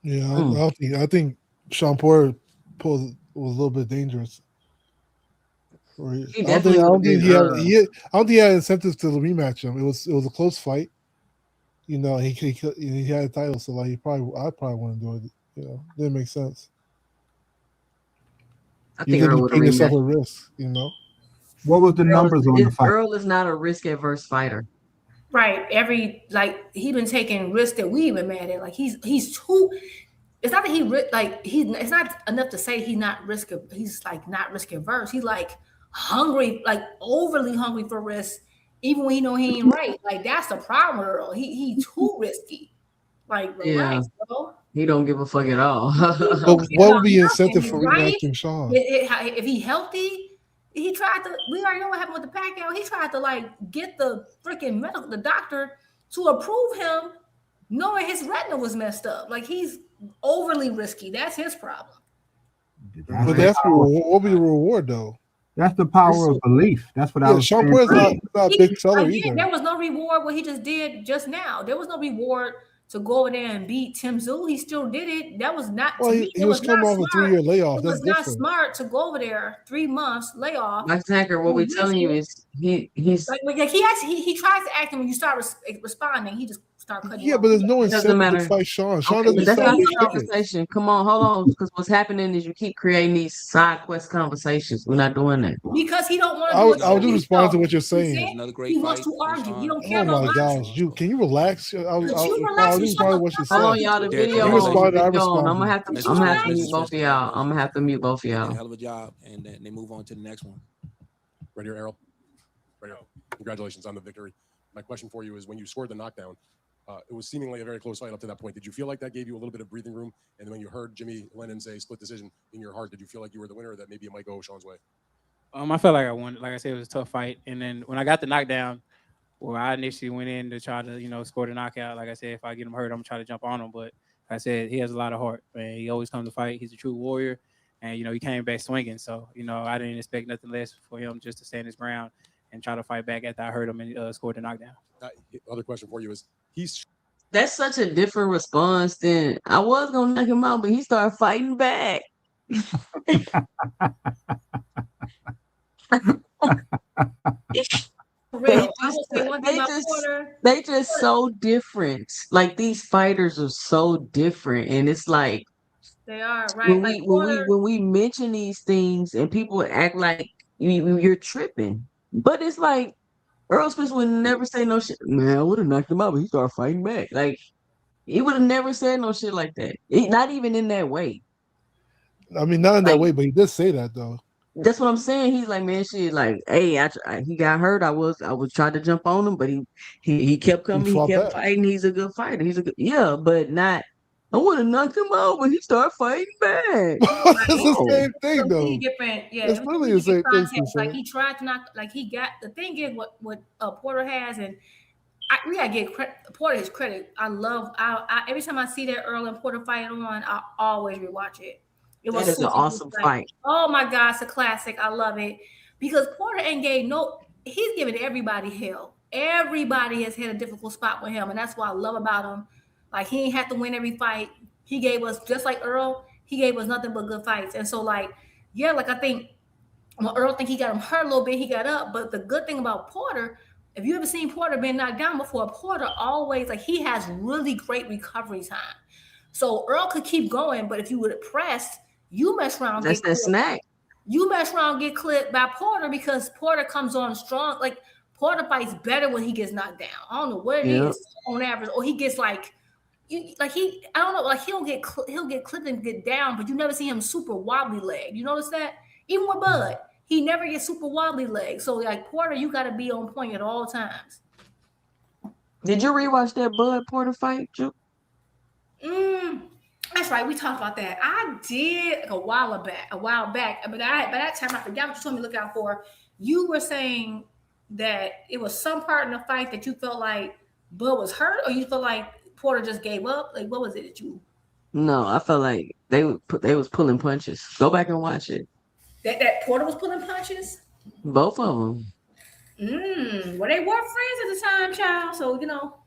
Yeah, I think Sean Porter was a little bit dangerous. I don't think he had incentives to rematch him. It was a close fight. You know, he had a title, so like I probably wouldn't do it. You know, didn't make sense. You didn't put yourself at risk. You know. What was the numbers on the fight? Earl is not a risk adverse fighter. Right. He been taking risks that we even mad at. Like he's too. It's not that it's not enough to say he's not risk averse. He's like hungry, like overly hungry for risk, even when he know he ain't right. Like that's the problem with Earl. He too risky. Like relax, bro. He don't give a fuck at all. But what would be incentive for rematching Sean? If he healthy, he tried to. We already know what happened with the Pacquiao. He tried to like get the freaking the doctor to approve him, knowing his retina was messed up. Like he's overly risky. That's his problem. But what would be the reward though? That's the power of belief. That's what I was Sean saying. Porter's not a big seller either. There was no reward what he just did just now. There was no reward to go over there and beat Tim Tszyu. He still did it. That was not. Well, he was coming off a 3-year layoff. It That's was not different. smart to go over there 3 months layoff. Mike Tanker, what we're telling you is he's like he tries to act, and when you start responding, he just start cutting. Yeah, but there's no incentive to fight Sean. Sean doesn't that's sell not his the conversation. Come on, hold on, because what's happening is you keep creating these side quest conversations. We're not doing that. Because he don't want to. I would just respond to what you're saying. Another He wants to argue. He don't care about Oh my boxing. gosh, can you relax? I'll relax? respond to what you said. Hold on, y'all. The video You respond, I on. respond. I'm gonna have to mute both of y'all. I'm gonna have to mute both of y'all. Hell of a job, and then they move on to the next one. Right here, Errol. Right here. Congratulations on the victory. My question for you is, when you scored the knockdown, it was seemingly a very close fight up to that point. Did you feel like that gave you a little bit of breathing room? And then when you heard Jimmy Lennon say split decision in your heart, did you feel like you were the winner, or that maybe it might go Sean's way? I felt like I won. Like I said, it was a tough fight. And then when I got the knockdown, I initially went in to try to, score the knockout. Like I said, if I get him hurt, I'm gonna try to jump on him. But like I said, he has a lot of heart, man. He always comes to fight. He's a true warrior. And, he came back swinging. So, I didn't expect nothing less for him just to stand his ground and try to fight back after I heard him and scored the knockdown. Other question for you is, That's such a different response than I was gonna knock him out, but he started fighting back. They just so different. Like these fighters are so different, and it's like they are right. When we mention these things, and people act like you're tripping, but it's like Errol Spence would never say no shit. Man, I would have knocked him out, but he started fighting back. Like he would have never said no shit like that. Not even in that way. I mean, not in that way, but he did say that though. That's what I'm saying. He's like, man, shit. Like, hey, he got hurt. I was trying to jump on him, but he kept coming. He kept fighting. He's a good fighter. But not. I would have knocked him out, but he started fighting back. It's the same thing, though. Different, yeah. It's really the same thing. Like he tried to knock. Like he got the thing is what Porter has, and we gotta give Porter his credit. I every time I see that Earl and Porter fight on, I always rewatch it. It was an awesome fight. Oh my God, it's a classic. I love it because Porter ain't he's giving everybody hell. Everybody has had a difficult spot with him, and that's what I love about him. Like he ain't have to win every fight. He gave us, just like Earl, he gave us nothing but good fights. And so I think Earl think he got him hurt a little bit, he got up. But the good thing about Porter, if you ever seen Porter being knocked down before, Porter always he has really great recovery time. So Earl could keep going, but if you would have pressed, you mess around. That's that snack. You mess around, get clipped by Porter because Porter comes on strong. Like Porter fights better when he gets knocked down. I don't know what it is on average, or he gets I don't know, he'll get clipped and get down, but you never see him super wobbly leg. You notice that? Even with Bud, he never gets super wobbly leg. So Porter, you got to be on point at all times. Did you rewatch that Bud Porter fight, Juke? That's right. We talked about that. I did a while back. But by that time, I forgot what you told me to look out for. You were saying that it was some part in the fight that you felt like Bud was hurt, or you felt like Porter just gave up. Like, what was it that you? No, I felt like they was pulling punches. Go back and watch it. That Porter was pulling punches. Both of them. Well, they were friends at the time, child. So,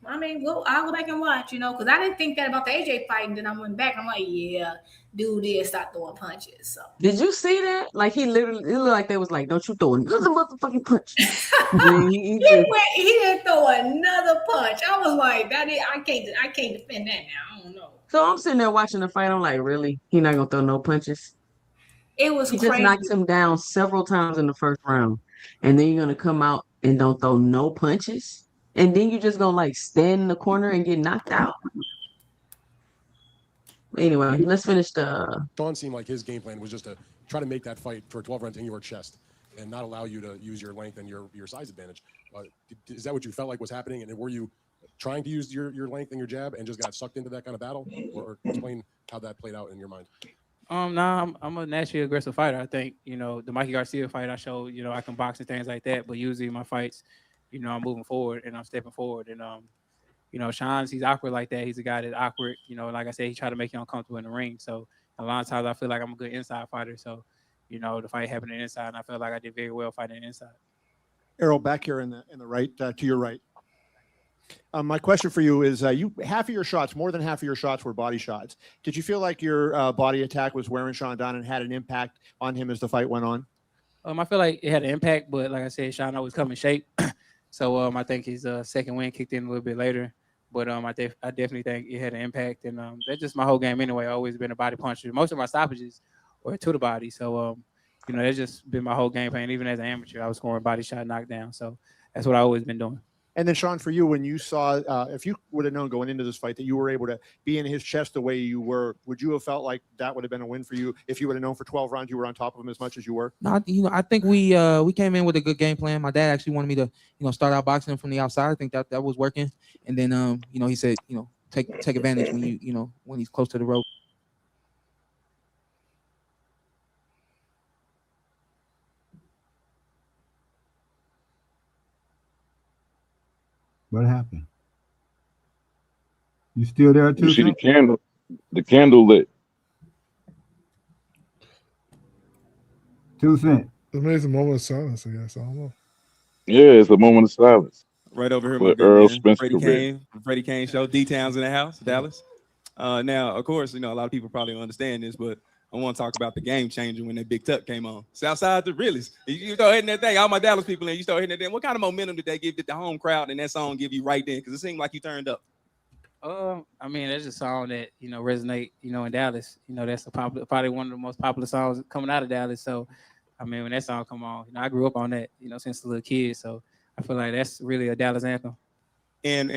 I mean, I'll go back and watch, because I didn't think that about the AJ fight. And then I went back. I'm like, yeah, dude did stop throwing punches. So, Did you see that? Like, it looked like they was like, don't you throw another motherfucking punch. he he didn't throw another punch. I was like, I can't defend that now. I don't know. So I'm sitting there watching the fight. I'm like, really? He not going to throw no punches? It was He crazy. just knocked him down several times in the first round. And then you're going to come out and don't throw no punches? And then you're just going to, like, stand in the corner and get knocked out? Anyway, let's finish the... Sean seemed like his game plan was just to try to make that fight for a 12 round in your chest and not allow you to use your length and your size advantage. Is that what you felt like was happening? And were you trying to use your length and your jab and just got sucked into that kind of battle? Or explain how that played out in your mind. Nah, I'm a naturally aggressive fighter. I think, the Mikey Garcia fight I showed, I can box and things like that. But usually my fights, I'm moving forward and I'm stepping forward. And, Sean's, he's awkward like that. He's a guy that's awkward. Like I said, he tried to make you uncomfortable in the ring. So a lot of times I feel like I'm a good inside fighter. So, the fight happened inside, and I feel like I did very well fighting inside. Errol, back here in the right, to your right. My question for you is, half of your shots, more than half of your shots were body shots. Did you feel like your body attack was wearing Sean down and had an impact on him as the fight went on? I feel like it had an impact, but like I said, Sean always come in shape. So I think his second win kicked in a little bit later. But I definitely think it had an impact, and that's just my whole game anyway. I've always been a body puncher. Most of my stoppages were to the body, so that's just been my whole game plan. Even as an amateur, I was scoring body shot, knockdown. So that's what I've always been doing. And then, Sean, for you, when you saw, if you would have known going into this fight that you were able to be in his chest the way you were, would you have felt like that would have been a win for you if you would have known for 12 rounds you were on top of him as much as you were? No, I think we came in with a good game plan. My dad actually wanted me to start out boxing from the outside. I think that was working. And then he said take advantage when when he's close to the rope. What happened? You still there too? You see the candle lit. 2 cents. It makes a moment of silence, I guess. I don't know. Yeah, it's a moment of silence. Right over here, for my good Errol man, Spence Freddie Kane show. D-Town's in the house, Dallas. Now, of course, a lot of people probably don't understand this, but I want to talk about the game changer when that Big Tuck came on. Southside the realest. You start hitting that thing. All my Dallas people in, you start hitting that thing. What kind of momentum did they give? Did the home crowd and that song give you right then? Because it seemed like you turned up. That's a song that resonate in Dallas. That's probably one of the most popular songs coming out of Dallas. So, when that song come on, I grew up on that since a little kid. So I feel like that's really a Dallas anthem. And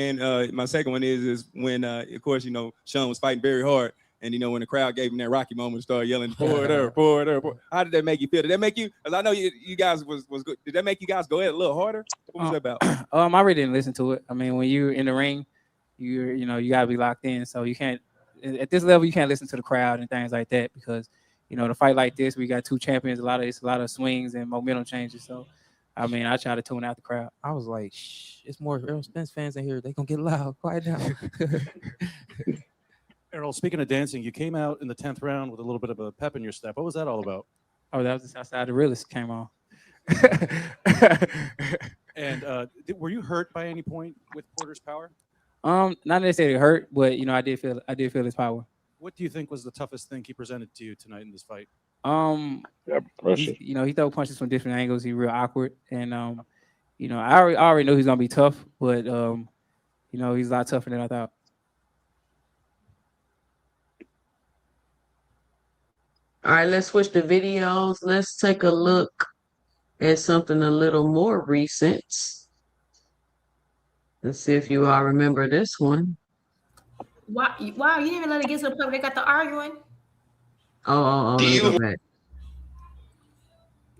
my second one is when of course Sean was fighting very hard. And when the crowd gave him that Rocky moment, started yelling, "Pour it up, pour it up." How did that make you feel? Did that make you? Because I know you guys was good. Did that make you guys go ahead a little harder? What was that about? I really didn't listen to it. When you're in the ring, you gotta be locked in. So you can't at this level you can't listen to the crowd and things like that because the fight like this we got two champions. It's a lot of swings and momentum changes. So I try to tune out the crowd. I was like, shh, it's more Errol Spence fans in here. They gonna get loud. Quiet down. Errol, speaking of dancing, you came out in the 10th round with a little bit of a pep in your step. What was that all about? Oh, that was the Southside the realest came on. And were you hurt by any point with Porter's power? Not necessarily hurt, but I did feel his power. What do you think was the toughest thing he presented to you tonight in this fight? He throw punches from different angles. He's real awkward, and I already know he's gonna be tough, but he's a lot tougher than I thought. All right, let's switch the videos. Let's take a look at something a little more recent. Let's see if you all remember this one. Wow, you didn't even let it get to the point where they got to arguing. Let me go back.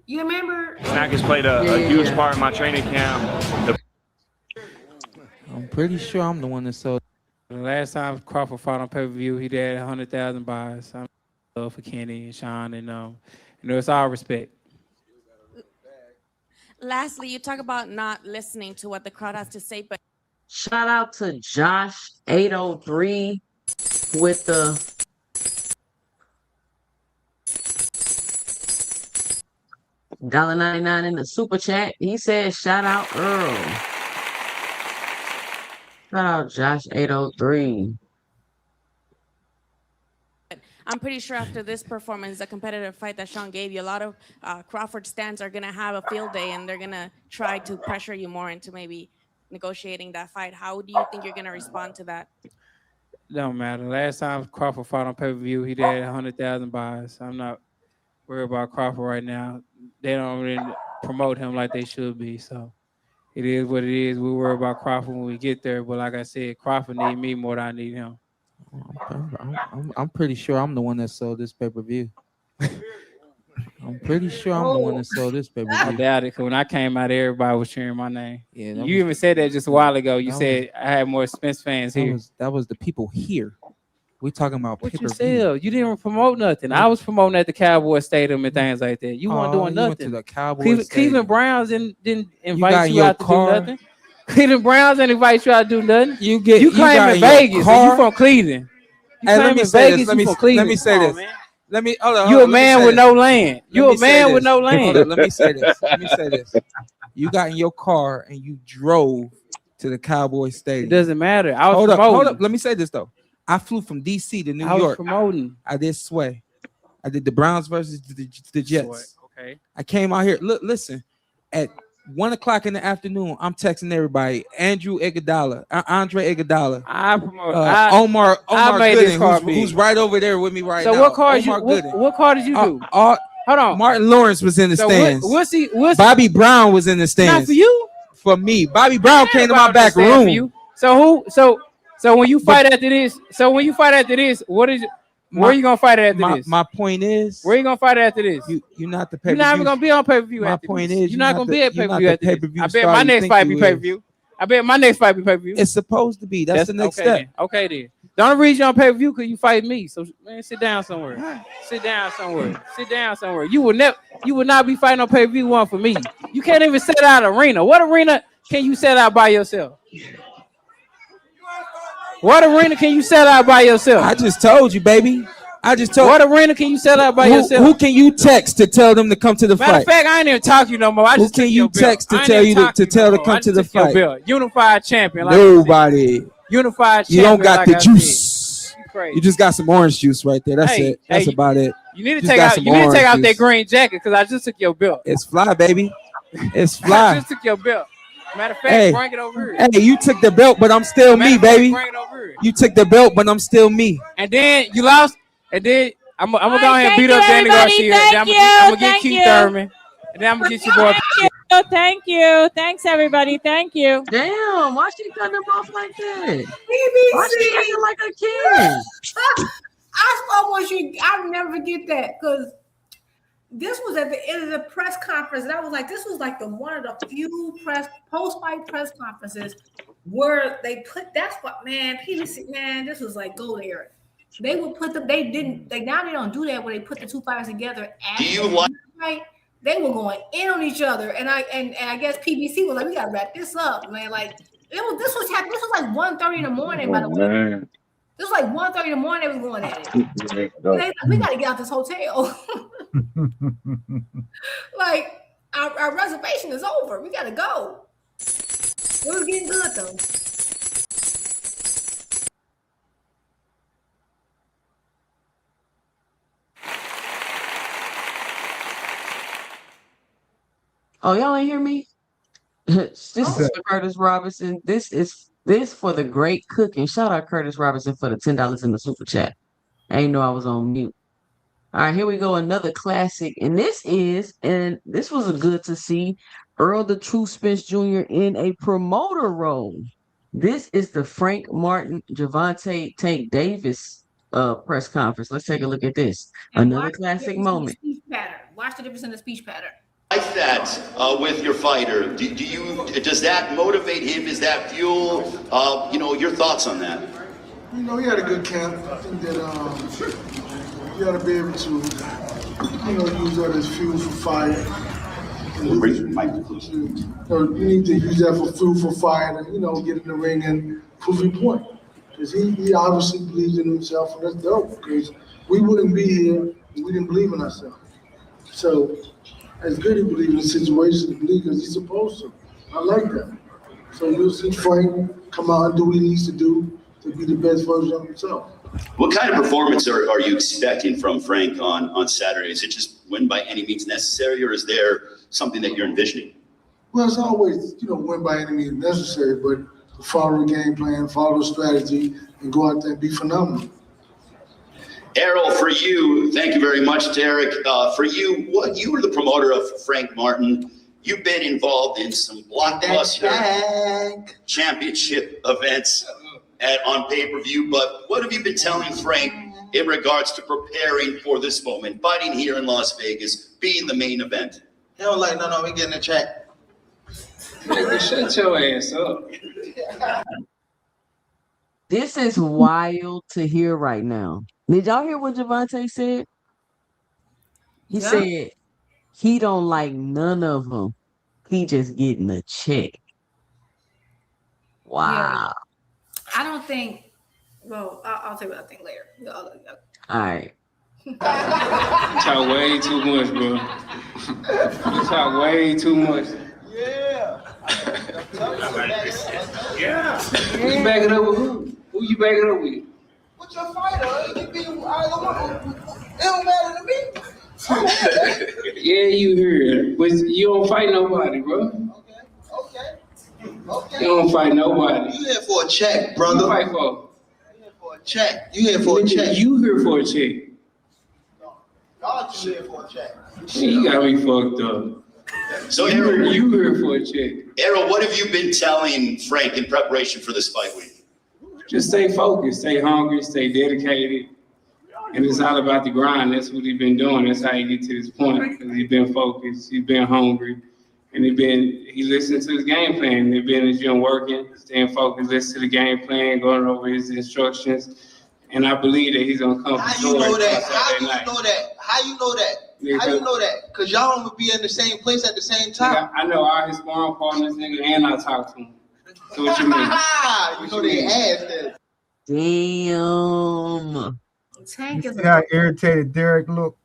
You remember? Snack has played a huge part in my training camp. I'm pretty sure I'm the one that sold. The last time Crawford fought on pay-per-view, he did 100,000 buys. For Kenny and Sean, and it's all respect. Lastly, you talk about not listening to what the crowd has to say, but shout out to Josh 803 with the $1.99 in the super chat. He said, shout out Earl. Shout out Josh 803. I'm pretty sure after this performance, the competitive fight that Sean gave you, a lot of Crawford stands are going to have a field day and they're going to try to pressure you more into maybe negotiating that fight. How do you think you're going to respond to that? Don't matter. Last time Crawford fought on pay-per-view, he did 100,000 buys. I'm not worried about Crawford right now. They don't really promote him like they should be. So it is what it is. We worry about Crawford when we get there. But like I said, Crawford need me more than I need him. I'm pretty sure I'm the one that sold this pay-per-view. I'm pretty sure I'm the one that sold this pay-per-view. I doubt it, because when I came out, everybody was cheering my name. Yeah, you even said that just a while ago. You that said I had more Spence fans here. That was the people here. We talking about What you pay-per-view. said? You didn't promote nothing. I was promoting at the Cowboy Stadium and things like that. You weren't doing You nothing. went to the Cowboy Cleveland Browns didn't invite you your out to car. do nothing. Cleveland Browns didn't invite you out to do nothing. You claim got in in your Vegas. And car. you from Cleveland. You Hey, let claim me in say Vegas. this. You from Cleveland. Let me say Come on, this. man. Let me hold on. You a let me man say with this. no land. You Let a me say man with this. no Hold land. on, let me say this. Let me say this. You got in your car and you drove to the Cowboy Stadium. It doesn't matter. I was Hold promoting. up. Let me say this though. I flew from DC to New I was York. promoting. I did Sway. I did the Browns versus the Jets. Okay. I came out here. Look, listen. At 1 o'clock in the afternoon, I'm texting everybody. Andre Iguodala. I promote. Omar I made this Gooden, card who's big. right over there with me right So now. what card you? Omar Gooden. What card did you do? Hold on. Martin Lawrence was in the stands. What's Bobby Brown was in the stands. not for you? For me. Bobby Brown came to my back Stand for room. you. So when you fight after this, what is it? Where you gonna fight after this? My point is, where you gonna fight after this? You're not the You're pay-per-view. not even gonna be on pay-per-view. My after point this. is, you're not gonna be at you're not pay-per-view the after this. pay-per-view I bet star my you next think fight you be is. pay-per-view. I bet my next fight be pay-per-view. It's supposed to be. That's the next step. Then. Okay then. The only reason you're on pay-per-view because you fight me. So man, sit down somewhere. Sit down somewhere. Sit down somewhere. You will not be fighting on pay-per-view one for me. You can't even set out an arena. What arena can you set out by yourself? What arena can you set out by yourself? I just told you, baby. I just told. What arena can you set out by yourself? Who can you text to tell them to come to the Matter fight? of fact, I ain't even talk to you no more. I Who just can took you your belt. text to I ain't tell even you talk to you tell no to more. come I to just the took your fight? belt. Unified champion. Like I Nobody. said. Unified You champion. don't got like the I juice. said. You crazy. You just got some orange juice right there. That's it. That's about it. You need to Just take got out. some You need to orange take out juice. that green jacket because I just took your belt. It's fly, baby. It's I fly. just took your belt. Matter of fact, Hey, bring it over here. hey, you took the belt, but I'm still me, Matter of fact, baby. bring it over here. You took the belt, but I'm still me. And then you lost. And then I'm gonna go ahead and thank beat you, up Danny everybody. Garcia. Thank Then I'm you. gonna get Thank Keith you. Thurman. And then I'm gonna get your boy. Thank you. Thanks, everybody. Thank you. Damn, why she cut them off like that? Why she BBC. acting like a kid? I'll never forget that because this was at the end of the press conference, and I was like, this was like one of the few post-fight press conferences where they put. That's what PBC this was like gold era. They would put them. They didn't. Now they don't do that where they put the two fighters together. Do you like? Right? They were going in on each other, and I guess PBC was like, we gotta wrap this up, man. Like this was happening. This was like 1:30 in the morning. By the way, Man. this was like 1:30 in the morning. They was going at it. They like, we gotta get out this hotel. Like our reservation is over. We gotta go. It was getting good though. Oh, y'all ain't hear me? This is for Curtis Robinson. This for the great cooking. Shout out Curtis Robinson for the $10 in the super chat. I ain't know I was on mute. All right, here we go. Another classic. And this was a good to see Earl the True Spence Jr. in a promoter role. This is the Frank Martin, Javante Tank Davis press conference. Let's take a look at this. Another classic moment. Watch the difference in the speech pattern. Like that with your fighter, does that motivate him? Is that fuel? Your thoughts on that? He had a good camp. I think that you got to be able to, use that as fuel for fire. You need to use that for fuel for fire and, get in the ring and prove your point. Because he obviously believes in himself, and that's dope. Because we wouldn't be here if we didn't believe in ourselves. So, It's good to believe in the situation, to believe because he's supposed to. I like that. So you'll see Frank come out and do what he needs to do to be the best version of himself. What kind of performance are you expecting from Frank on Saturday? Is it just win by any means necessary, or is there something that you're envisioning? Well, it's always, win by any means necessary, but to follow the game plan, follow the strategy, and go out there and be phenomenal. Errol, for you, thank you very much, Derek. For you, you were the promoter of Frank Martin. You've been involved in some blockbuster championship events on pay-per-view, but what have you been telling Frank in regards to preparing for this moment, fighting here in Las Vegas, being the main event? He don't like, no, we getting a check. Nigga, shut your ass up. This is wild to hear right now. Did y'all hear what Javante said? He said he don't like none of them. He just getting a check. Wow. I don't think. Well, I'll tell you what I think later. All right. You talk way too much, bro. You talk way too much. Yeah. Who you backing up with who? Who you backing up with? What's your fighter? You be either one. It don't matter to me. Yeah, you heard. But you don't fight nobody, bro. Okay. You don't fight nobody. You here for a check, brother. You fight for? For a check. You here for a check. You here for a check. God, you here for a check. You got me fucked up. So you here for a check. Errol, what have you been telling Frank in preparation for this fight week? Just stay focused, stay hungry, stay dedicated. And it's all about the grind. That's what he's been doing. That's how he get to this point. Because he's been focused, he's been hungry, and he listened to his game plan. He's been in the gym working, staying focused, listen to the game plan, going over his instructions. And I believe that he's gonna come. How you know that? How you know that? How you know that? How you know that? Because y'all don't be in the same place at the same time. I know all his sparring partners, nigga, and I talk to him. So what you mean? You know they ass that. Damn. Tank is See how irritated Derek looked?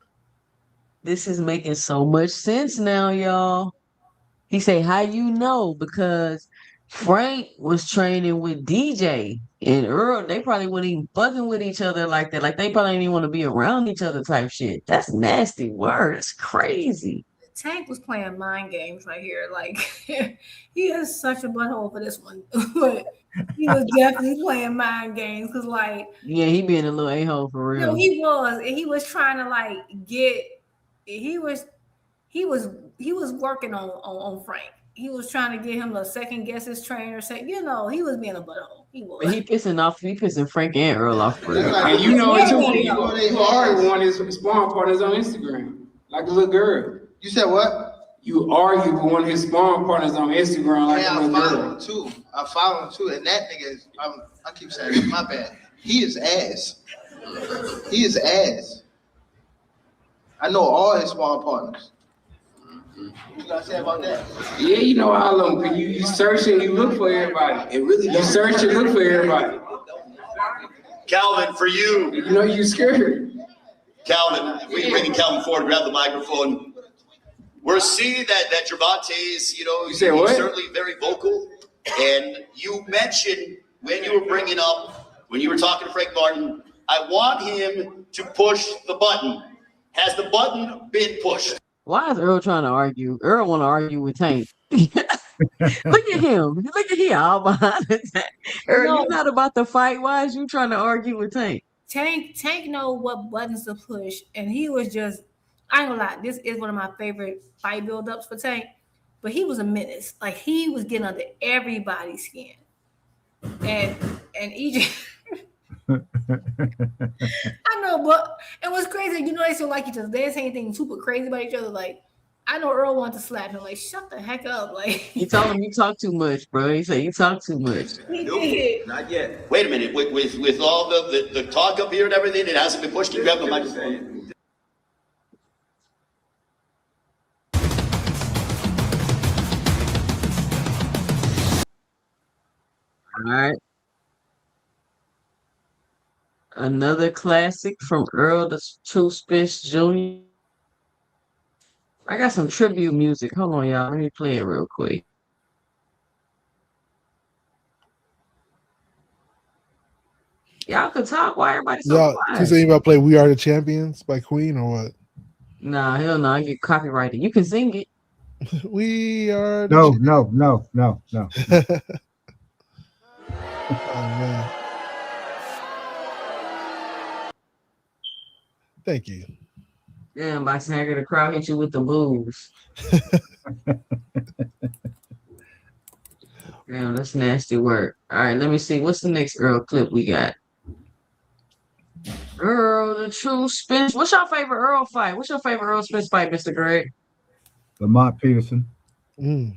This is making so much sense now, y'all. He say, how you know? Because Frank was training with DJ and Earl. They probably wouldn't even fucking with each other like that. Like they probably didn't even want to be around each other type shit. That's nasty word. It's crazy. Tank was playing mind games right here. Like he is such a butthole for this one. But he was definitely playing mind games because like Yeah, he being a little a-hole for real. no, he was. And he was trying to like get he was working on Frank. He was trying to get him to second guess his trainer. Say, he was being a butthole. He was. But he pissing Frank and Earl off for real. And you know it too. You already won his sparring partners on Instagram, like a little girl. You said what? You argue with one of his sparring partners on Instagram like a little I follow girl. him too. I follow him too. And that nigga is, I keep saying it, my bad. He is ass. He is ass. I know all his sparring partners. What you gotta say about that? Yeah, you know all of them. Cause you search and you look for everybody. You search and look for everybody. Calvin, for you. You know you scared. Calvin, if we can bring Calvin forward, grab the microphone. We're seeing that Javante is, You say what? certainly very vocal. And you mentioned when you were talking to Frank Martin, I want him to push the button. Has the button been pushed? Why is Earl trying to argue? Earl want to argue with Tank. Look at him. Look at him all behind the Tank. Earl, you're not about to fight. Why is you trying to argue with Tank? Tank know what buttons to push, and he was just. I ain't gonna lie. This is one of my favorite fight build-ups for Tank, but he was a menace. Like he was getting under everybody's skin, and EJ. I know, but it was crazy. They still like each other. They didn't say anything super crazy about each other. Like I know Earl wanted to slap him. Like shut the heck up. Like He told him you talk too much, bro. He said you talk too much. he did. Not yet. Wait a minute. With all the talk up here and everything, it hasn't been pushed. Can you grab the microphone? All right. Another classic from Errol Spence Jr. I got some tribute music. Hold on, y'all. Let me play it real quick. Y'all can talk. Why everybody so Yeah, you quiet? saying about play "We Are the Champions" by Queen or what? Nah, hell no. I get copyrighted. You can sing it. We are the No, no, no, no, no. Oh man. Thank you. Damn, by snagging the crowd hit you with the moves. Damn, that's nasty work. All right, let me see. What's the next Earl clip we got? Earl, the true Spence. What's your favorite Earl fight? What's your favorite Earl Spence fight, Mr. Greg? Lamont Peterson. A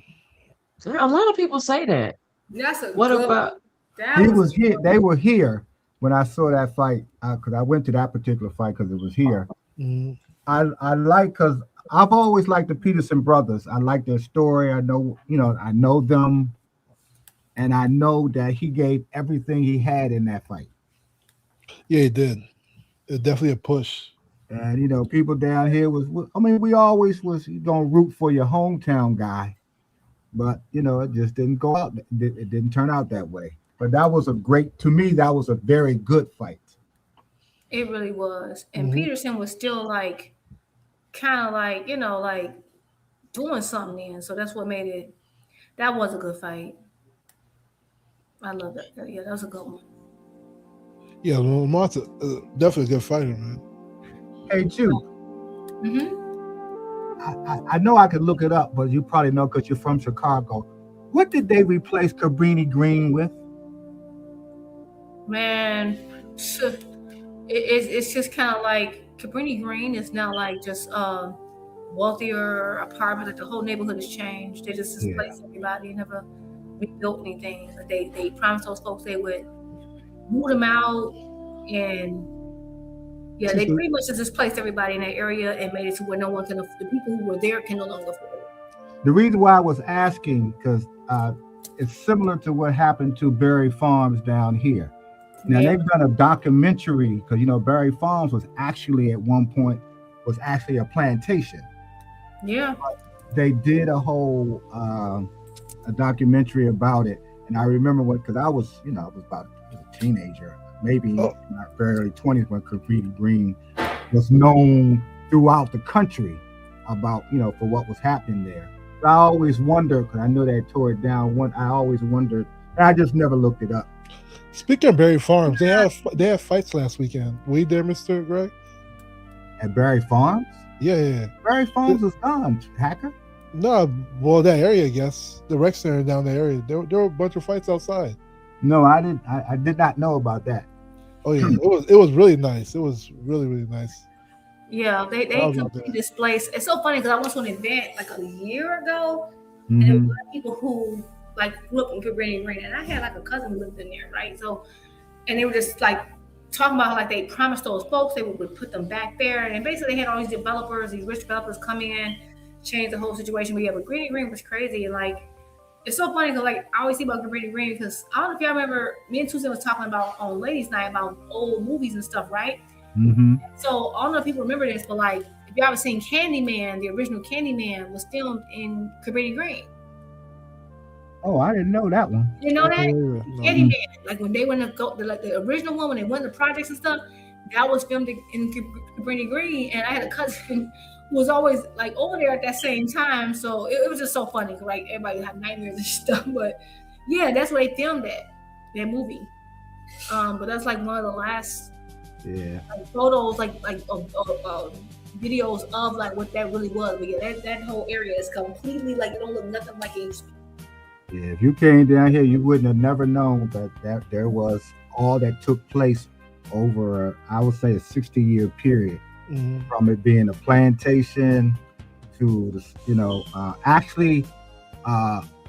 lot of people say that. That's a What good about? one. That He was was here. They were here when I saw that fight because I went to that particular fight because it was here. I like because I've always liked the Peterson brothers. I like their story. I know them, and I know that he gave everything he had in that fight. Yeah, he did. It's definitely a push. And people down here we always was gonna root for your hometown guy, but it just didn't go out. It didn't turn out that way. But that was to me, that was a very good fight. It really was. And Peterson was still kind of like doing something then. So that's what made it. That was a good fight. I love that. Yeah, that was a good one. Yeah, Lamont's definitely a good fighter, man. Hey, Jude. I know I could look it up, but you probably know because you're from Chicago. What did they replace Cabrini Green with? Man, it's just kind of like Cabrini Green is now like just wealthier apartment. Like the whole neighborhood has changed. They just displaced everybody. They never rebuilt anything. But they promised those folks they would move them out, and they pretty much just displaced everybody in that area and made it to where no one can. The people who were there can no longer afford it. The reason why I was asking because it's similar to what happened to Berry Farms down here. Now they've done a documentary because Berry Farms was actually at one point a plantation. Yeah. They did a whole a documentary about it, and I remember because I was about a teenager, maybe in my early 20s when Cabrini Green was known throughout the country about for what was happening there. But I always wondered because I know they tore it down. I always wondered, and I just never looked it up. Speaking of Berry Farms, they had fights last weekend. Were you there, Mr. Greg? At Berry Farms? Yeah. Berry Farms is gone, Hacker. No, well, that area, I guess. The rec center down the area. There were a bunch of fights outside. No, I didn't. I did not know about that. Oh yeah, it was really nice. It was really, really nice. Yeah, they completely displaced. It's so funny because I went to an event like a year ago, and there were a lot of people who grew up in Cabrini Green, and I had like a cousin who lived in there, right? So, and they were just talking about how they promised those folks they would put them back there, and basically they had all these developers, these rich developers come in, change the whole situation. But Cabrini Green was crazy, and it's so funny because I always think about Cabrini Green because I don't know if y'all remember me and 2CENTS was talking about on Ladies Night about old movies and stuff, right? So I don't know if people remember this, but if y'all ever seen Candyman, the original Candyman was filmed in Cabrini Green. Oh, I didn't know that one. You know that? Candyman, when they went to go, the original one when they went to projects and stuff, that was filmed in Cabrini Green, and I had a cousin who was always over there at that same time, so it was just so funny because everybody had nightmares and stuff. But yeah, that's where they filmed that movie. But that's one of the last photos, videos of what that really was. But yeah, that whole area is completely it don't look nothing like it used to be. Yeah, if you came down here, you wouldn't have never known that there was all that took place over, I would say, a 60-year period. From it being a plantation to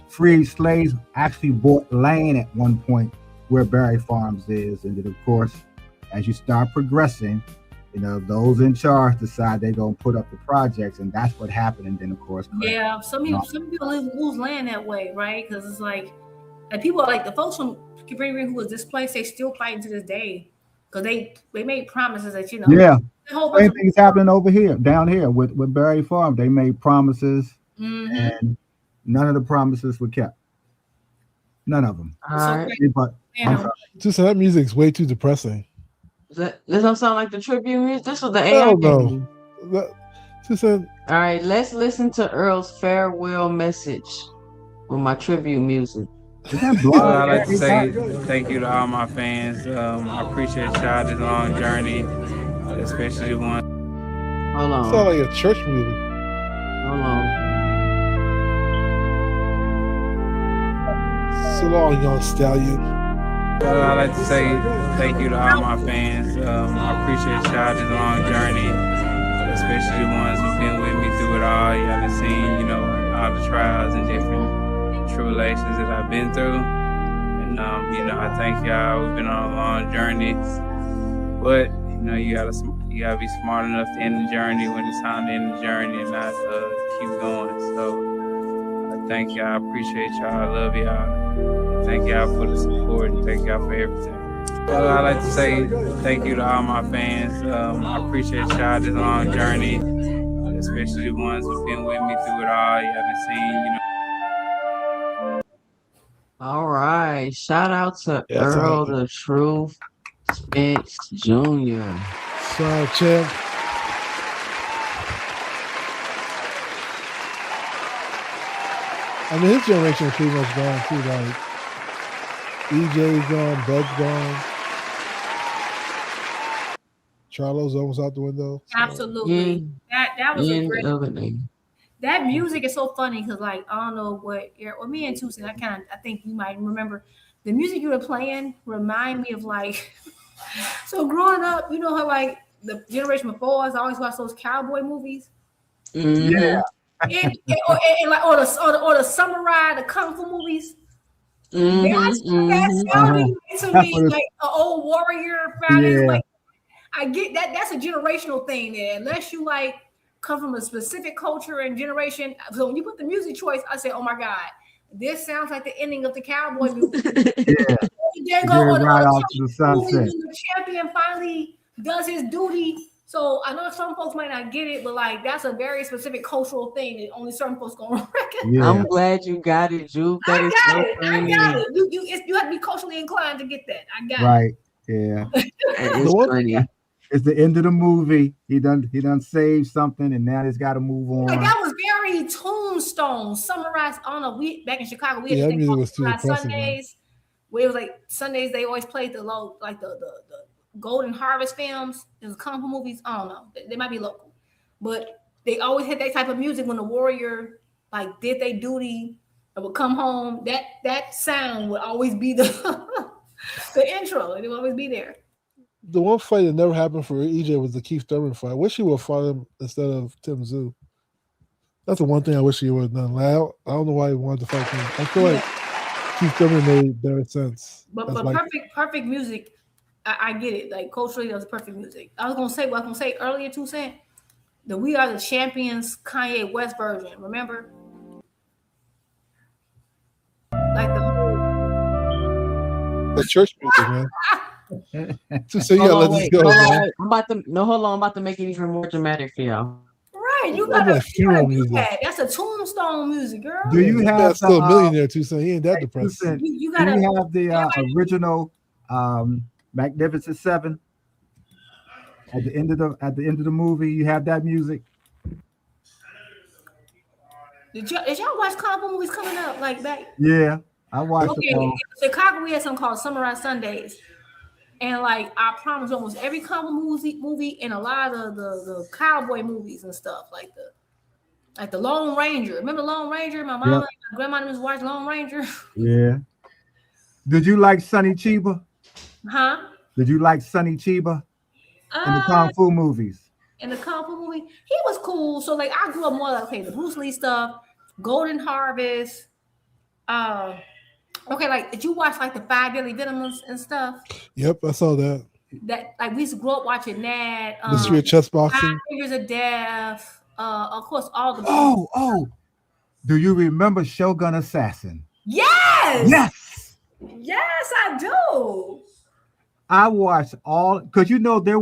freed slaves actually bought land at one point where Berry Farms is, and then of course, as you start progressing, those in charge decide they're gonna put up the projects, and that's what happened. And then of course, some people lose land that way, right? Because it's and people the folks from Cabrini Green who was displaced, they still fighting to this day because they made promises that Yeah. a whole bunch Same of thing's happening over here, down here with Berry Farm. They made promises, Mhm. and none of the promises were kept. None of them. All right. But I'm sorry. Just that music's way too depressing. This don't sound like the tribute music. This was the AI Hell game. no. All right, let's listen to Earl's farewell message with my tribute music. I'd like to say thank you to all my fans. I appreciate y'all this long journey, especially the one. Hold on. Sound like a church music. Hold on. So long, young stallion. I'd like to say thank you to all my fans. I appreciate y'all this long journey, especially the ones who've been with me through it all. Y'all have seen, all the trials and different tribulations that I've been through. And, I thank y'all. We've been on a long journey. But, you gotta be smart enough to end the journey when it's time to end the journey and not keep going. So, I thank y'all. I appreciate y'all. I love y'all. Thank y'all for the support and thank y'all for everything. I'd like to say thank you to all my fans. I appreciate y'all this long journey, especially the ones who've been with me through it all. You haven't seen, All right. Shout out to Yeah, that's Earl all. the Truth Spence Jr. Shout out, champ. I mean, his generation is pretty much gone too. Like, EJ's gone, Bud's gone. Charlo's almost out the window. Absolutely. That was a End great. of it, nigga. That music is so funny because, like, I don't know what, or me and 2CENTS, I think you might remember the music you were playing remind me of like, so growing up, you know how like the generation before us always watch those cowboy movies. Yeah. And like or the samurai, the kung fu movies. That sounded to me like an old warrior family. Yeah. Like I get that. That's a generational thing there. Unless you like come from a specific culture and generation. So when you put the music choice, I say, oh my God, this sounds like the ending of the cowboy movie. Yeah. Then go on Right the off to the sunset. when the champion finally does his duty. So I know some folks might not get it, but like that's a very specific cultural thing that only certain folks gonna recognize. Yeah. I'm glad you got it, Juke. That is so funny. I got it. You have to be culturally inclined to get that. I got Right. Yeah. It's funny. It's the end of the movie. He done saved something, and now he's got to move on. Like that was very Tombstone, summarized. I don't know. We back in Chicago, we had Yeah, this that thing music called was too Sunrise depressing, man. Sundays, where it was like Sundays they always played the Golden Harvest films. It was kung fu movies. I don't know. They might be local, but they always had that type of music when the warrior like did their duty and would come home. That sound would always be the the intro. It would always be there. The one fight that never happened for EJ was the Keith Thurman fight. I wish he would have fought him instead of Tim Tszyu. That's the one thing I wish he would have done. Like, I don't know why he wanted to fight him. I feel like Keith Thurman made better sense. But That's like, perfect music. I get it. Like culturally, that was perfect music. I was gonna say what I was gonna say earlier, 2CENTS. The We Are the Champions Kanye West version. Remember? Like the church music, man. So you Hold gotta on, let this wait. go, Hold on, man. wait. I'm about to make it even more dramatic for y'all. right, you That's gotta, like funeral do music. that. That's a Tombstone music, girl. Do you have That's still a the, millionaire too, so he ain't that depressed. Listen, You do gotta. you have the original Magnificent Seven at the end of the movie? You have that music. Did y'all watch kung fu movies coming up like back? Yeah, I watched Okay, it all. in Chicago we had something called Sunrise Sundays, and like I promise, almost every kung fu movie and a lot of the cowboy movies and stuff like the Lone Ranger. Remember Lone Ranger? My mom, Yep. and my grandma was watching Lone Ranger. Yeah. Did you like Sonny Chiba? Huh? Did you like Sonny Chiba in the kung fu movies? In the kung fu movie, he was cool. So like I grew up more like okay, the Bruce Lee stuff, Golden Harvest. Okay, like did you watch like the Five Deadly Venoms and stuff? Yep, I saw that. That like we used to grow up watching that. Mystery of chess boxing. 5 Fingers of Death. Of course, all the. Oh. Do you remember Shogun Assassin? Yes. Yes. Yes, I do. I watched all because there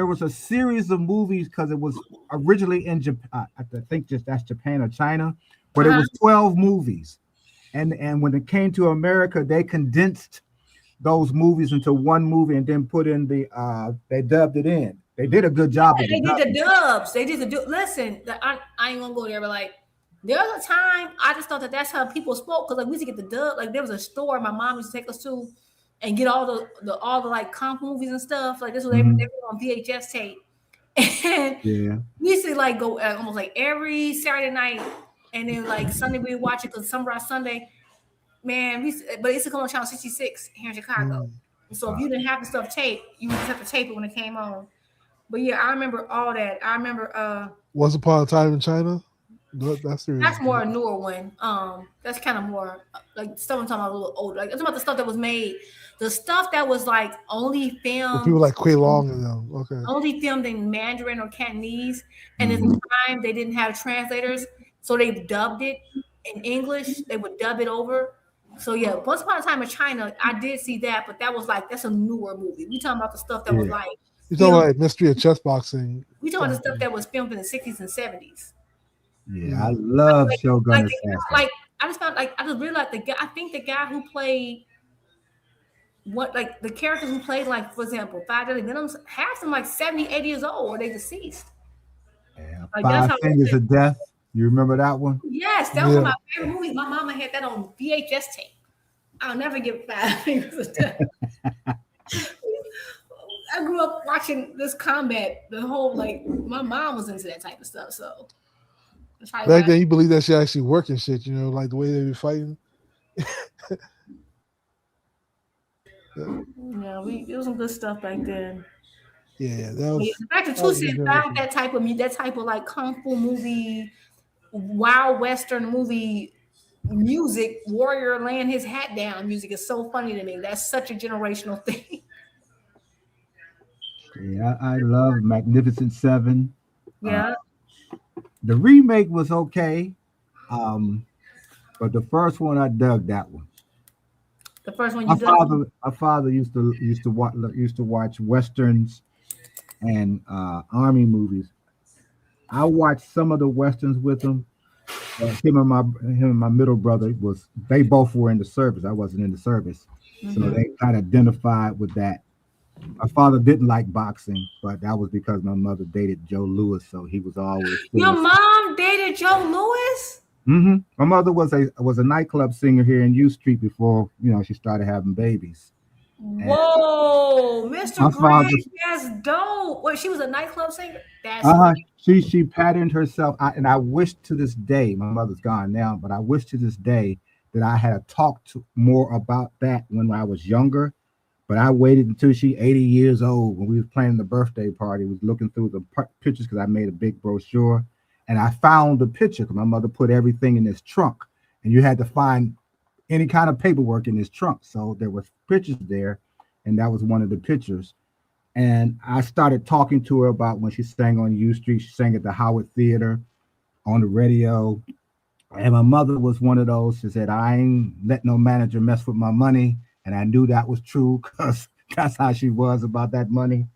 was a series of movies because it was originally in Japan. I think that's Japan or China, but it was 12 movies, and when it came to America, they condensed those movies into one movie and then put in they dubbed it in. They did a good job of They it. did the dubs. They did the dub. Listen, I ain't gonna go there, but like there was a time I just thought that's how people spoke because like we used to get the dub. Like there was a store my mom used to take us to and get all the like comp movies and stuff. Like this was they were on VHS tape, and Yeah. we used to like go almost like every Saturday night, and then like Sunday we would watch it because Sunrise Sunday, man. But it used to come on channel 66 here in Chicago. So if you didn't have the stuff taped, you would just have to tape it when it came on. But yeah, I remember all that. I remember Once Upon a Time in China. That's more a newer one. That's kind of more like stuff I'm talking about a little older. Like I'm talking about the stuff that was made, the stuff that was like only filmed. With people like Quay Long and them. Okay. Only filmed in Mandarin or Cantonese, and at the time they didn't have translators, so they dubbed it in English. They would dub it over. So yeah, Once Upon a Time in China, I did see that, but that's a newer movie. We talking about the stuff that was like You talking about like Mystery of Chess Boxing? we talking about the stuff that was filmed in the 60s and 70s. Yeah, I love Shogun Assassin. Like I just realized the guy. I think the guy who played the characters who played like for example 5 Deadly Venoms, half them like 70, 80 years old or they deceased. Yeah, like, Five Fingers of Death. You remember that one? Yes, that was one of my favorite movies. My mama had that on VHS tape. I'll never get 5 Fingers of Death. I grew up watching this combat. The whole my mom was into that type of stuff. So back then, you believe that shit actually working shit. Like the way they be fighting. Yeah, it was some good stuff back then. Yeah, that was. Back to 2CENTS, found that type of like kung fu movie, wild western movie music. Warrior laying his hat down music is so funny to me. That's such a generational thing. Yeah, I love Magnificent Seven. Yeah. The remake was okay, but the first one I dug that one. The first one my father used to watch westerns and army movies. I watched some of the westerns with him. Him and my middle brother they both were in the service. I wasn't in the service, so they kind of identified with that. My father didn't like boxing, but that was because my mother dated Joe Louis, so he was always. Your mom dated Joe Louis? Mm-hmm. My mother was a nightclub singer here in U Street before she started having babies. Whoa, Mr. Greg, that's dope. Wait, she was a nightclub singer? That's she patterned herself, and I wish to this day, my mother's gone now, but I wish to this day that I had talked more about that when I was younger. But I waited until she 80 years old when we was planning the birthday party. Was looking through the pictures because I made a big brochure, and I found the picture because my mother put everything in this trunk, and you had to find any kind of paperwork in this trunk. So there was pictures there, and that was one of the pictures. And I started talking to her about when she sang on U Street. She sang at the Howard Theater on the radio. And my mother was one of those. She said, I ain't let no manager mess with my money. And I knew that was true because that's how she was about that money.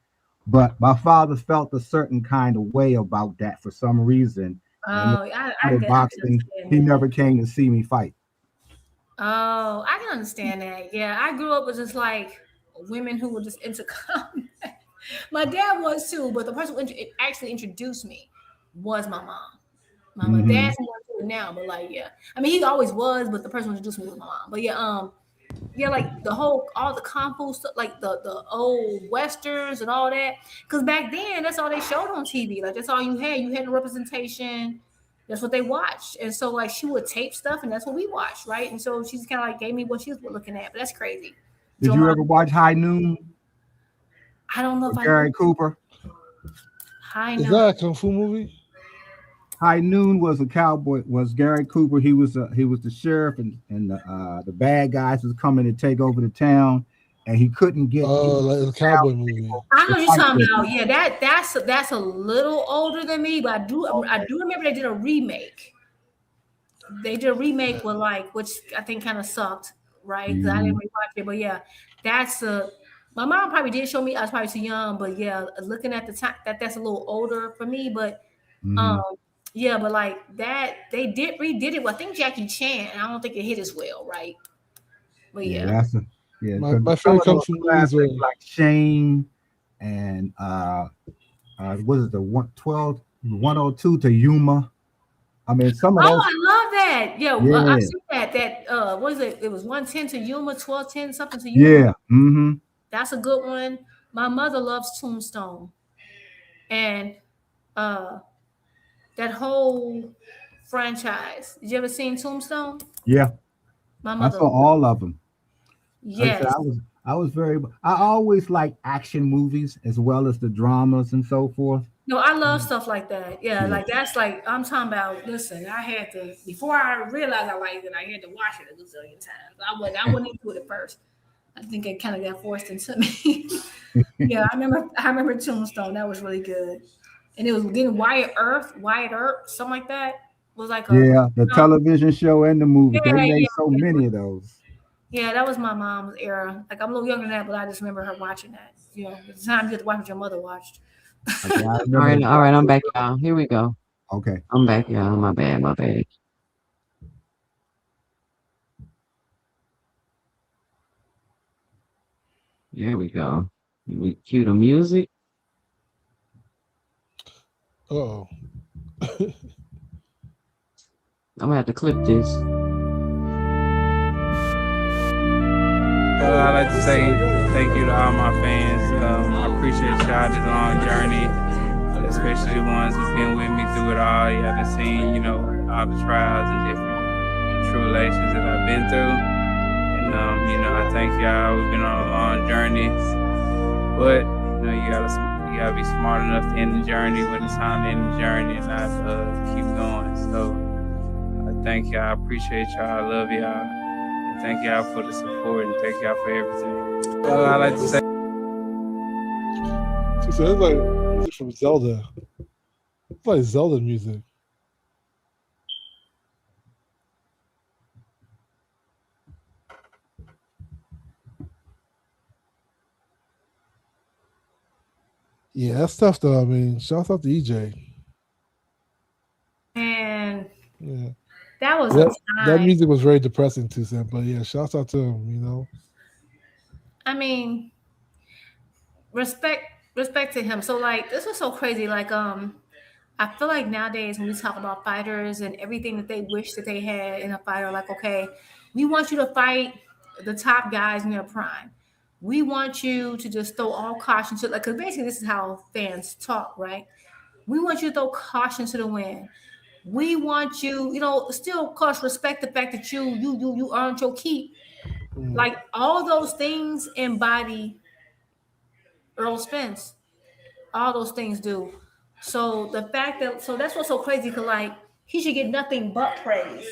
But my father felt a certain kind of way about that for some reason. I boxing, he never came to see me fight. Oh, I can understand that. Yeah, I grew up with just like women who were just into combat. My dad was too, but the person who actually introduced me was my mom. My dad's more into it now, but like, yeah. I mean, he always was, but the person who introduced me was my mom. But yeah, like all the kung fu stuff, like the old westerns and all that. Because back then, that's all they showed on TV. Like that's all you had. You had the representation. That's what they watched. And so like she would tape stuff, and that's what we watched, right? And so she just kind of like gave me what she was looking at. But that's crazy. Did you ever watch High Noon? I don't know if Gary Cooper. High Noon. Is that a kung fu movie? High Noon was a cowboy. Was Gary Cooper? He was the sheriff, and the bad guys was coming to take over the town, and he couldn't get. Oh, like a cowboy movie. I know you're talking about. Yeah, that's a little older than me, but I do remember they did a remake. They did a remake which I think kind of sucked, right? Because I didn't really watch it, but yeah, My mom probably did show me. I was probably too young, but yeah, looking at the time, that's a little older for me. But yeah, but like that, they redid it. Well, I think Jackie Chan. I don't think it hit as well, right? But Yeah, yeah, that's a yeah. My 'Cause my some favorite of kung those fu movies classics were like Shane and what is it, the 102 to Yuma? I mean, some of oh, those. I love that. Yeah, I Yeah, see that. What is it? It was 110 to Yuma, 1210 something to Yuma. yeah. Mm-hmm. That's a good one. My mother loves Tombstone, and uh, that whole franchise. Did you ever seen Tombstone? Yeah, My I mother. saw all of them. Like I said, Yes. I was very. I always like action movies as well as the dramas and so forth. No, I love stuff like that. Yeah, Yeah. like that's like I'm talking about. Listen, I had to before I realized I liked it. I had to watch it a gazillion times. I wasn't into it at first. I think it kind of got forced into me. Yeah, I remember Tombstone. That was really good. And it was then Wyatt Earp, something like that. Was like a Yeah, the television show and the movies. They yeah, yeah, made so yeah. many of those. Yeah, that was my mom's era. Like I'm a little younger than that, but I just remember her watching that. You know, the time you get to watch what your mother watched. Okay, I All remember right, the all right, I'm Breakfast back, Club. y'all. Here we go. Okay. I'm back, y'all. My bad, my bad. There we go. We cue the music. oh. I'm gonna have to clip this. I'd like to say thank you to all my fans. I appreciate y'all this long journey, especially the ones who've been with me through it all. Y'all have seen, all the trials and different tribulations that I've been through. And, I thank y'all. We've been on a long journey. But, you gotta be smart enough to end the journey when it's time to end the journey and not keep going. So I thank y'all. I appreciate y'all. I love y'all. Thank y'all for the support and thank y'all for everything. I like to say. She said it's like music from Zelda. It's like Zelda music. Yeah, that's tough though. I mean, shout out to EJ. And Yeah. that was That, a that time. music was very depressing to Sam, but yeah, shout out to him, I mean, respect to him. So like this was so crazy. Like I feel like nowadays when we talk about fighters and everything that they wish that they had in a fighter, like, okay, we want you to fight the top guys in their prime. We want you to just throw all caution to, like, because basically this is how fans talk, right? We want you to throw caution to the wind. We want you, still, of course, respect the fact that you earned your keep. Like all those things embody Errol Spence. All those things do. So the fact that that's what's so crazy because like he should get nothing but praise.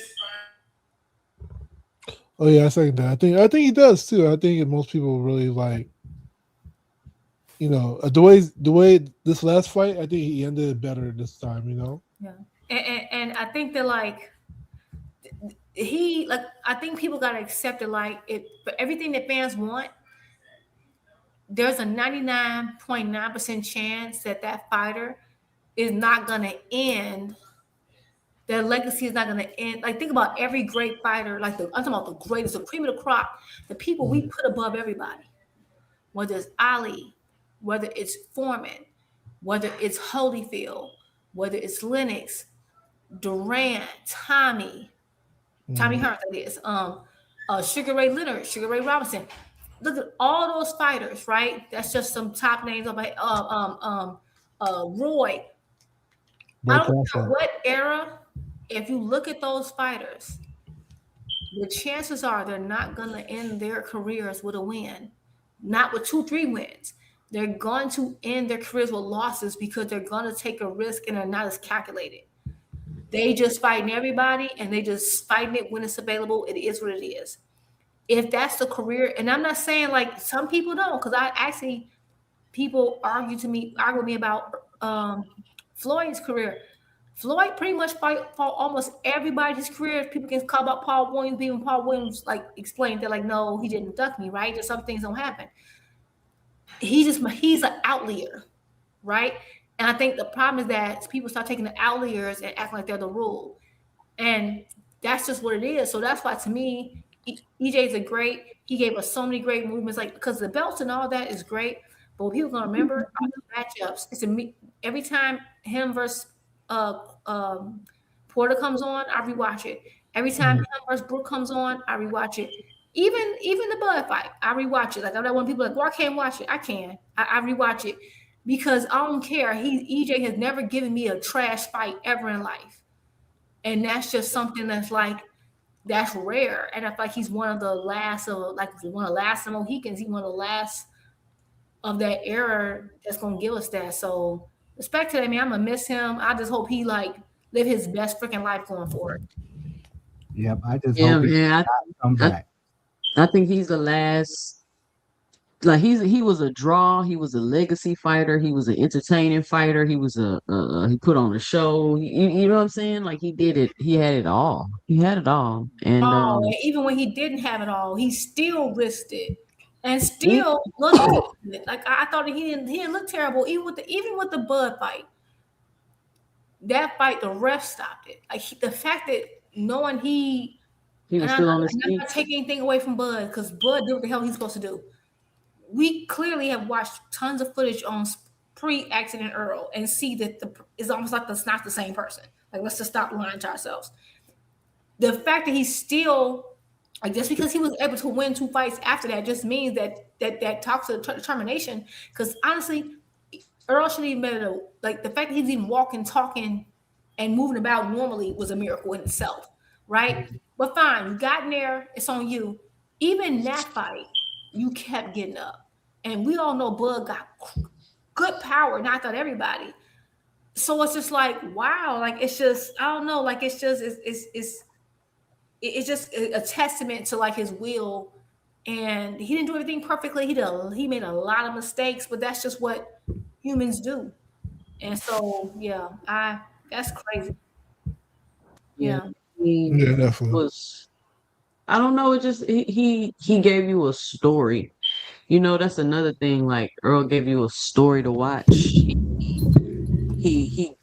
Oh yeah, I second that. I think he does too. I think most people really like, the way this last fight. I think he ended it better this time. Yeah, and I think that like I think people gotta accept it like it for everything that fans want. There's a 99.9% chance that fighter is not gonna end. Their legacy is not going to end. Like, think about every great fighter. Like, I'm talking about the greatest, the cream of the crop, the people we put above everybody. Whether it's Ali, whether it's Foreman, whether it's Holyfield, whether it's Lennox, Durant, Tommy Hearns, that is, Sugar Ray Leonard, Sugar Ray Robinson. Look at all those fighters, right? That's just some top names of Roy. I don't care what era. If you look at those fighters, the chances are they're not going to end their careers with a win, not with 2-3 wins. They're going to end their careers with losses because they're going to take a risk and they're not as calculated. They just fighting everybody and they just fighting it when it's available. It is what it is. If that's the career, and I'm not saying like some people don't, because people argue with me about Floyd's career. Floyd pretty much fought almost everybody's career. People can call about Paul Williams, even Paul Williams like explained that like, no, he didn't duck me, right? Just some things don't happen. he's an outlier, right? And I think the problem is that people start taking the outliers and acting like they're the rule, and that's just what it is. So that's why, to me, EJ's a great. He gave us so many great movements, like because the belts and all that is great. But what people gonna remember are the matchups. It's every time him versus Porter comes on, I rewatch it. Every time him versus Brooke comes on, I rewatch it. Even the Bud fight, I rewatch it. Like I'm not when people are like, well, I can't watch it. I can. I rewatch it because I don't care. EJ has never given me a trash fight ever in life, and that's just something that's like that's rare. And I feel like he's one of the last of the Mohicans. He's one of the last of that era that's gonna give us that. So respect to that, man. I'm gonna miss him. I just hope he like live his best freaking life going forward. Yep, I just Yeah, hope he man. comes back. I think he's the last. Like he was a draw. He was a legacy fighter. He was an entertaining fighter. He was he put on a show. You know what I'm saying? Like he did it. He had it all. He had it all. And And even when he didn't have it all, he still risked it and still looked good. Like I thought he didn't look terrible even with the Bud fight. That fight, the ref stopped it. Like the fact that knowing he was still on his feet. I'm not taking anything away from Bud because Bud did what the hell he's supposed to do. We clearly have watched tons of footage on pre-accident Errol and see that it's almost like it's not the same person. Like let's just stop lying to ourselves. The fact that he's still like just because he was able to win 2 fights after that just means that talks of determination. Because honestly, Errol shouldn't even been able to, like the fact that he's even walking, talking, and moving about normally was a miracle in itself, right? But fine, you got in there, it's on you. Even that fight, you kept getting up. And we all know Bud got good power, not that everybody. So it's just like, wow, like it's just, I don't know, like it's just it's just a testament to like his will. And he didn't do everything perfectly. He made a lot of mistakes, but that's just what humans do. And so yeah, that's crazy. Yeah. He definitely. was. I don't know. It just he gave you a story. You know, that's another thing. Like Earl gave you a story to watch. He.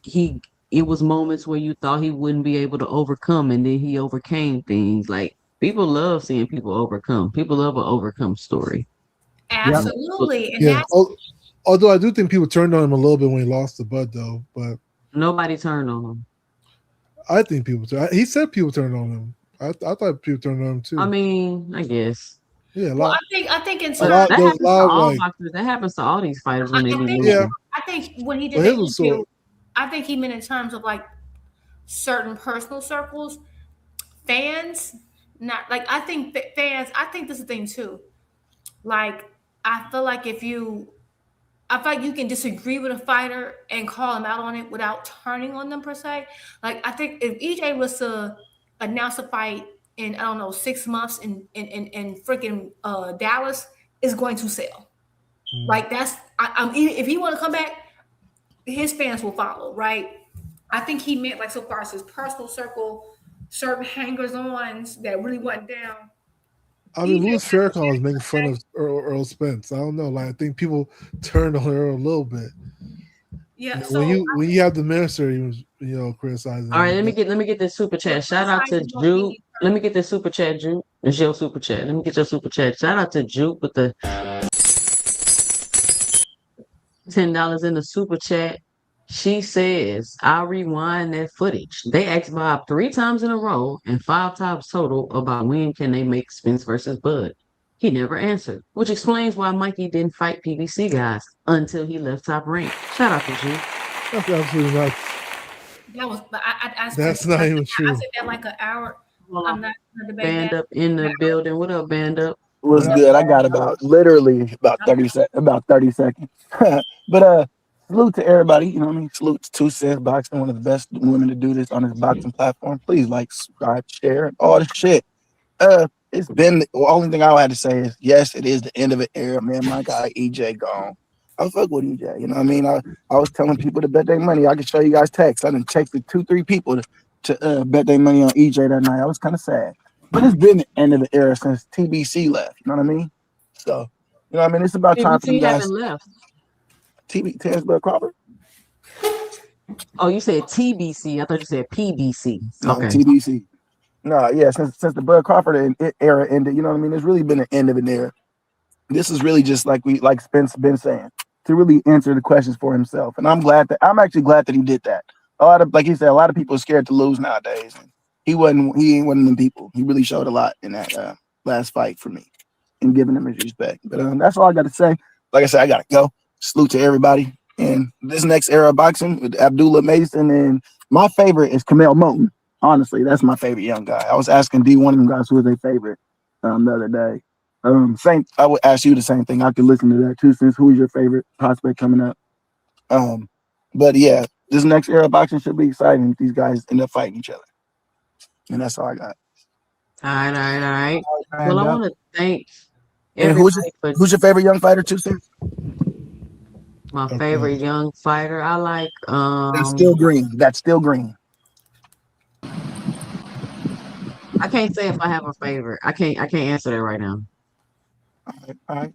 It was moments where you thought he wouldn't be able to overcome, and then he overcame things. Like people love seeing people overcome. People love an overcome story. Absolutely. And Yeah. that's Although I do think people turned on him a little bit when he lost to Bud, though. But nobody turned on him. I think people. He said people turned on him. I thought people turned on him too. I mean, I guess. Yeah. well, I think in a terms lot- That there was happens a to lot of, all like- boxers. That happens to all these fighters when they be losing. Yeah. I think when he did Well, the his was interview, sort- I think he meant in terms of like certain personal circles, fans, not like I think fans. I think this is the thing too. Like I feel like I feel like you can disagree with a fighter and call him out on it without turning on them per se. Like I think if EJ was to announce a fight in I don't know 6 months in freaking Dallas, is going to sell. Like that's if he want to come back, his fans will follow, right? I think he meant like so far as his personal circle, certain hangers-ons that really went down. I mean, Louis Farrakhan was making fun of Earl Spence. I don't know. Like I think people turned on Earl a little bit. Yeah. You know, So when you have the minister, he was criticizing. All right, him. let me get this super chat. Shout out to Juke. Let me get this super chat, Juke. It's your super chat. Let me get your super chat. Shout out to Juke with the $10 in the super chat. She says, I'll rewind that footage. They asked Bob 3 times in a row and 5 times total about when can they make Spence versus Bud. He never answered, which explains why Mikey didn't fight PBC guys until he left Top Rank. Shout out to Juke. That's absolutely not. that was, but I That's not even true. I said that like an hour. I'm not gonna debate Band that. up in the building. What up, Band up? Was good. I got literally about 30 seconds. But salute to everybody. You know what I mean? Salute to 2CENTS Boxing, one of the best women to do this on this boxing platform. Please like, subscribe, share, and all the shit. It's been the only thing I had to say is yes, it is the end of an era, man. My guy EJ gone. I fuck with EJ. You know what I mean? I was telling people to bet their money. I can show you guys texts. I done texted 2-3 people to bet their money on EJ that night. I was kind of sad. But it's been the end of the era since TBC left. You know what I mean? So You know what I mean? It's about time for you TBC guys. haven't left. Terrence Bud Crawford. Oh, you said TBC. I thought you said PBC. No, Okay. TBC. No, yeah, since the Bud Crawford era ended, you know what I mean? There's really been an end of an era. This is really just like Spence been saying, to really answer the questions for himself. And I'm actually glad that he did that. Like he said, a lot of people are scared to lose nowadays. And he ain't one of them people. He really showed a lot in that last fight for me and giving him his respect. But that's all I got to say. Like I said, I got to go. Salute to everybody. And this next era of boxing with Abdullah Mason, and my favorite is Kamel Moton. Honestly, that's my favorite young guy. I was asking one of them guys who was their favorite the other day. I would ask you the same thing. I could listen to that too. Since who's your favorite prospect coming up? But yeah, this next era of boxing should be exciting if these guys end up fighting each other. And that's all I got. All right. Well, I want to thank And everybody for who's your favorite young fighter, 2CENTS? my favorite young fighter. I like That's still green. I can't say if I have a favorite. I can't answer that right now. All right.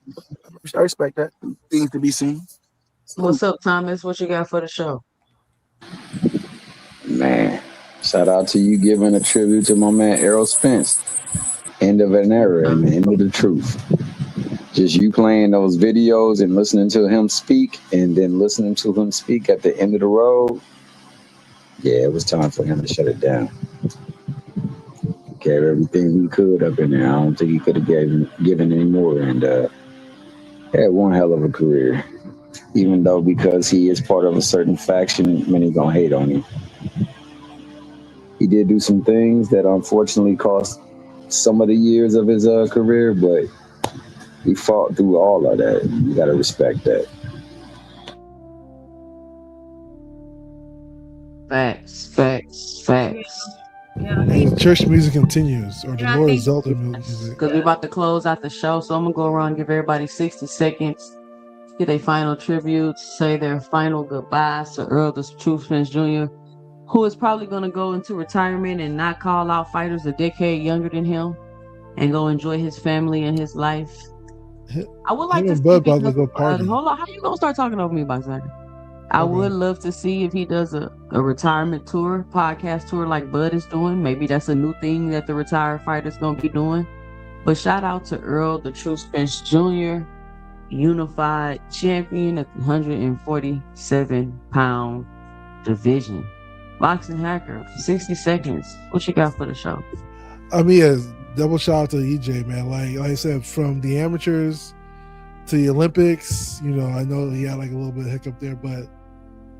I respect that. Things to be seen. What's up, Thomas? What you got for the show? Man, shout out to you giving a tribute to my man Errol Spence. End of an era and the end of the truth. Just you playing those videos and listening to him speak, and then listening to him speak at the end of the road. Yeah, it was time for him to shut it down. Gave everything he could up in there. I don't think he could have given any more, and had one hell of a career. Even though because he is part of a certain faction, many gonna hate on him. He did do some things that unfortunately cost some of the years of his career, but he fought through all of that. You gotta respect that. Facts. The church music continues, or the Lord Zelda music. Because we're about to close out the show, so I'm gonna go around and give everybody 60 seconds, get a final tribute, say their final goodbyes to Errol the True Spence Jr., who is probably gonna go into retirement and not call out fighters a decade younger than him, and go enjoy his family and his life. I would like to see if he does, hold on, how you gonna start talking over me by second? I would love to see if he does a retirement tour, podcast tour like Bud is doing. Maybe that's a new thing that the retired fighter's gonna be doing. But shout out to Errol the True Spence Jr., unified champion at the 147-pound division. Boxing Hacker, 60 seconds. What you got for the show? I mean, double shout out to EJ, man. Like I said, from the amateurs to the Olympics, you know, I know he had like a little bit of hiccup there, but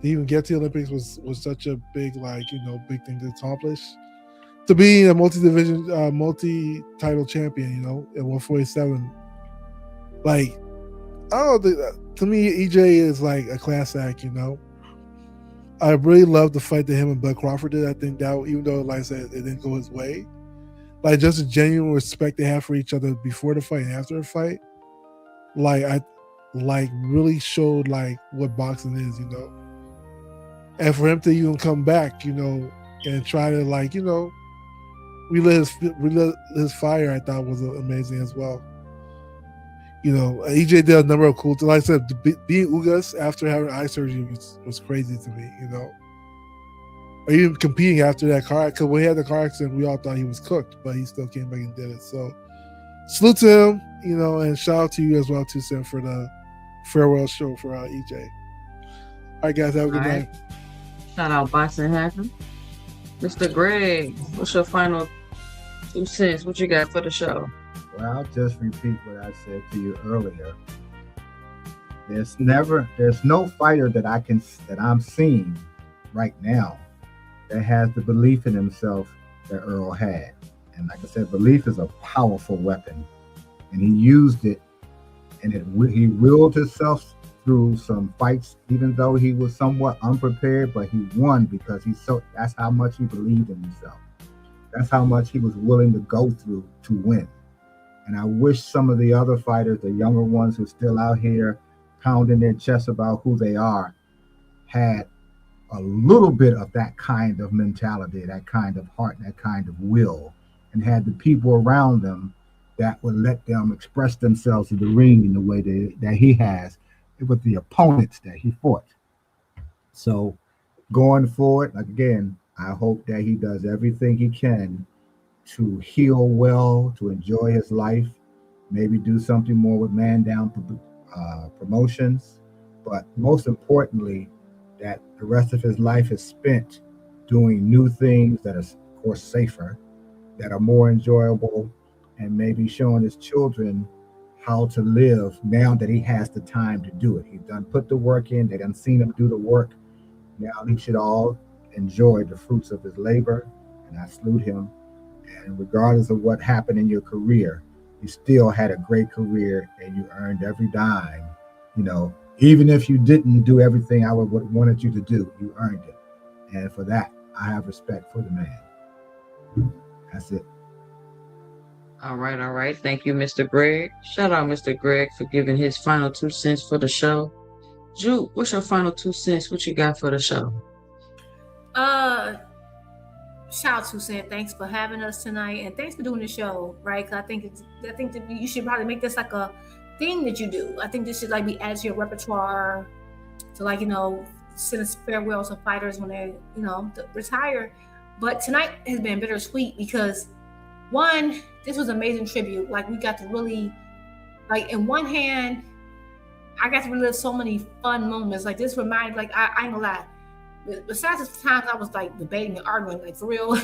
to even get to the Olympics was such a big, big thing to accomplish. To be a multi-division, multi-title champion, you know, at 147. Like, I don't know, to me, EJ is like a class act, you know. I really loved the fight that him and Bud Crawford did. I think that, even though, like I said, it didn't go his way, like just a genuine respect they have for each other before the fight and after the fight, really showed like what boxing is, you know. And for him to even come back, you know, and try to relive his fire, I thought was amazing as well. You know, EJ did a number of cool things. Like I said, being Ugas after having eye surgery was crazy to me, you know. Or even competing after that car, because when he had the car accident, we all thought he was cooked, but he still came back and did it. So salute to him, you know, and shout out to you as well, 2CENTS, for the farewell show for EJ. All right, guys, have a good night. Shout out Boxing Hacker. Mr. Greg, what's your final 2 cents? What you got for the show? Well, I'll just repeat what I said to you earlier. There's no fighter that I'm seeing right now that has the belief in himself that Errol had. And like I said, belief is a powerful weapon, and he used it, and he willed himself through some fights, even though he was somewhat unprepared, but he won because that's how much he believed in himself. That's how much he was willing to go through to win. And I wish some of the other fighters, the younger ones who are still out here pounding their chests about who they are, had a little bit of that kind of mentality, that kind of heart, that kind of will, and had the people around them that would let them express themselves in the ring in the way that he has with the opponents that he fought. So going forward, again, I hope that he does everything he can to heal well, to enjoy his life, maybe do something more with Man Down promotions, but most importantly, that the rest of his life is spent doing new things that are, of course, safer, that are more enjoyable, and maybe showing his children how to live now that he has the time to do it. He's done put the work in, they done seen him do the work. Now he should all enjoy the fruits of his labor, and I salute him. And regardless of what happened in your career, you still had a great career and you earned every dime. You know, even if you didn't do everything I would wanted you to do, you earned it. And for that, I have respect for the man. That's it. All right. Thank you, Mr. Greg. Shout out Mr. Greg for giving his final 2 cents for the show. Jude, what's your final 2 cents? What you got for the show? Shout out to 2CENTS. Thanks for having us tonight, and thanks for doing the show. Right? Because I think that you should probably make this like a thing that you do. I think this should like be added to your repertoire to, like, you know, send us farewells to fighters when they, you know, retire. But tonight has been bittersweet because, one, this was an amazing tribute. Like, we got to really, like, in one hand, I got to relive so many fun moments. Like, this reminded, like, I ain't gonna lie. Besides the times I was like debating and arguing, like, for real,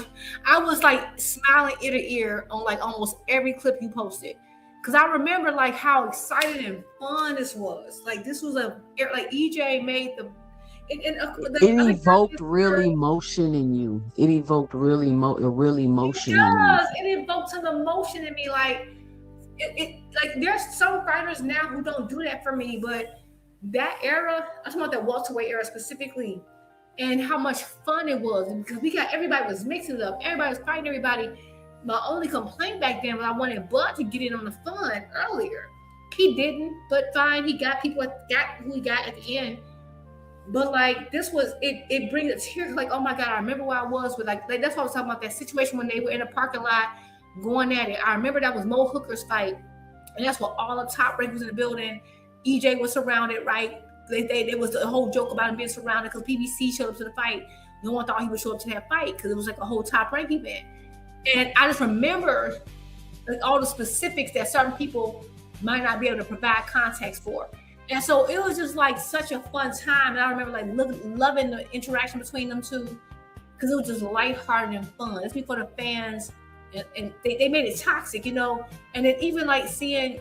I was like smiling ear to ear on like almost every clip you posted. Cause I remember like how excited and fun this was. Like, this was like EJ made it evoked real emotion in you. It evoked real emotion in you. It evoked some emotion in me. Like, like there's some fighters now who don't do that for me, but that era, I'm talking about that welterweight era specifically, and how much fun it was, because everybody was mixing it up, everybody was fighting everybody. My only complaint back then was I wanted Bud to get in on the fun earlier. He didn't, but fine, he got who he got at the end. But like, this was it brings a tear, like, oh my God, I remember where I was with like that's why I was talking about that situation when they were in a parking lot going at it. I remember that was Mo Hooker's fight, and that's what all the top rankers in the building. EJ was surrounded, right? There was a whole joke about him being surrounded because PBC showed up to the fight. No one thought he would show up to that fight because it was like a whole top rank event. And I just remember like all the specifics that certain people might not be able to provide context for. And so it was just like such a fun time. And I remember like loving the interaction between them two because it was just lighthearted and fun. It's before the fans, and they made it toxic, you know. And then even like seeing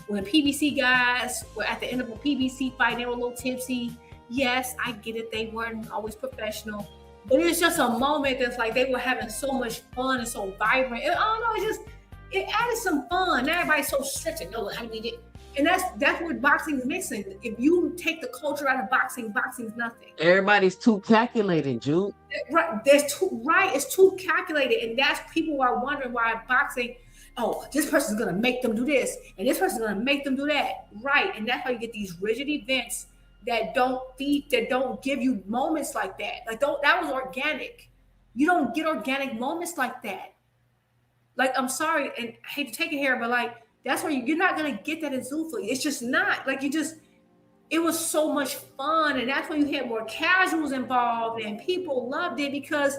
when PBC guys were at the end of a PBC fight, they were a little tipsy. Yes, I get it. They weren't always professional, but it was just a moment that's like they were having so much fun and so vibrant. And I don't know, it added some fun. Now everybody's so strict and no, I mean it. And that's what boxing is missing. If you take the culture out of boxing, boxing's nothing. Everybody's too calculated, Jude. Right, it's too calculated, and that's people who are wondering why boxing. Oh, this person's gonna make them do this, and this person's gonna make them do that. Right, and that's how you get these rigid events that don't give you moments like that. Like, that was organic. You don't get organic moments like that. Like, I'm sorry, and I hate to take it here, but like, that's where you're not gonna get that in Zuffa. It's just not. Like, it was so much fun, and that's when you had more casuals involved, and people loved it because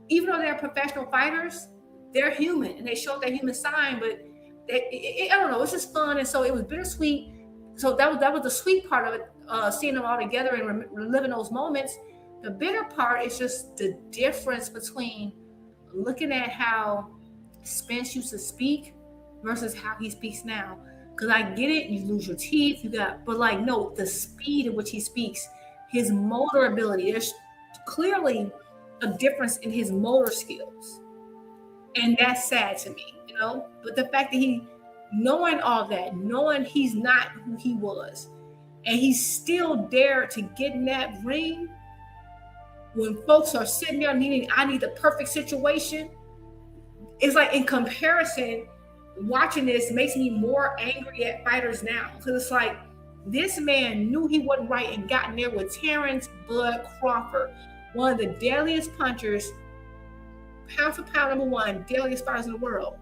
even though they're professional fighters, they're human and they show that human side, but I don't know, it's just fun. And so it was bittersweet. So that was the sweet part of it, seeing them all together and reliving those moments. The bitter part is just the difference between looking at how Spence used to speak versus how he speaks now. Because I get it, you lose your teeth, but like, no, the speed at which he speaks, his motor ability, there's clearly a difference in his motor skills. And that's sad to me, you know? But the fact that knowing all that, knowing he's not who he was, and he's still there to get in that ring when folks are sitting there I need the perfect situation. It's like, in comparison, watching this makes me more angry at fighters now. Because it's like, this man knew he wasn't right and got in there with Terrence Bud Crawford, one of the deadliest punchers, pound for pound, #1, deadliest fighters in the world.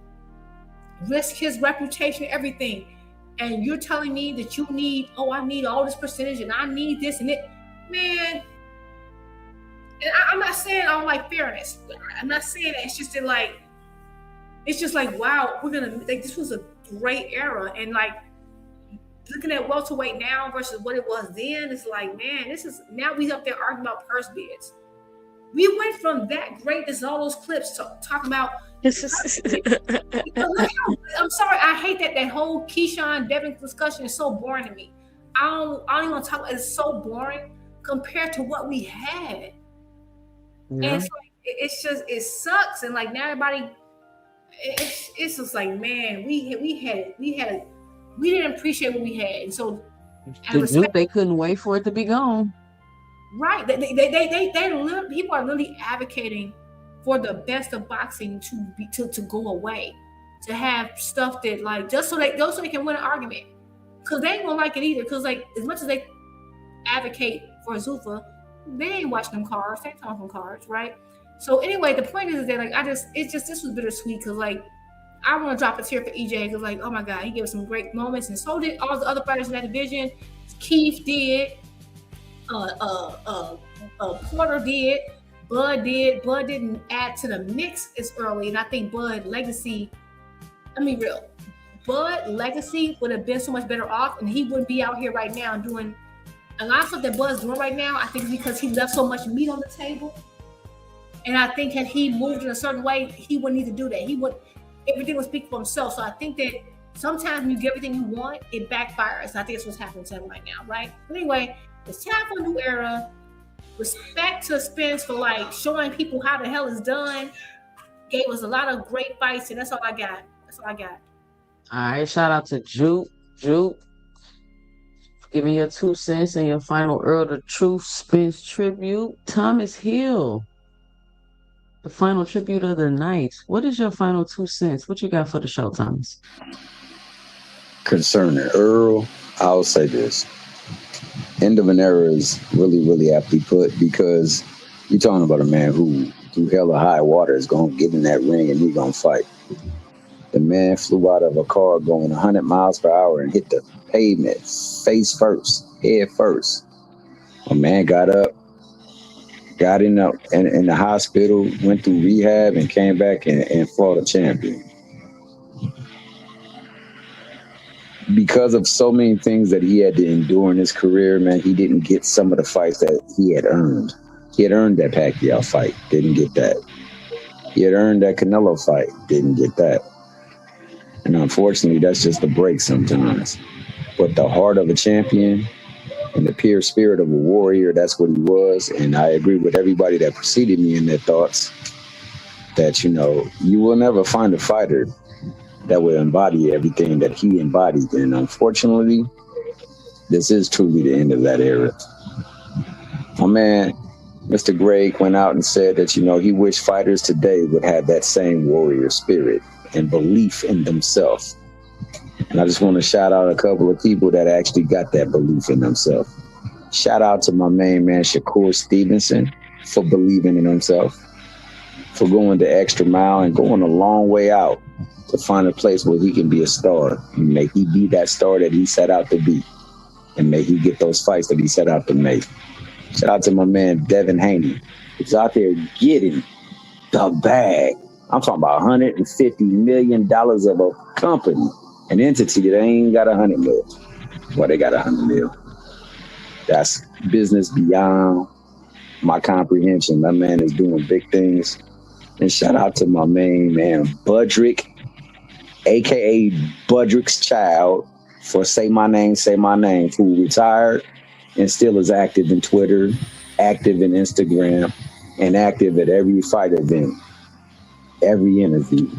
risk his reputation, everything. And you're telling me that you need, I need all this percentage and I need this and it. Man, and I'm not saying I don't like fairness. I'm not saying that. It's just that, like, wow, this was a great era. And like, looking at welterweight now versus what it was then, it's like, man, now we up there arguing about purse bids. We went from that greatness, all those clips, to talking about. I'm sorry, I hate that whole Keyshawn Devin discussion is so boring to me. I don't even want to talk about it. It's so boring compared to what we had. Yeah. And it's like, it sucks. And like now everybody, it's just like, man, we didn't appreciate what we had. And so they couldn't wait for it to be gone. Right. They people are literally advocating for the best of boxing to go away, to have stuff that, like, just so they can win an argument, because they ain't gonna like it either. Because like, as much as they advocate for Zuffa, they ain't watching them cards. They ain't talking from cards, right? So anyway, the point is that, like, this was bittersweet, because like, I want to drop a tear for EJ, because like, oh my God, he gave us some great moments, and so did all the other fighters in that division. Keith did. Porter did, Bud did. Bud didn't add to the mix as early, and I think Bud legacy would have been so much better off, and he wouldn't be out here right now doing a lot of stuff that Bud's doing right now. I think it's because he left so much meat on the table, and I think had he moved in a certain way, he wouldn't need to do that. Everything would speak for himself. So I think that sometimes when you get everything you want, it backfires. And I think that's what's happening to him right now, right? But anyway, it's time for a new era. Respect to Spence for like showing people how the hell it's done. Gave us a lot of great fights, and that's all I got. All right, shout out to Juke. Give me your 2 cents and your final Earl the Truth Spence tribute. Thomas Hill, the final tribute of the night. What is your final 2 cents? What you got for the show, Thomas? Concerning Earl, I'll say this. End of an era is really, really aptly put, because you're talking about a man who, through hell or high water, is going to get in that ring and he's going to fight. The man flew out of a car going 100 miles per hour and hit the pavement face first, head first. A man got up, got in the hospital, went through rehab, and came back and fought a champion. Because of so many things that he had to endure in his career, man, he didn't get some of the fights that he had earned. He had earned that Pacquiao fight, didn't get that. He had earned that Canelo fight, didn't get that. And unfortunately, that's just a break sometimes. But the heart of a champion and the pure spirit of a warrior, that's what he was. And I agree with everybody that preceded me in their thoughts that, you will never find a fighter that would embody everything that he embodied. And unfortunately, this is truly the end of that era. My man, Mr. Gregg, went out and said that, he wished fighters today would have that same warrior spirit and belief in themselves. And I just want to shout out a couple of people that actually got that belief in themselves. Shout out to my main man, Shakur Stevenson, for believing in himself, for going the extra mile and going a long way out to find a place where he can be a star. And may he be that star that he set out to be. And may he get those fights that he set out to make. Shout out to my man, Devin Haney. He's out there getting the bag. I'm talking about $150 million of a company, an entity that ain't got 100 mil. Well, they got 100 mil. That's business beyond my comprehension. That man is doing big things. And shout out to my main man, Budrick, a.k.a. Budrick's child, for Say My Name, who retired and still is active in Twitter, active in Instagram, and active at every fight event, every interview.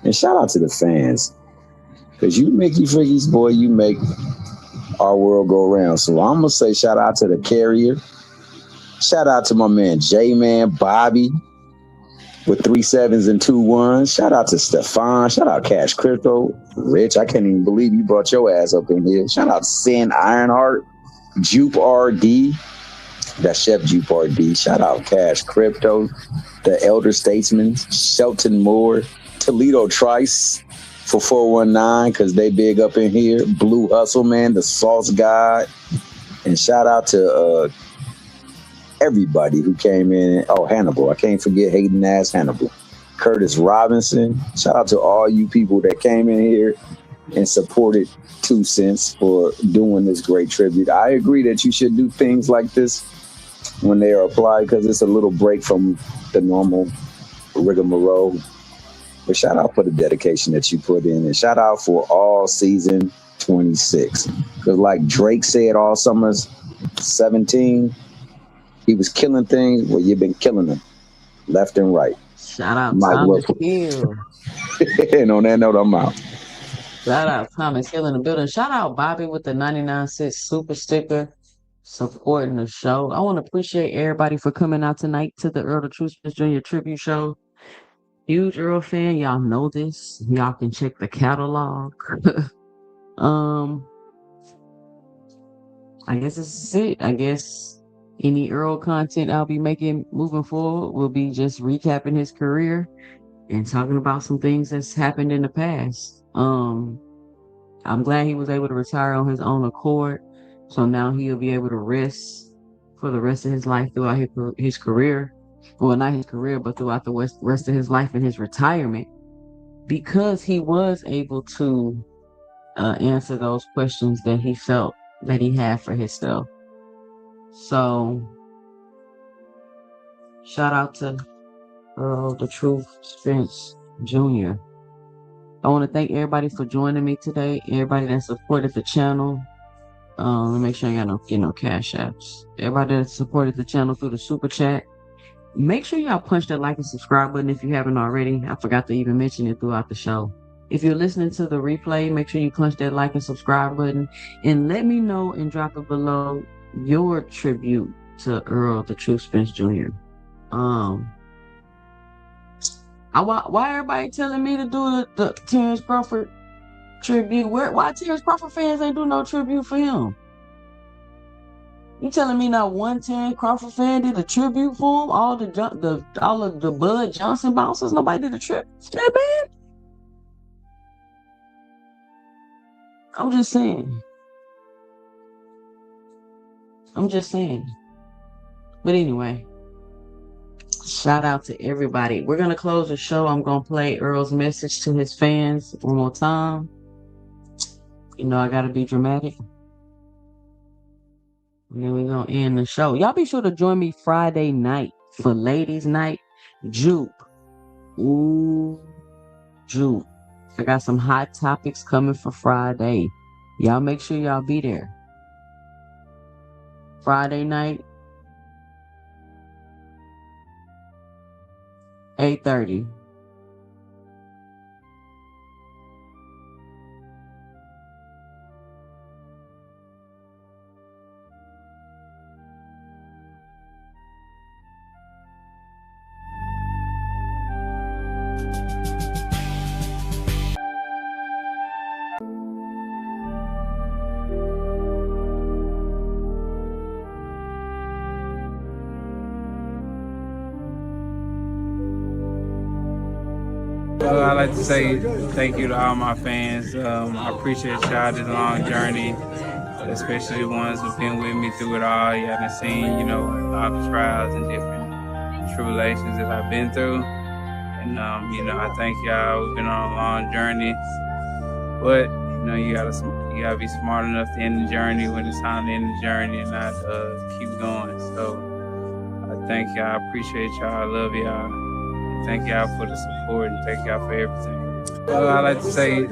And shout out to the fans, because you Mickey Frickies, boy, you make our world go round. So I'm going to say shout out to the Carrier. Shout out to my man J-Man, Bobby, with 3 7s and 2 1s. Shout out to Stefan. Shout out Cash Crypto. Rich, I can't even believe you brought your ass up in here. Shout out Sin Ironheart, Jupe RD. That's Chef Jupe RD. Shout out Cash Crypto, the Elder Statesman, Shelton Moore, Toledo Trice, for 419 because they big up in here. Blue Hustle, man, the Sauce God. And shout out to everybody who came in. Oh, Hannibal. I can't forget hating ass Hannibal. Curtis Robinson. Shout out to all you people that came in here and supported 2 Cents for doing this great tribute. I agree that you should do things like this when they are applied because it's a little break from the normal rigmarole. But shout out for the dedication that you put in, and shout out for all season 26. Because like Drake said all summer 17, he was killing things. Well, you've been killing them left and right. Shout out Might Thomas well- Hill. And on that note, I'm out. Shout out Thomas Hill in the building. Shout out Bobby with the 99-cent super sticker supporting the show. I want to appreciate everybody for coming out tonight to the Earl the True Spence Jr. tribute show. Huge Earl fan. Y'all know this. Y'all can check the catalog. I guess this is it. I guess any Earl content I'll be making moving forward will be just recapping his career and talking about some things that's happened in the past. I'm glad he was able to retire on his own accord. So now he'll be able to rest for the rest of his life throughout his career. Well, not his career, but throughout the rest of his life and his retirement, because he was able to answer those questions that he felt that he had for himself. So, shout out to Earl the True Spence Jr. I want to thank everybody for joining me today. Everybody that supported the channel. Let me make sure I got no cash apps. Everybody that supported the channel through the super chat. Make sure y'all punch that like and subscribe button if you haven't already. I forgot to even mention it throughout the show. If you're listening to the replay, make sure you punch that like and subscribe button and let me know and drop it below your tribute to Earl the True Spence Jr. Why everybody telling me to do the Terrence Crawford tribute? Why Terrence Crawford fans ain't do no tribute for him? You telling me not one Terrence Crawford fan did a tribute for him? All of the Bud Johnson bouncers, nobody did a tribute for that man? I'm just saying. But anyway, shout out to everybody. We're gonna close the show. I'm gonna play Earl's message to his fans one more time. You know I gotta be dramatic. And then we're gonna end the show. Y'all be sure to join me Friday night for Ladies Night. Jupe. Ooh, Jupe. I got some hot topics coming for Friday. Y'all make sure y'all be there. Friday night, 8:30. I'd like to say thank you to all my fans. I appreciate y'all this long journey, especially the ones who've been with me through it all. You haven't seen, all the trials and different tribulations that I've been through. And, I thank y'all. We've been on a long journey. But, you gotta be smart enough to end the journey when it's time to end the journey and not keep going. So I thank y'all. I appreciate y'all. I love y'all. Thank y'all for the support and thank y'all for everything. I'd like to say